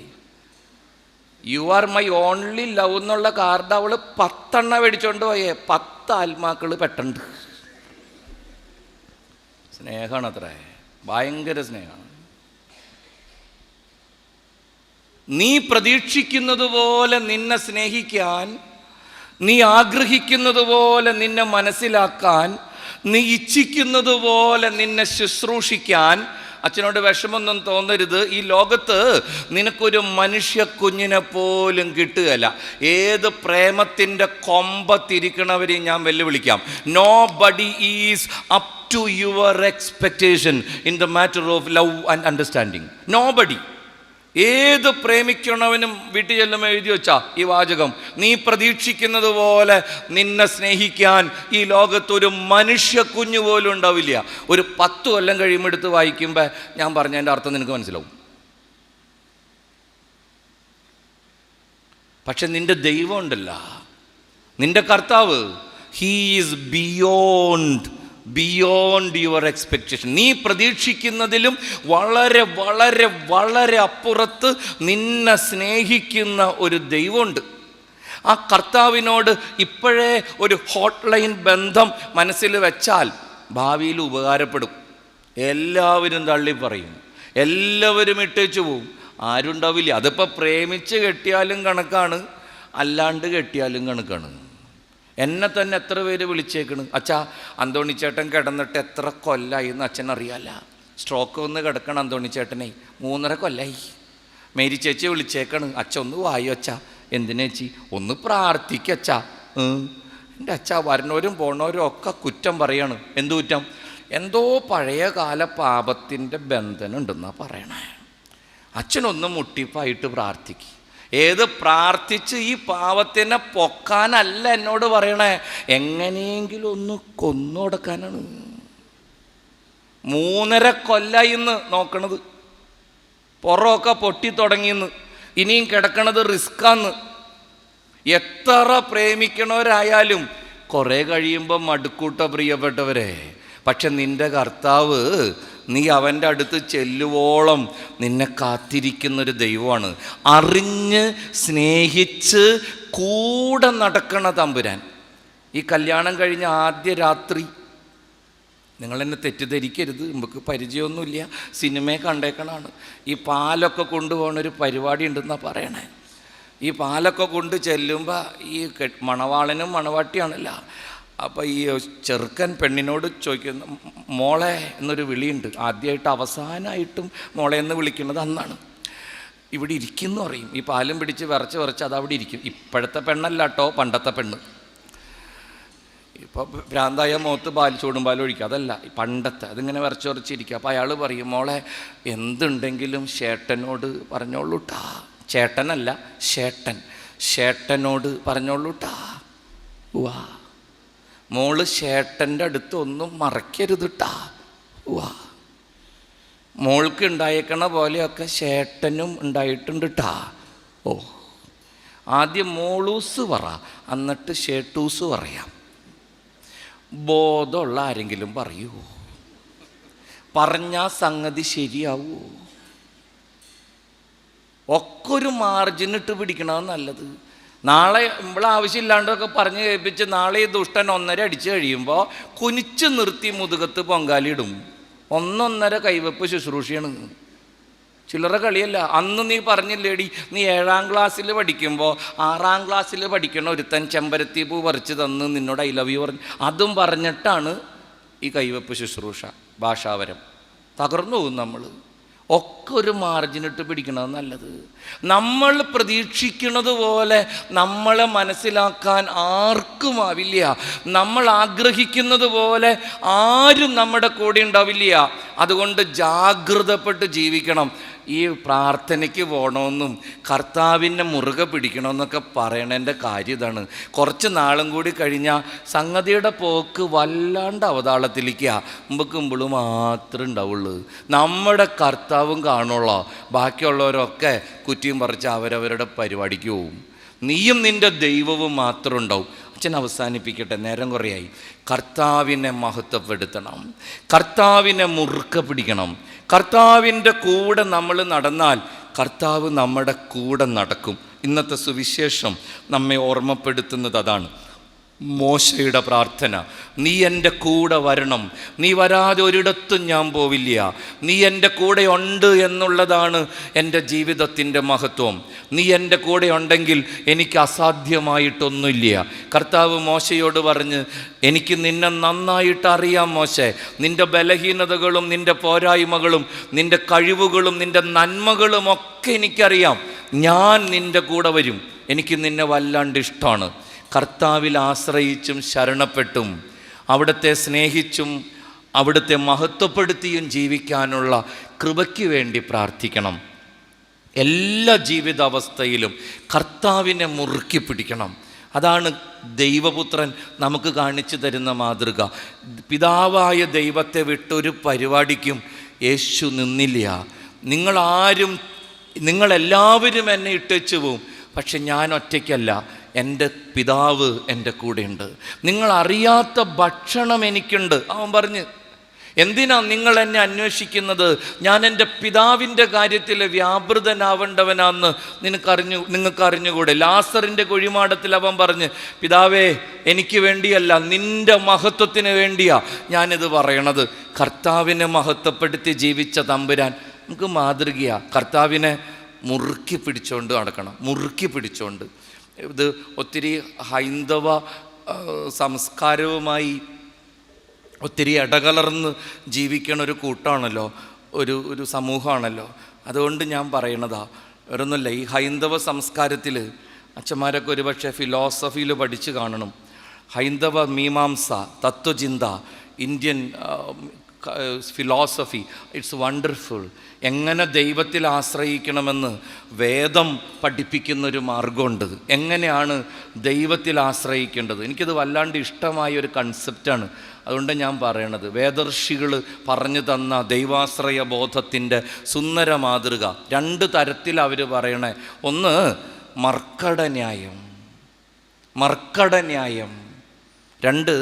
You are my only love എന്നുള്ള കാർഡ് അവൾ 10 എണ്ണം മേടിച്ചോണ്ട് പോയേ. 10 ആത്മാക്കൾ പെട്ടുണ്ട്. സ്നേഹമാണ് അത്ര, ഭയങ്കര സ്നേഹമാണ്. നീ പ്രതീക്ഷിക്കുന്നത് പോലെ നിന്നെ സ്നേഹിക്കാൻ, നീ ആഗ്രഹിക്കുന്നത് പോലെ നിന്നെ മനസ്സിലാക്കാൻ, നീ ഇച്ഛിക്കുന്നത് പോലെ നിന്നെ ശുശ്രൂഷിക്കാൻ. അച്ഛനോട് വിഷമൊന്നും തോന്നരുത്. ഈ ലോകത്ത് നിനക്കൊരു മനുഷ്യ കുഞ്ഞിനെ പോലും കിട്ടുകയില്ല. ഏത് പ്രേമത്തിൻ്റെ കൊമ്പത്തിരിക്കണവരെയും ഞാൻ വെല്ലുവിളിക്കാം. Nobody is up to your expectation in the matter of love and understanding. Nobody. ഏത് പ്രേമിക്കണവനും വീട്ടിൽ ചെല്ലുമ്പോൾ എഴുതി വെച്ചാ ഈ വാചകം, നീ പ്രതീക്ഷിക്കുന്നത് പോലെ നിന്നെ സ്നേഹിക്കാൻ ഈ ലോകത്തൊരു മനുഷ്യ കുഞ്ഞു പോലും ഉണ്ടാവില്ല. ഒരു 10 കൊല്ലം കഴിയുമ്പോൾ എടുത്ത് വായിക്കുമ്പോൾ ഞാൻ പറഞ്ഞതിൻ്റെ അർത്ഥം നിനക്ക് മനസ്സിലാവും. പക്ഷെ നിന്റെ ദൈവം ഉണ്ടല്ലോ, നിന്റെ കർത്താവ്, he is beyond your expectation. നീ പ്രതീക്ഷിക്കുന്നതിലും വളരെ വളരെ വളരെ അപ്പുറത്ത് നിന്നെ സ്നേഹിക്കുന്ന ഒരു ദൈവമുണ്ട്. ആ കർത്താവിനോട് ഇപ്പോഴേ ഒരു ഹോട്ട് ലൈൻ ബന്ധം മനസ്സിൽ വെച്ചാൽ ഭാവിയിൽ ഉപകാരപ്പെടും. എല്ലാവരും തള്ളി പറയും, എല്ലാവരും ഇട്ടേച്ചു പോവും, ആരും ഉണ്ടാവില്ല. അതിപ്പോൾ പ്രേമിച്ച് കെട്ടിയാലും കണക്കാണ്, അല്ലാണ്ട് കെട്ടിയാലും കണക്കാണ്. എന്നെ തന്നെ എത്ര പേര് വിളിച്ചേക്കണ്, അച്ഛാ അന്തോണിച്ചേട്ടൻ കിടന്നിട്ട് എത്ര കൊല്ലായി എന്ന് അച്ഛൻ അറിയാല്ല. സ്ട്രോക്ക് വന്ന് കിടക്കണം അന്തോണിച്ചേട്ടനെ, 3.5 കൊല്ലായി. മേരി ചേച്ചി വിളിച്ചേക്കണ്, അച്ഛ ഒന്ന് വായു അച്ഛാ. എന്തിനേച്ചി? ഒന്ന് പ്രാർത്ഥിക്കച്ചാ. എൻ്റെ അച്ഛാ വരണവരും പോണവരും ഒക്കെ കുറ്റം പറയാണ്. എന്ത് കുറ്റം? എന്തോ പഴയ കാല പാപത്തിൻ്റെ ബന്ധനം ഉണ്ടെന്നാണ് പറയണേ. അച്ഛനൊന്ന് മുട്ടിപ്പായിട്ട് പ്രാർത്ഥിക്കും. ഏത് പ്രാർത്ഥിച്ച് ഈ പാവത്തിനെ പൊക്കാനല്ല എന്നോട് പറയണേ, എങ്ങനെയെങ്കിലും ഒന്ന് കൊന്നു കൊടുക്കാനാണ്. 3.5 കൊല്ലായി ഇന്ന് നോക്കണത്. പുറമൊക്കെ പൊട്ടി തുടങ്ങിയെന്ന്, ഇനിയും കിടക്കണത് റിസ്ക്കാന്ന്. എത്ര പ്രേമിക്കണവരായാലും കുറേ കഴിയുമ്പോൾ മടുക്കൂട്ട പ്രിയപ്പെട്ടവരെ. പക്ഷെ നിന്റെ കർത്താവ്, നീ അവൻ്റെ അടുത്ത് ചെല്ലുവോളം നിന്നെ കാത്തിരിക്കുന്നൊരു ദൈവമാണ്. അറിഞ്ഞ് സ്നേഹിച്ച് കൂടെ നടക്കണ തമ്പുരാൻ. ഈ കല്യാണം കഴിഞ്ഞ ആദ്യ രാത്രി നിങ്ങളെന്നെ തെറ്റിദ്ധരിക്കരുത്, നമുക്ക് പരിചയമൊന്നുമില്ല, സിനിമയെ കണ്ടേക്കണാണ്. ഈ പാലൊക്കെ കൊണ്ടുപോകണൊരു പരിപാടി ഉണ്ടെന്നാണ് പറയണേ. ഈ പാലൊക്കെ കൊണ്ട് ചെല്ലുമ്പോൾ ഈ മണവാളനും മണവാട്ടിയാണല്ല. അപ്പോൾ ഈ ചെറുക്കൻ പെണ്ണിനോട് ചോദിക്കുന്ന മോളെ എന്നൊരു വിളിയുണ്ട്. ആദ്യമായിട്ട് അവസാനമായിട്ടും മോളെ എന്ന് വിളിക്കുന്നത് അന്നാണ്. ഇവിടെ ഇരിക്കുന്നു പറയും. ഈ പാലും പിടിച്ച് വിറച്ച് അതവിടെ ഇരിക്കും. ഇപ്പോഴത്തെ പെണ്ണല്ല കേട്ടോ, പണ്ടത്തെ പെണ്ണ്. ഇപ്പോൾ ഭ്രാന്തായ മുഖത്ത് ചൂടും പാലും ഒഴിക്കുക, അതല്ല പണ്ടത്തെ. അതിങ്ങനെ വിറച്ചിരിക്കുക. അപ്പോൾ അയാൾ പറയും, മോളെ എന്തുണ്ടെങ്കിലും ചേട്ടനോട് പറഞ്ഞോളൂട്ടാ. ചേട്ടനല്ല ചേട്ടനോട് പറഞ്ഞോളൂട്ടാ. വാ മോള് ചേട്ടൻ്റെ അടുത്ത് ഒന്നും മറക്കരുതിട്ടാ. വാ മോൾക്ക് ഉണ്ടായേക്കണ പോലെയൊക്കെ ചേട്ടനും ഉണ്ടായിട്ടുണ്ട് ട്ടാ. ഓ ആദ്യം മോളൂസ് പറ, എന്നിട്ട് ഷേട്ടൂസ് പറയാം. ബോധമുള്ള ആരെങ്കിലും പറയൂ? പറഞ്ഞാൽ സംഗതി ശരിയാവൂ? ഒക്കെ ഒരു മാർജിനിട്ട് പിടിക്കണമെന്ന് നല്ലത്. നാളെ ഇവിടെ ആവശ്യമില്ലാണ്ടൊക്കെ പറഞ്ഞ് കേൾപ്പിച്ച് നാളെ ഈ ദുഷ്ടൻ 1.5 അടിച്ച് കഴിയുമ്പോൾ കുനിച്ച് നിർത്തി മുതുകത്ത് പൊങ്കാലിടും. 1.5 കൈവെപ്പ് ശുശ്രൂഷയാണ്, ചില്ലറ കളിയല്ല. അന്ന് നീ പറഞ്ഞില്ലേടി, നീ 7ാം ക്ലാസ്സിൽ പഠിക്കുമ്പോൾ 6ാം ക്ലാസ്സിൽ പഠിക്കണ ഒരുത്തൻ ചെമ്പരത്തി പൂ പറിച്ച് തന്ന് നിന്നോട് ഐ ലവ് യു പറഞ്ഞു. അതും പറഞ്ഞിട്ടാണ് ഈ കൈവെപ്പ് ശുശ്രൂഷ, ഭാഷാവരം. തകർന്നു പോകും നമ്മൾ. ഒക്കെ ഒരു മാർജിനിട്ട് പിടിക്കണത് നല്ലത്. നമ്മൾ പ്രതീക്ഷിക്കുന്നത് പോലെ നമ്മളെ മനസ്സിലാക്കാൻ ആർക്കും ആവില്ല. നമ്മൾ ആഗ്രഹിക്കുന്നത് പോലെ ആരും നമ്മുടെ കൂടെ ഉണ്ടാവില്ല. അതുകൊണ്ട് ജാഗ്രതപ്പെട്ട് ജീവിക്കണം. ഈ പ്രാർത്ഥനയ്ക്ക് പോകണമെന്നും കർത്താവിനെ മുറുകെ പിടിക്കണമെന്നൊക്കെ പറയണതിൻ്റെ കാര്യം ഇതാണ്. കുറച്ച് നാളും കൂടി കഴിഞ്ഞാൽ സംഗതിയുടെ പോക്ക് വല്ലാണ്ട് അവതാളത്തിലേക്കാ. മുമ്പ് മാത്രമേ ഉണ്ടാവുള്ളൂ. നമ്മുടെ കർത്താവും കാണുള്ളൂ. ബാക്കിയുള്ളവരൊക്കെ കുറ്റിയും പറിച്ച് അവരവരുടെ പരിപാടിക്ക് പോവും. നീയും നിൻ്റെ ദൈവവും മാത്രം ഉണ്ടാവും. അച്ഛൻ അവസാനിപ്പിക്കട്ടെ, നേരം കുറേയായി. കർത്താവിനെ മഹത്വപ്പെടുത്തണം, കർത്താവിനെ മുറുക്കെ പിടിക്കണം. കർത്താവിൻ്റെ കൂടെ നമ്മൾ നടന്നാൽ കർത്താവ് നമ്മുടെ കൂടെ നടക്കും. ഇന്നത്തെ സുവിശേഷം നമ്മെ ഓർമ്മപ്പെടുത്തുന്നത് അതാണ്. മോശയുടെ പ്രാർത്ഥന, നീ എൻ്റെ കൂടെ വരണം, നീ വരാതെ ഒരിടത്തും ഞാൻ പോവില്ല, നീ എൻ്റെ കൂടെ ഉണ്ട് എന്നുള്ളതാണ് എൻ്റെ ജീവിതത്തിൻ്റെ മഹത്വം. നീ എൻ്റെ കൂടെ ഉണ്ടെങ്കിൽ എനിക്ക് അസാധ്യമായിട്ടൊന്നുമില്ല. കർത്താവ് മോശയോട് പറഞ്ഞ്, എനിക്ക് നിന്നെ നന്നായിട്ട് അറിയാം മോശെ, നിൻ്റെ ബലഹീനതകളും നിൻ്റെ പോരായ്മകളും നിൻ്റെ കഴിവുകളും നിൻ്റെ നന്മകളും ഒക്കെ എനിക്കറിയാം. ഞാൻ നിൻ്റെ കൂടെ വരും, എനിക്ക് നിന്നെ വല്ലാണ്ട് ഇഷ്ടമാണ്. കർത്താവിൽ ആശ്രയിച്ചും ശരണപ്പെട്ടും അവിടുത്തെ സ്നേഹിച്ചും അവിടുത്തെ മഹത്വപ്പെടുത്തിയും ജീവിക്കാനുള്ള കൃപയ്ക്ക് വേണ്ടി പ്രാർത്ഥിക്കണം. എല്ലാ ജീവിതാവസ്ഥയിലും കർത്താവിനെ മുറുക്കി പിടിക്കണം. അതാണ് ദൈവപുത്രൻ നമുക്ക് കാണിച്ചു തരുന്ന മാതൃക. പിതാവായ ദൈവത്തെ വിട്ടൊരു പരിപാടിക്കും യേശു നിന്നില്ല. നിങ്ങളെല്ലാവരും എന്നെ ഇട്ടേച്ചു പോവും, പക്ഷെ ഞാൻ ഒറ്റയ്ക്കല്ല, എൻ്റെ പിതാവ് എൻ്റെ കൂടെയുണ്ട്. നിങ്ങളറിയാത്ത ഭക്ഷണം എനിക്കുണ്ട്. അവൻ പറഞ്ഞ്, എന്തിനാ നിങ്ങൾ എന്നെ അന്വേഷിക്കുന്നത്? ഞാൻ എൻ്റെ പിതാവിൻ്റെ കാര്യത്തിൽ വ്യാപൃതനാവേണ്ടവനാന്ന് നിങ്ങൾക്ക് അറിഞ്ഞുകൂടെ? ലാസറിൻ്റെ കുഴിമാടത്തിൽ അവൻ പറഞ്ഞ്, പിതാവേ, എനിക്ക് വേണ്ടിയല്ല, നിൻ്റെ മഹത്വത്തിന് വേണ്ടിയാ ഞാനിത് പറയണത്. കർത്താവിനെ മഹത്വപ്പെടുത്തി ജീവിച്ച തമ്പുരാൻ നമുക്ക് മാതൃകയാ. കർത്താവിനെ മുറുക്കി പിടിച്ചുകൊണ്ട് നടക്കണം, മുറുക്കി പിടിച്ചുകൊണ്ട്. ഇത് ഒത്തിരി ഹൈന്ദവ സംസ്കാരവുമായി ഒത്തിരി ഇടകലർന്ന് ജീവിക്കണ ഒരു കൂട്ടമാണല്ലോ, ഒരു സമൂഹമാണല്ലോ. അതുകൊണ്ട് ഞാൻ പറയണതാ, വേറൊന്നുമില്ല. ഈ ഹൈന്ദവ സംസ്കാരത്തിൽ അച്ഛന്മാരൊക്കെ ഒരുപക്ഷെ ഫിലോസഫിയിൽ പഠിച്ച് കാണണം. ഹൈന്ദവ Mimamsa, തത്വചിന്ത, Indian philosophy, it's wonderful. എങ്ങനെ ദൈവത്തിൽ ആശ്രയിക്കണമെന്ന് വേദം പഠിപ്പിക്കുന്നൊരു മാർഗമുണ്ട്. എങ്ങനെയാണ് ദൈവത്തിൽ ആശ്രയിക്കേണ്ടത്? എനിക്കത് വല്ലാണ്ട് ഇഷ്ടമായ ഒരു കൺസെപ്റ്റാണ്. അതുകൊണ്ട് ഞാൻ പറയണത്, വേദർഷികൾ പറഞ്ഞു തന്ന ദൈവാശ്രയ ബോധത്തിൻ്റെ സുന്ദര മാതൃക 2 തരത്തിൽ അവർ പറയണേ. ഒന്ന് മർക്കടന്യായം, 2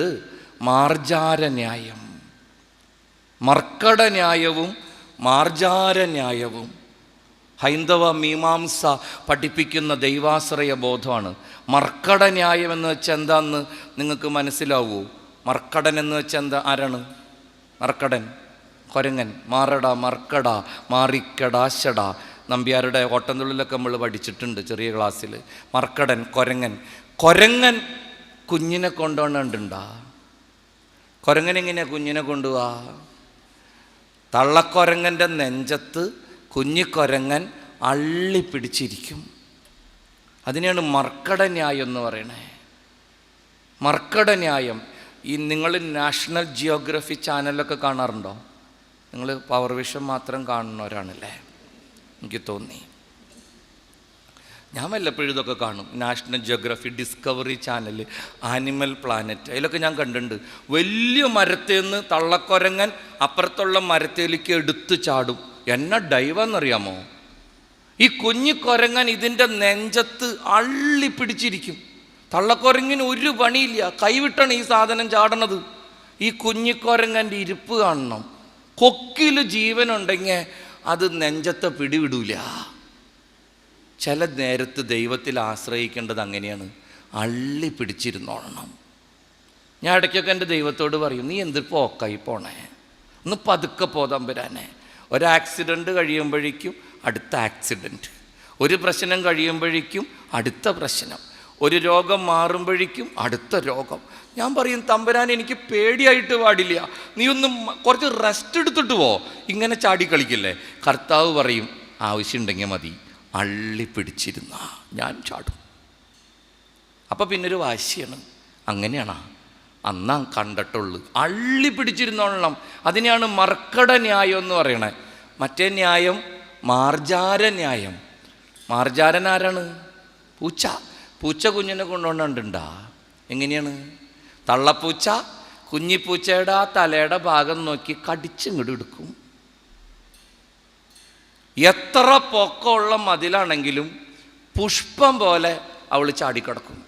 മാർജാരന്യായം. മർക്കടന്യായവും മാർജാരന്യായവും ഹൈന്ദവ മീമാംസ പഠിപ്പിക്കുന്ന ദൈവാശ്രയ ബോധമാണ്. മർക്കടന്യായം എന്ന് വെച്ചാൽ എന്താന്ന് നിങ്ങൾക്ക് മനസ്സിലാവൂ? മർക്കടൻ എന്ന് വെച്ചാൽ എന്താ? ആരാണ് മർക്കടൻ? കൊരങ്ങൻ. മാറട, മർക്കട, മാറിക്കടാശട. നമ്പ്യാരുടെ ഓട്ടംതുള്ളിലൊക്കെ നമ്മൾ പഠിച്ചിട്ടുണ്ട് ചെറിയ ക്ലാസ്സിൽ. മർക്കടൻ, കൊരങ്ങൻ കുഞ്ഞിനെ കൊണ്ടുപോകണുണ്ടാ? കൊരങ്ങൻ എങ്ങനെയാ കുഞ്ഞിനെ കൊണ്ടുപോവാ? തള്ളക്കൊരങ്ങൻ്റെ നെഞ്ചത്ത് കുഞ്ഞിക്കൊരങ്ങൻ അള്ളിപ്പിടിച്ചിരിക്കും. അതിനെയാണ് മർക്കടന്യായം എന്ന് പറയണേ. മർക്കടന്യായം. ഈ നിങ്ങൾ നാഷണൽ ജിയോഗ്രഫി ചാനലൊക്കെ കാണാറുണ്ടോ? നിങ്ങൾ പവർ വിഷൻ മാത്രം കാണുന്നവരാണല്ലേ, എനിക്ക് തോന്നി. ഞാൻ വല്ലപ്പോഴും ഇതൊക്കെ കാണും. National geography, discovery channel, animal planet, അതിലൊക്കെ ഞാൻ കണ്ടിട്ടുണ്ട്. വലിയ മരത്തേന്ന് തള്ളക്കൊരങ്ങൻ അപ്പുറത്തുള്ള മരത്തേലേക്ക് എടുത്ത് ചാടും. എന്നാ ഡൈവെന്നറിയാമോ? ഈ കുഞ്ഞിക്കൊരങ്ങൻ ഇതിൻ്റെ നെഞ്ചത്ത് അള്ളിപ്പിടിച്ചിരിക്കും. തള്ളക്കൊരങ്ങിന് ഒരു പണിയില്ല, കൈവിട്ടാണ് ഈ സാധനം ചാടണത്. ഈ കുഞ്ഞിക്കൊരങ്ങൻ്റെ ഇരിപ്പ് കാണണം. കൊക്കിൽ ജീവനുണ്ടെങ്കിൽ അത് നെഞ്ചത്തെ പിടിവിടൂല. ചില നേരത്ത് ദൈവത്തിൽ ആശ്രയിക്കേണ്ടത് അങ്ങനെയാണ്, അള്ളി പിടിച്ചിരുന്നോളണം. ഞാൻ ഇടയ്ക്കൊക്കെ എൻ്റെ ദൈവത്തോട് പറയും, നീ എന്ത് പോക്കായി പോണേ, ഒന്ന് പതുക്കെ തമ്പുരാനെ. ഒരു ആക്സിഡൻറ്റ് കഴിയുമ്പോഴേക്കും അടുത്ത ആക്സിഡൻറ്റ്, ഒരു പ്രശ്നം കഴിയുമ്പോഴേക്കും അടുത്ത പ്രശ്നം, ഒരു രോഗം മാറുമ്പോഴേക്കും അടുത്ത രോഗം. ഞാൻ പറയും, തമ്പുരാൻ എനിക്ക് പേടിയായിട്ട് പാടില്ല, നീ ഒന്ന് കുറച്ച് റെസ്റ്റ് എടുത്തിട്ട് പോ, ഇങ്ങനെ ചാടി കളിക്കില്ലേ. കർത്താവ് പറയും, ആവശ്യമുണ്ടെങ്കിൽ മതി, അള്ളിപ്പിടിച്ചിരുന്ന ഞാൻ ചാടും. അപ്പം പിന്നൊരു വാശിയാണ്. അങ്ങനെയാണോ? അന്നാ കണ്ടിട്ടുള്ളു. അള്ളിപ്പിടിച്ചിരുന്നോളണം. അതിനെയാണ് മർക്കട ന്യായം എന്ന് പറയണേ. മറ്റേ ന്യായം മാർജാര ന്യായം. മാർജാരൻ ആരാണ്? പൂച്ച. പൂച്ച കുഞ്ഞിനെ കൊണ്ടുകൊണ്ടുണ്ടാ. എങ്ങനെയാണ്? തള്ളപ്പൂച്ച കുഞ്ഞിപ്പൂച്ചയുടെ ആ തലയുടെ ഭാഗം നോക്കി കടിച്ചിങ്ങോട്ട് എടുക്കും. എത്ര പൊക്കമുള്ള മതിലാണെങ്കിലും പുഷ്പം പോലെ അവൾ ചാടിക്കിടക്കും.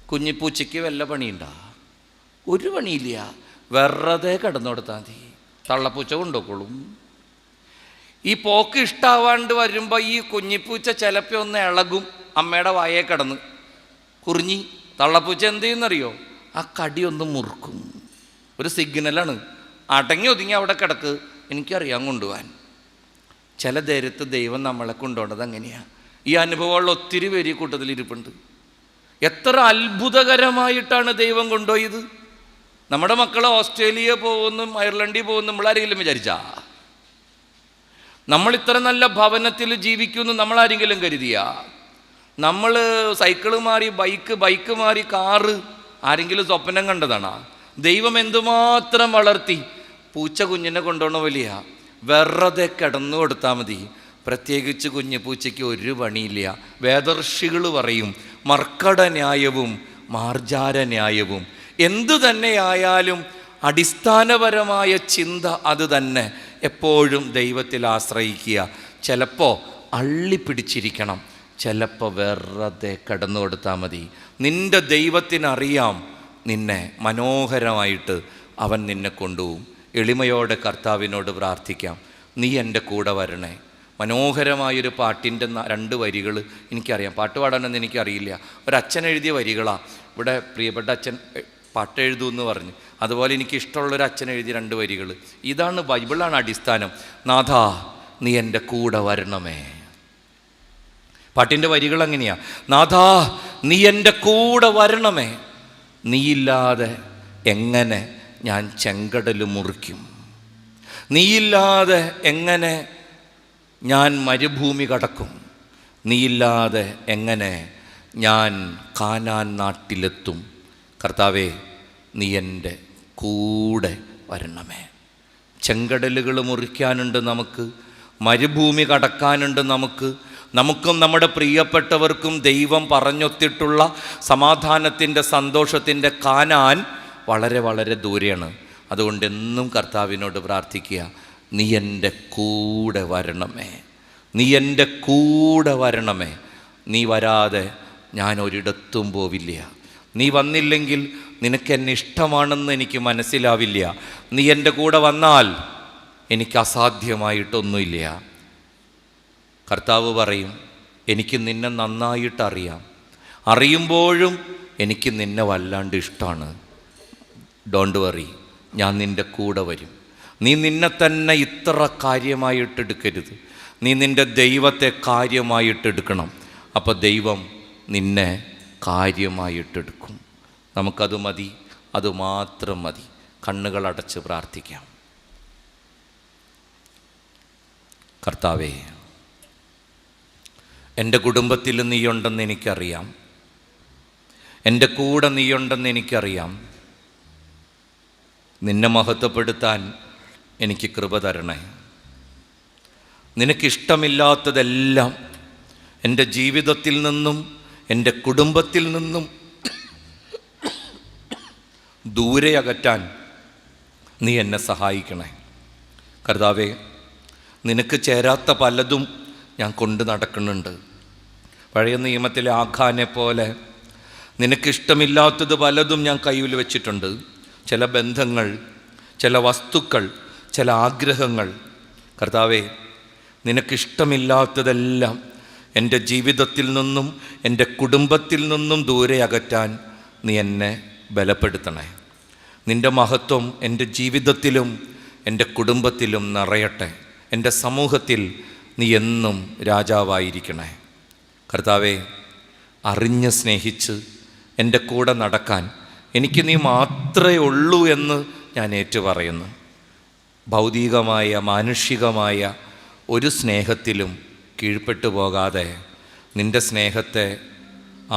കുഞ്ഞിപ്പൂച്ചയ്ക്ക് വല്ല പണിയുണ്ടാ? ഒരു പണിയില്ല, വെറുതെ കിടന്നുകൊടുത്താൽ മതി, തള്ളപ്പൂച്ച കൊണ്ടുപോയിക്കോളും. ഈ പോക്ക് ഇഷ്ടാവാണ്ട് വരുമ്പോൾ ഈ കുഞ്ഞിപ്പൂച്ച ചിലപ്പോൾ ഒന്ന് ഇളകും, അമ്മയുടെ വായേ കിടന്ന് കുറിഞ്ഞി. തള്ളപ്പൂച്ച എന്ത് ചെയ്യുന്നറിയോ? ആ കടി ഒന്ന് മുറുക്കും. ഒരു സിഗ്നലാണ്, അടങ്ങി ഒതുങ്ങി അവിടെ കിടക്ക്, എനിക്കറിയാൻ കൊണ്ടുപോകാൻ. ചില ധൈര്യത്ത് ദൈവം നമ്മളെ കൊണ്ടുപോകേണ്ടത് അങ്ങനെയാണ്. ഈ അനുഭവമുള്ള ഒത്തിരി പേര് ഈ കൂട്ടത്തിൽ ഇരിപ്പുണ്ട്. എത്ര അത്ഭുതകരമായിട്ടാണ് ദൈവം കൊണ്ടുപോയത്. നമ്മുടെ മക്കളെ ഓസ്ട്രേലിയ പോകുന്നു, അയർലൻഡിൽ പോകുന്നു നമ്മളാരെങ്കിലും വിചാരിച്ചാ? നമ്മൾ ഇത്ര നല്ല ഭവനത്തിൽ ജീവിക്കുമെന്ന് നമ്മളാരെങ്കിലും കരുതിയ? നമ്മൾ സൈക്കിള് മാറി ബൈക്ക് മാറി കാറ് ആരെങ്കിലും സ്വപ്നം കണ്ടതാണോ? ദൈവം എന്തുമാത്രം വളർത്തി. പൂച്ച കുഞ്ഞിനെ കൊണ്ടുപോകണ വലിയ വെറുതെ കിടന്നു കൊടുത്താൽ മതി. പ്രത്യേകിച്ച് കുഞ്ഞു പൂച്ചയ്ക്ക് ഒരു പണിയില്ല. വേദർഷികൾ പറയും, മർക്കട ന്യായവും മാർജാര ന്യായവും. എന്തു തന്നെയായാലും അടിസ്ഥാനപരമായ ചിന്ത അത് തന്നെ. എപ്പോഴും ദൈവത്തിൽ ആശ്രയിക്കുക. ചിലപ്പോൾ അള്ളിപ്പിടിച്ചിരിക്കണം, ചിലപ്പോൾ വെറുതെ കിടന്നു കൊടുത്താൽ മതി. നിൻ്റെ ദൈവത്തിനറിയാം നിന്നെ മനോഹരമായിട്ട് അവൻ നിന്നെ കൊണ്ടുപോകും. എളിമയോടെ കർത്താവിനോട് പ്രാർത്ഥിക്കാം, നീ എൻ്റെ കൂടെ വരണേ. മനോഹരമായൊരു പാട്ടിൻ്റെ 2 വരികൾ എനിക്കറിയാം. പാട്ട് പാടാനൊന്നും എനിക്കറിയില്ല. ഒരച്ഛൻ എഴുതിയ വരികളാണ്. ഇവിടെ പ്രിയപ്പെട്ട അച്ഛൻ പാട്ട് എഴുതുമെന്ന് പറഞ്ഞു. അതുപോലെ എനിക്കിഷ്ടമുള്ളൊരു അച്ഛൻ എഴുതിയ 2 വരികൾ. ഇതാണ്, ബൈബിളാണ് അടിസ്ഥാനം. നാഥാ നീ എൻ്റെ കൂടെ വരണമേ. പാട്ടിൻ്റെ വരികൾ അങ്ങനെയാ. നാഥാ നീ എൻ്റെ കൂടെ വരണമേ, നീയില്ലാതെ എങ്ങനെ ഞാൻ ചെങ്കടൽ മുറിക്കും, നീയില്ലാതെ എങ്ങനെ ഞാൻ മരുഭൂമി കടക്കും, നീയില്ലാതെ എങ്ങനെ ഞാൻ കാനാൻ നാട്ടിലെത്തും. കർത്താവേ നീ എൻ്റെ കൂടെ വരണമേ. ചെങ്കടലുകൾ മുറിക്കാനുണ്ട് നമുക്ക്, മരുഭൂമി കടക്കാനുണ്ട് നമുക്ക്. നമുക്കും നമ്മുടെ പ്രിയപ്പെട്ടവർക്കും ദൈവം പറഞ്ഞൊത്തിട്ടുള്ള സമാധാനത്തിൻ്റെ സന്തോഷത്തിൻ്റെ കാനാൻ വളരെ വളരെ ദൂരെയാണ്. അതുകൊണ്ട് എന്നും കർത്താവിനോട് പ്രാർത്ഥിക്കുക, നീ എൻ്റെ കൂടെ വരണമേ, നീ എൻ്റെ കൂടെ വരണമേ. നീ വരാതെ ഞാൻ ഒരിടത്തും പോവില്ല. നീ വന്നില്ലെങ്കിൽ നിനക്കെന്നെ ഇഷ്ടമാണെന്ന് എനിക്ക് മനസ്സിലാവില്ല. നീ എൻ്റെ കൂടെ വന്നാൽ എനിക്ക് അസാധ്യമായിട്ടൊന്നുമില്ല. കർത്താവ് പറയും, എനിക്ക് നിന്നെ നന്നായിട്ടറിയാം, അറിയുമ്പോഴും എനിക്ക് നിന്നെ വല്ലാണ്ട് ഇഷ്ടമാണ്. ഡോണ്ട് വറി, ഞാൻ നിൻ്റെ കൂടെ വരും. നീ നിന്നെ തന്നെ ഇത്ര കാര്യമായിട്ടെടുക്കരുത്, നീ നിൻ്റെ ദൈവത്തെ കാര്യമായിട്ടെടുക്കണം. അപ്പോൾ ദൈവം നിന്നെ കാര്യമായിട്ടെടുക്കും. നമുക്കത് മതി, അതുമാത്രം മതി. കണ്ണുകളടച്ച് പ്രാർത്ഥിക്കാം. കർത്താവേ, എൻ്റെ കുടുംബത്തിൽ നീയുണ്ടെന്ന് എനിക്കറിയാം, എൻ്റെ കൂടെ നീയുണ്ടെന്ന് എനിക്കറിയാം. നിന്നെ മഹത്വപ്പെടുത്താൻ എനിക്ക് കൃപ തരണേ. നിനക്കിഷ്ടമില്ലാത്തതെല്ലാം എൻ്റെ ജീവിതത്തിൽ നിന്നും എൻ്റെ കുടുംബത്തിൽ നിന്നും ദൂരെ അകറ്റാൻ നീ എന്നെ സഹായിക്കണേ. കർത്താവേ, നിനക്ക് ചേരാത്ത പലതും ഞാൻ കൊണ്ട് നടക്കുന്നുണ്ട്. പഴയ നിയമത്തിലെ ആഖാനെ പോലെ നിനക്കിഷ്ടമില്ലാത്തത് പലതും ഞാൻ കയ്യിൽ വെച്ചിട്ടുണ്ട്. ചില ബന്ധങ്ങൾ, ചില വസ്തുക്കൾ, ചില ആഗ്രഹങ്ങൾ. കർത്താവേ, നിനക്കിഷ്ടമില്ലാത്തതെല്ലാം എൻ്റെ ജീവിതത്തിൽ നിന്നും എൻ്റെ കുടുംബത്തിൽ നിന്നും ദൂരെ അകറ്റാൻ നീ എന്നെ ബലപ്പെടുത്തണേ. നിൻ്റെ മഹത്വം എൻ്റെ ജീവിതത്തിലും എൻ്റെ കുടുംബത്തിലും നിറയട്ടെ. എൻ്റെ സമൂഹത്തിൽ നീ എന്നും രാജാവായിരിക്കണേ. കർത്താവേ, അറിഞ്ഞ് സ്നേഹിച്ച് എൻ്റെ കൂടെ നടക്കാൻ എനിക്ക് നീ മാത്രമേ ഉള്ളൂ എന്ന് ഞാൻ ഏറ്റുപറയുന്നു. ഭൗതികമായ മാനുഷികമായ ഒരു സ്നേഹത്തിലും കീഴ്പ്പെട്ടു പോകാതെ നിൻ്റെ സ്നേഹത്തെ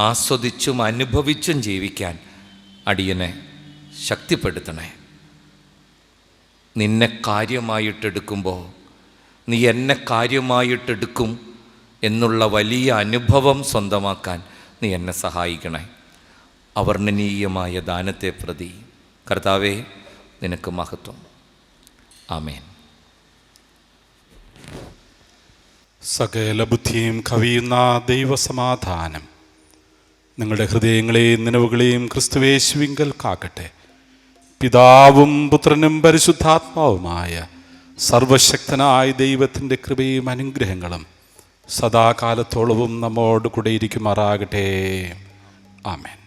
ആസ്വദിച്ചും അനുഭവിച്ചും ജീവിക്കാൻ അടിയനെ ശക്തിപ്പെടുത്തണേ. നിന്നെ കാര്യമായിട്ടെടുക്കുമ്പോൾ നീ എന്നെ കാര്യമായിട്ടെടുക്കും എന്നുള്ള വലിയ അനുഭവം സ്വന്തമാക്കാൻ നീ എന്നെ സഹായിക്കണേ. അവർണ്ണനീയമായ ദാനത്തെ പ്രതി കർത്താവേ, നിനക്ക് മഹത്വം. ആമേൻ. സകല ബുദ്ധിയും കവിയുന്ന ദൈവസമാധാനം നിങ്ങളുടെ ഹൃദയങ്ങളെയും നിലവുകളെയും ക്രിസ്തുവേശുവിങ്കൽ കാക്കട്ടെ. പിതാവും പുത്രനും പരിശുദ്ധാത്മാവുമായ സർവശക്തനായ ദൈവത്തിൻ്റെ കൃപയും അനുഗ്രഹങ്ങളും സദാകാലത്തോളവും നമ്മോട് കൂടെ ഇരിക്കുമാറാകട്ടെ. ആമേൻ.